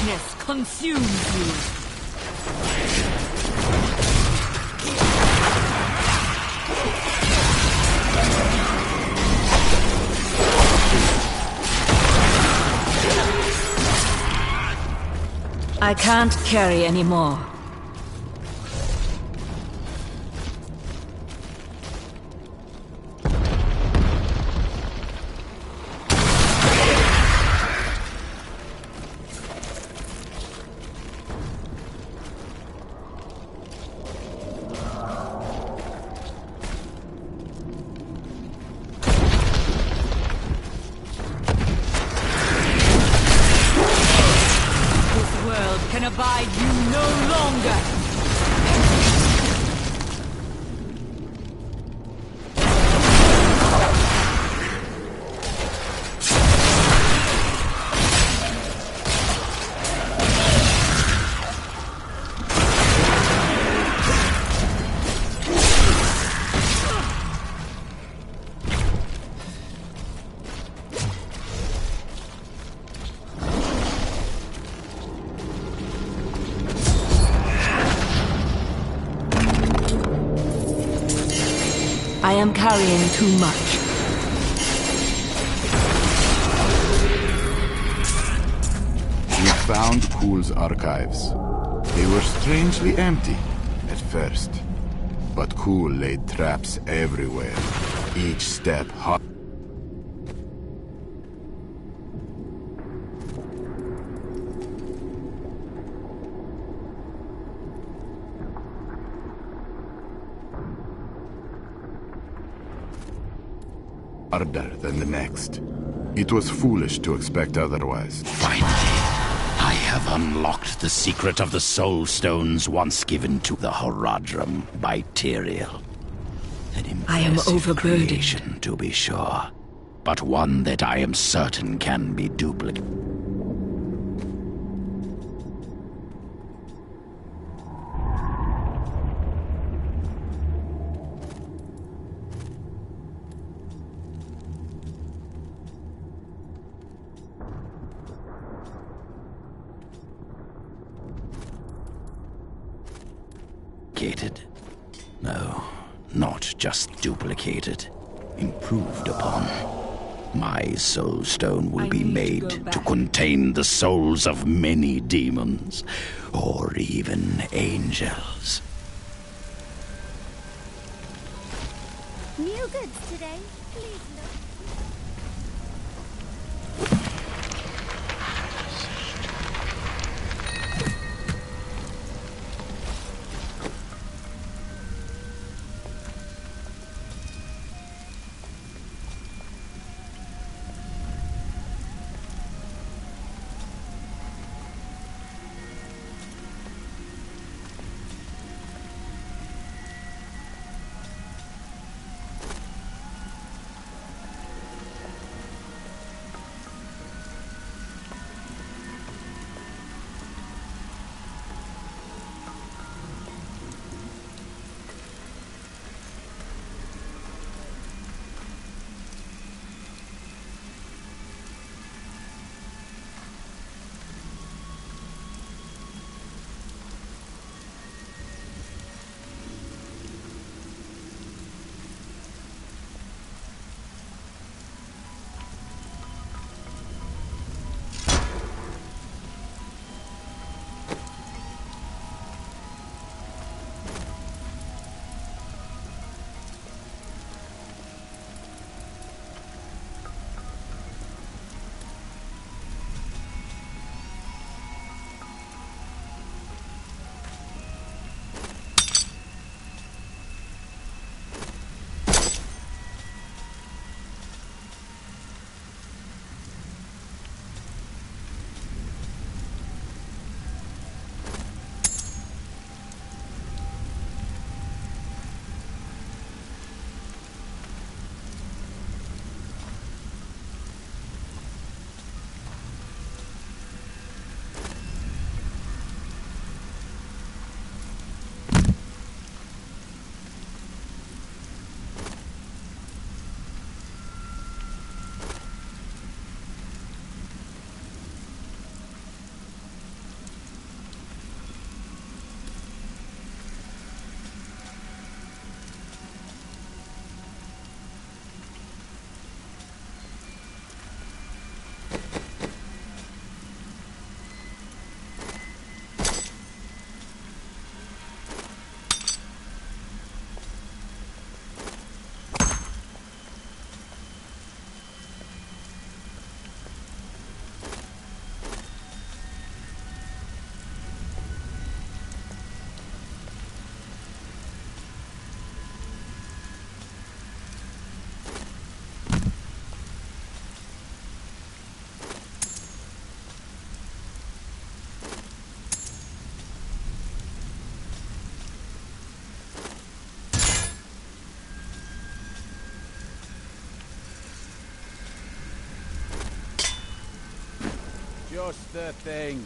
Darkness consumes you. I can't carry anymore. Can abide you no longer! I am carrying too much. We found Kuhl's archives. They were strangely empty at first. But Kuhl laid traps everywhere. Each step hot. Harder than the next. It was foolish to expect otherwise. Finally, I have unlocked the secret of the soul stones once given to the Horadrim by Tyrael. I am overburdened. Creation, to be sure, but one that I am certain can be duplicated. No, not just duplicated. Improved upon. My soul stone will be made to contain the souls of many demons, or even angels. New goods today. Please look. Just the thing.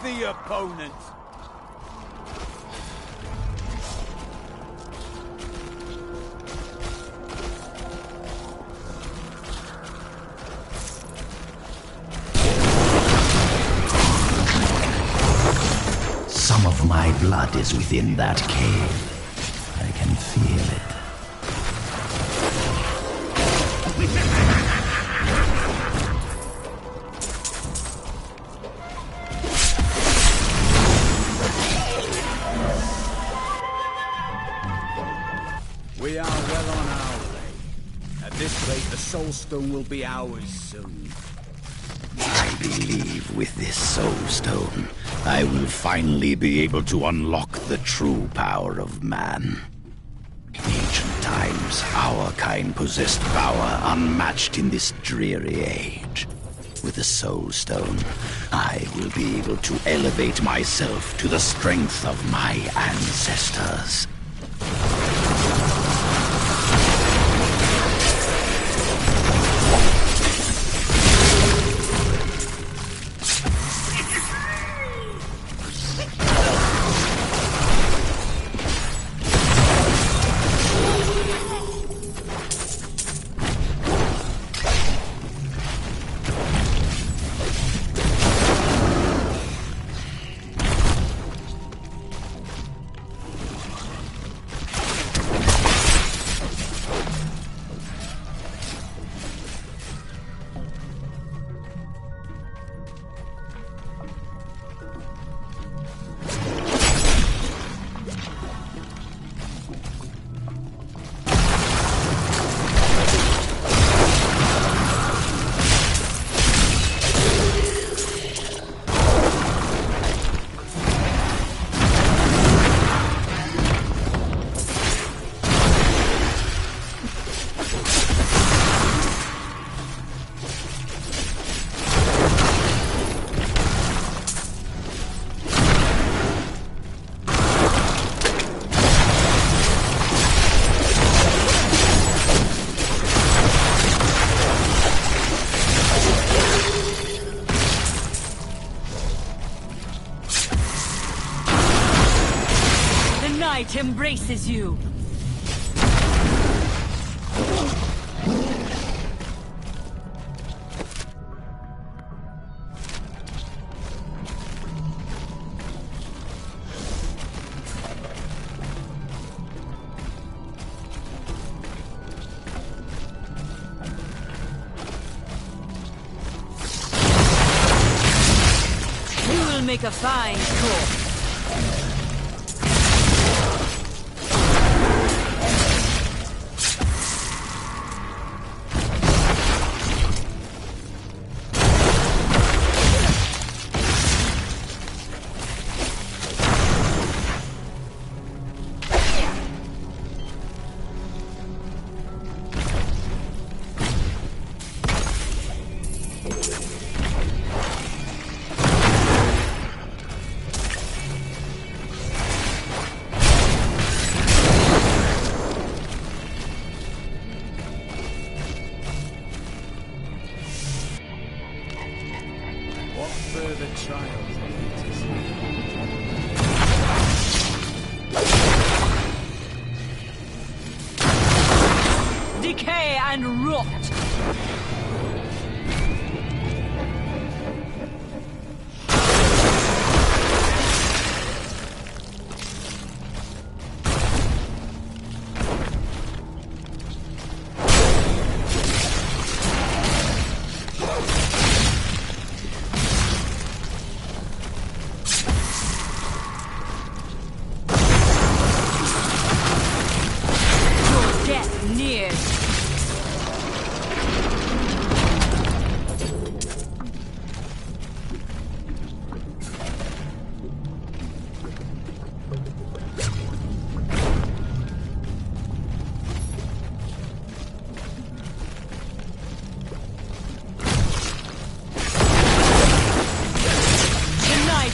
the opponent. Some of my blood is within that cave. I can feel it. We are well on our way. At this rate, the Soul Stone will be ours soon. I believe with this Soul Stone, I will finally be able to unlock the true power of man. In ancient times, our kind possessed power unmatched in this dreary age. With the Soul Stone, I will be able to elevate myself to the strength of my ancestors. Night embraces you. You will make a fine corpse. Further trials await us. Decay and rot!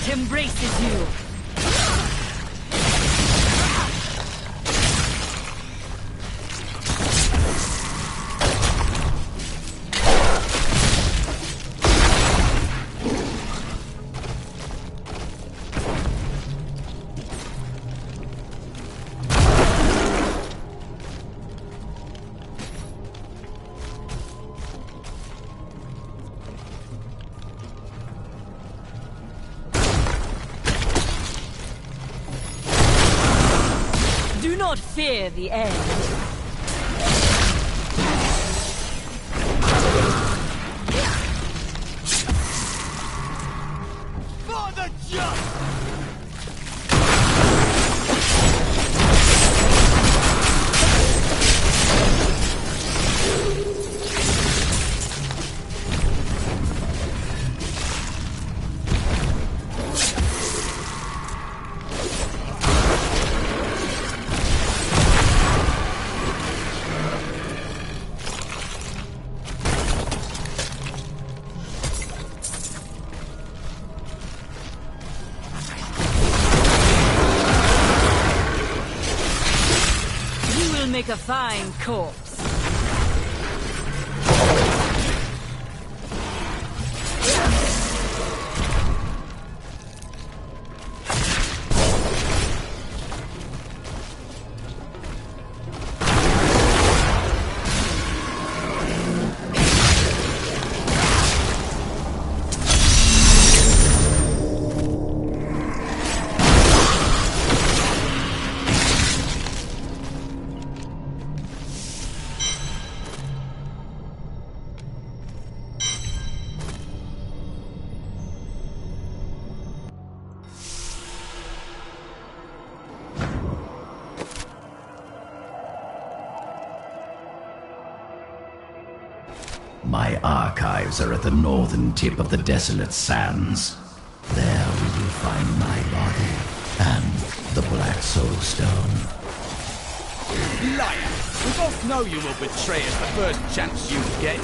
Embraces you. not fear the end. For the just! Make a fine corpse. My archives are at the northern tip of the desolate sands. There we will find my body and the Black Soul Stone. Liar! We both know you will betray us the first chance you get.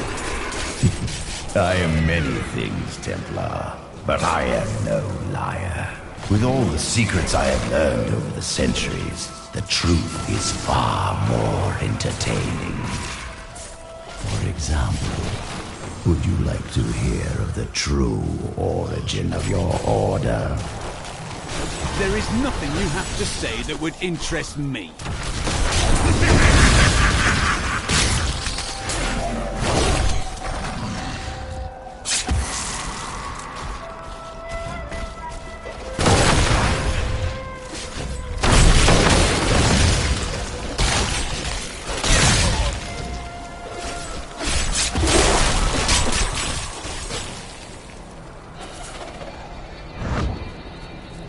I am many things, Templar, but I am no liar. With all the secrets I have learned over the centuries, the truth is far more entertaining. For example, would you like to hear of the true origin of your order? There is nothing you have to say that would interest me.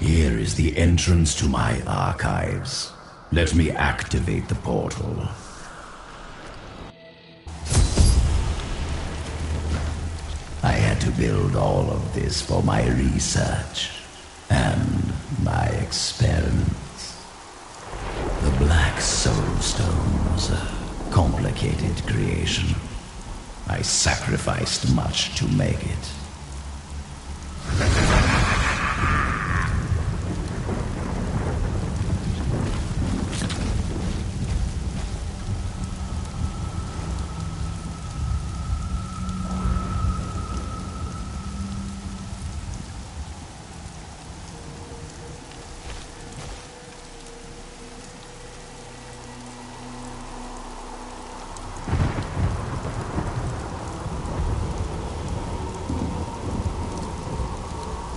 Here is the entrance to my archives. Let me activate the portal. I had to build all of this for my research and my experiments. The Black Soul Stone was a complicated creation. I sacrificed much to make it.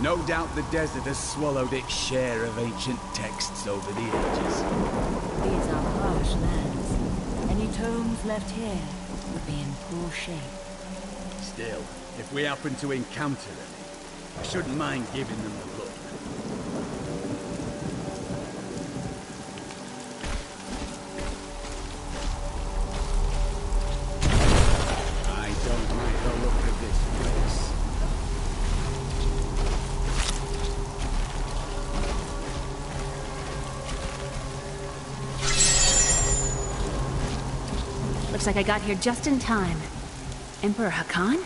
No doubt the desert has swallowed its share of ancient texts over the ages. These are harsh lands. Any tomes left here would be in poor shape. Still, if we happen to encounter any, I shouldn't mind giving them a look. I don't like the look of this place. Looks like I got here just in time. Emperor Hakan?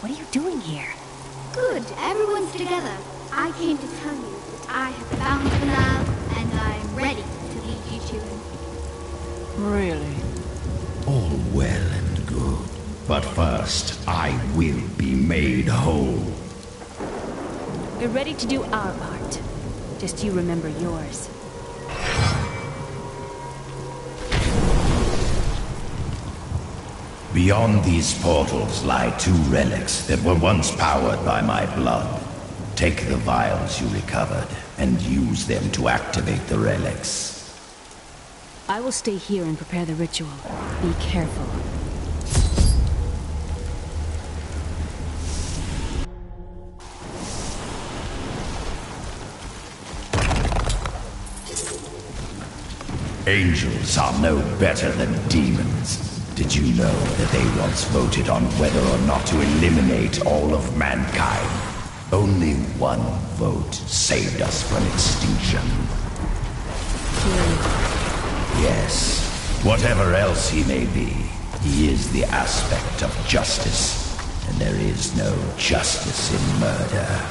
What are you doing here? Good, everyone's together. I came to tell you that I have found Bilal, and I'm ready to lead you to him. Really? All well and good. But first, I will be made whole. We're ready to do our part. Just you remember yours. Beyond these portals lie two relics that were once powered by my blood. Take the vials you recovered and use them to activate the relics. I will stay here and prepare the ritual. Be careful. Angels are no better than demons. Did you know that they once voted on whether or not to eliminate all of mankind? Only one vote saved us from extinction. Yes, whatever else he may be, he is the aspect of justice, and there is no justice in murder.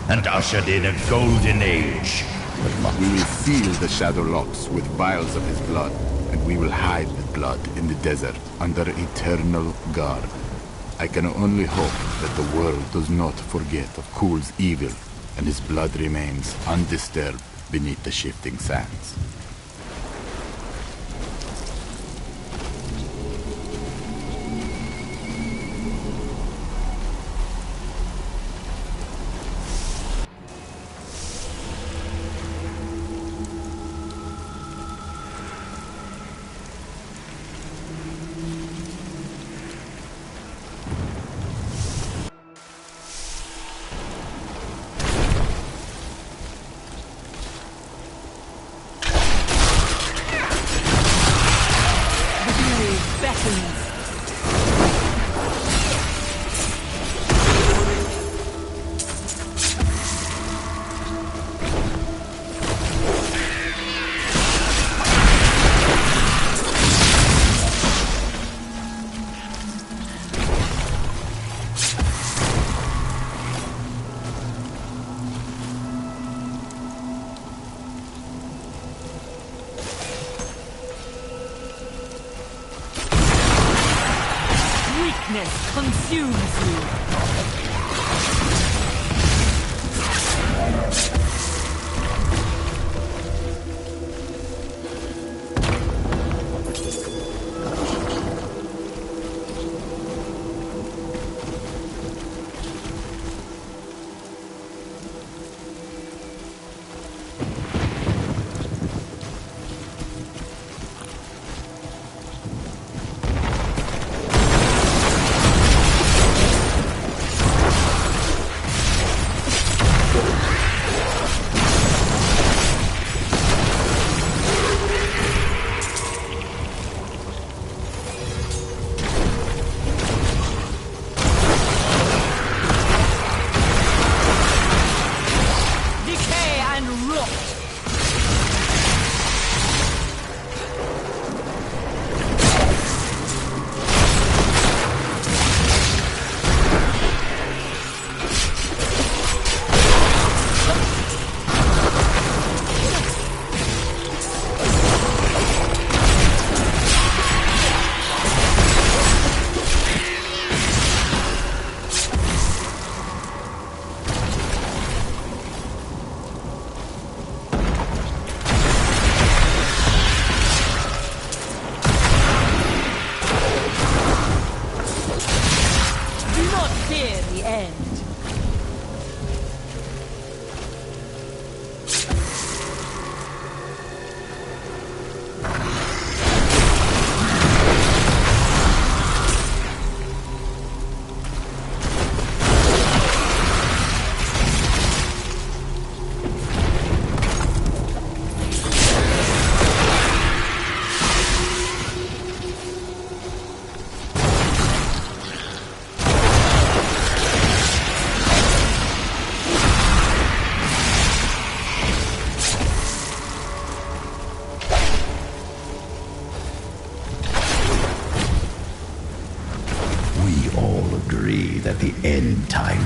And ushered in a golden age. We will seal the Shadow Locks with vials of his blood, and we will hide the blood in the desert under eternal guard. I can only hope that the world does not forget of Kul's evil, and his blood remains undisturbed beneath the shifting sands. Consumes you.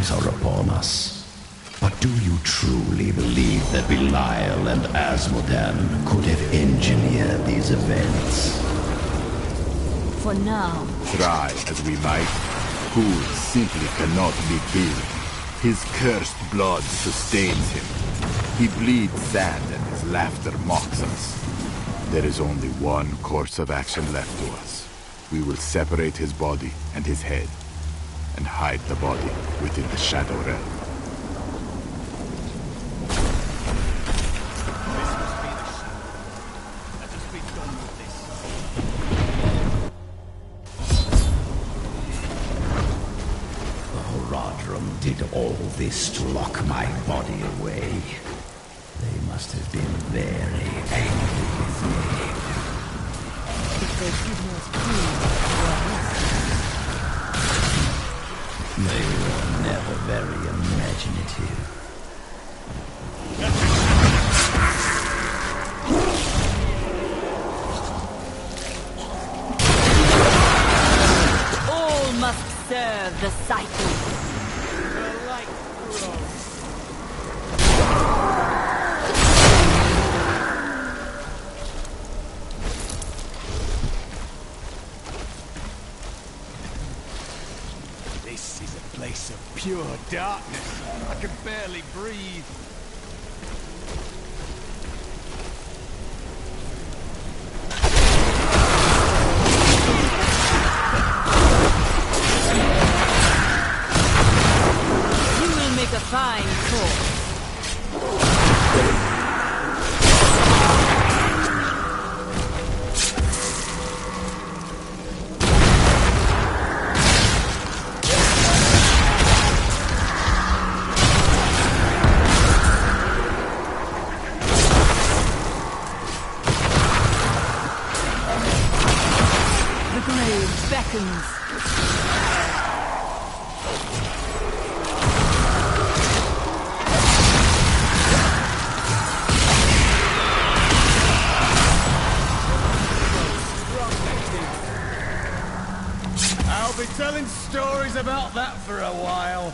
times are upon us. But do you truly believe that Belial and Asmodan could have engineered these events? For now. Try as we might, Ghoul simply cannot be killed. His cursed blood sustains him. He bleeds sand and his laughter mocks us. There is only one course of action left to us. We will separate his body and his head, and hide the body within the Shadow Realm. Did all this to lock my body away. They must have been very angry with me. If they did not do They were never very imaginative. all must serve the cycle. This is a place of pure darkness. I can barely breathe. You will make a fine corpse. I'll be telling stories about that for a while.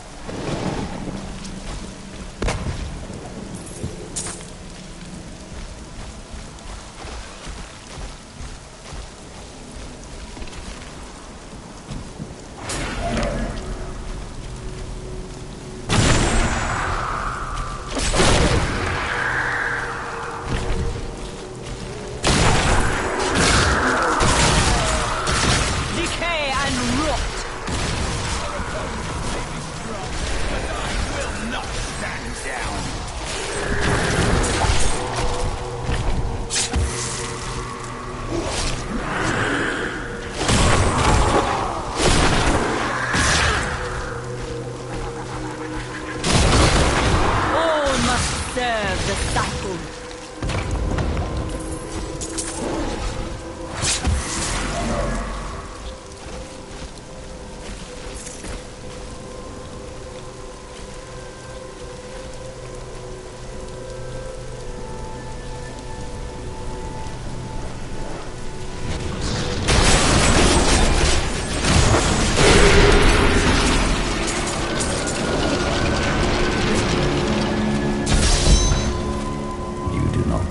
Serve the cycle.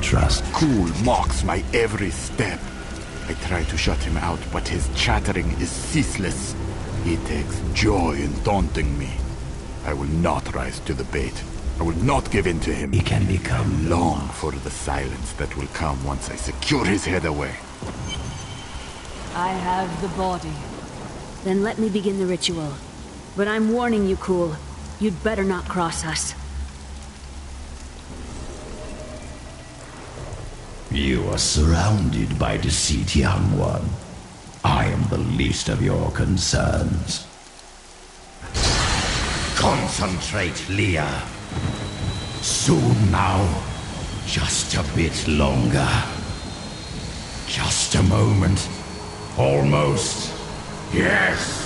Trust. Ghoul mocks my every step. I try to shut him out, but his chattering is ceaseless. He takes joy in taunting me. I will not rise to the bait. I will not give in to him. He can become long for the silence that will come once I secure his head away. I have the body. Then let me begin the ritual. But I'm warning you, Ghoul. You'd better not cross us. You are surrounded by deceit, young one. I am the least of your concerns. Concentrate, Leah. Soon now. Just a bit longer. Just a moment. Almost. Yes.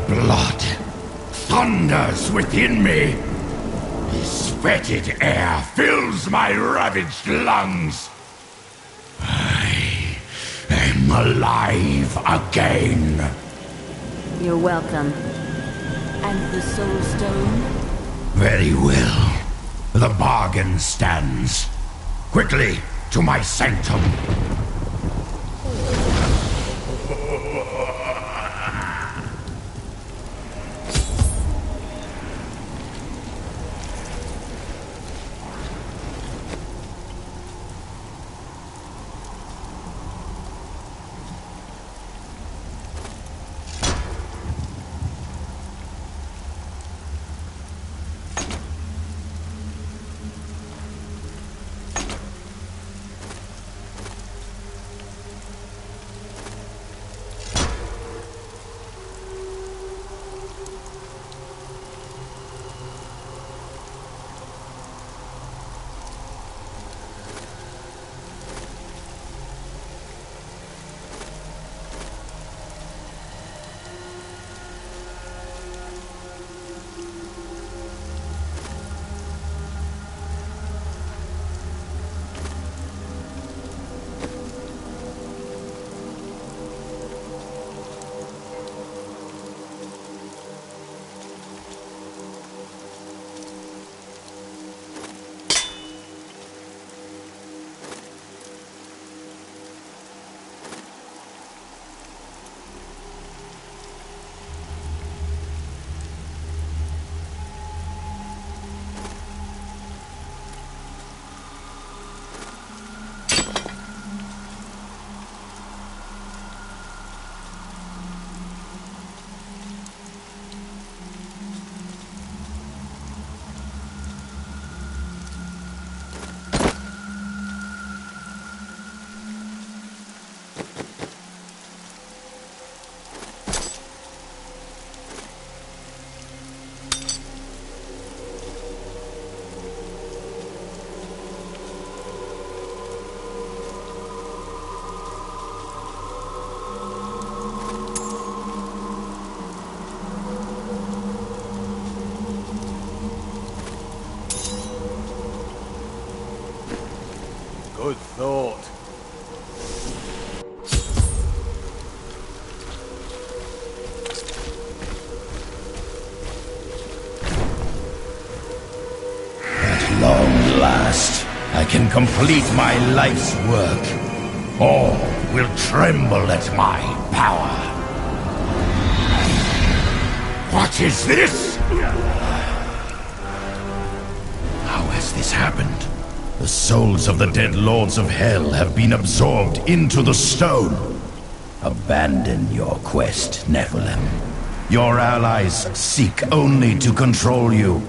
Blood thunders within me. This fetid air fills my ravaged lungs. alive again. You're welcome. And the Soul Stone? Very well. The bargain stands. Quickly, to my sanctum. Good thought. At long last, I can complete my life's work. All will tremble at my power. What is this? How has this happened? The souls of the dead lords of hell have been absorbed into the stone. Abandon your quest, Nephilim. Your allies seek only to control you.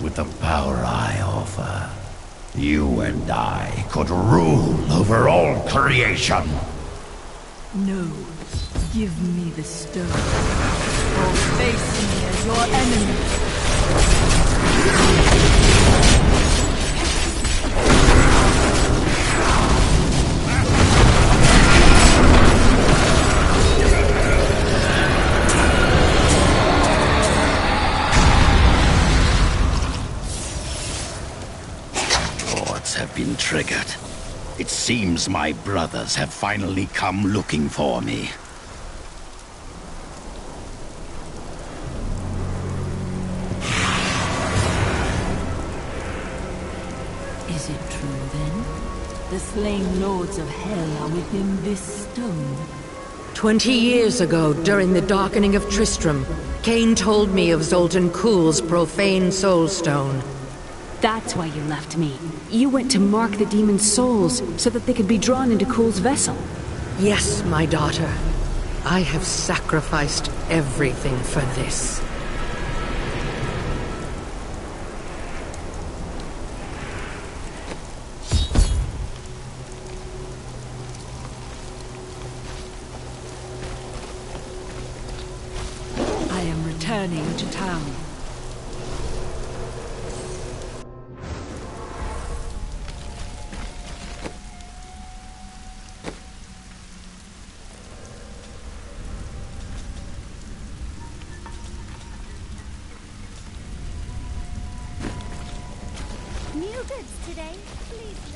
With the power I offer, you and I could rule over all creation. No. Give me the stone. Or face me as your enemy. Have been triggered. It seems my brothers have finally come looking for me. Is it true then? The slain lords of hell are within this stone. 20 years ago, during the darkening of Tristram, Cain told me of Zoltan Kuhl's profane soul stone. That's why you left me. You went to mark the demon's souls so that they could be drawn into Kuhl's vessel. Yes, my daughter. I have sacrificed everything for this. I am returning to town. New goods today, please.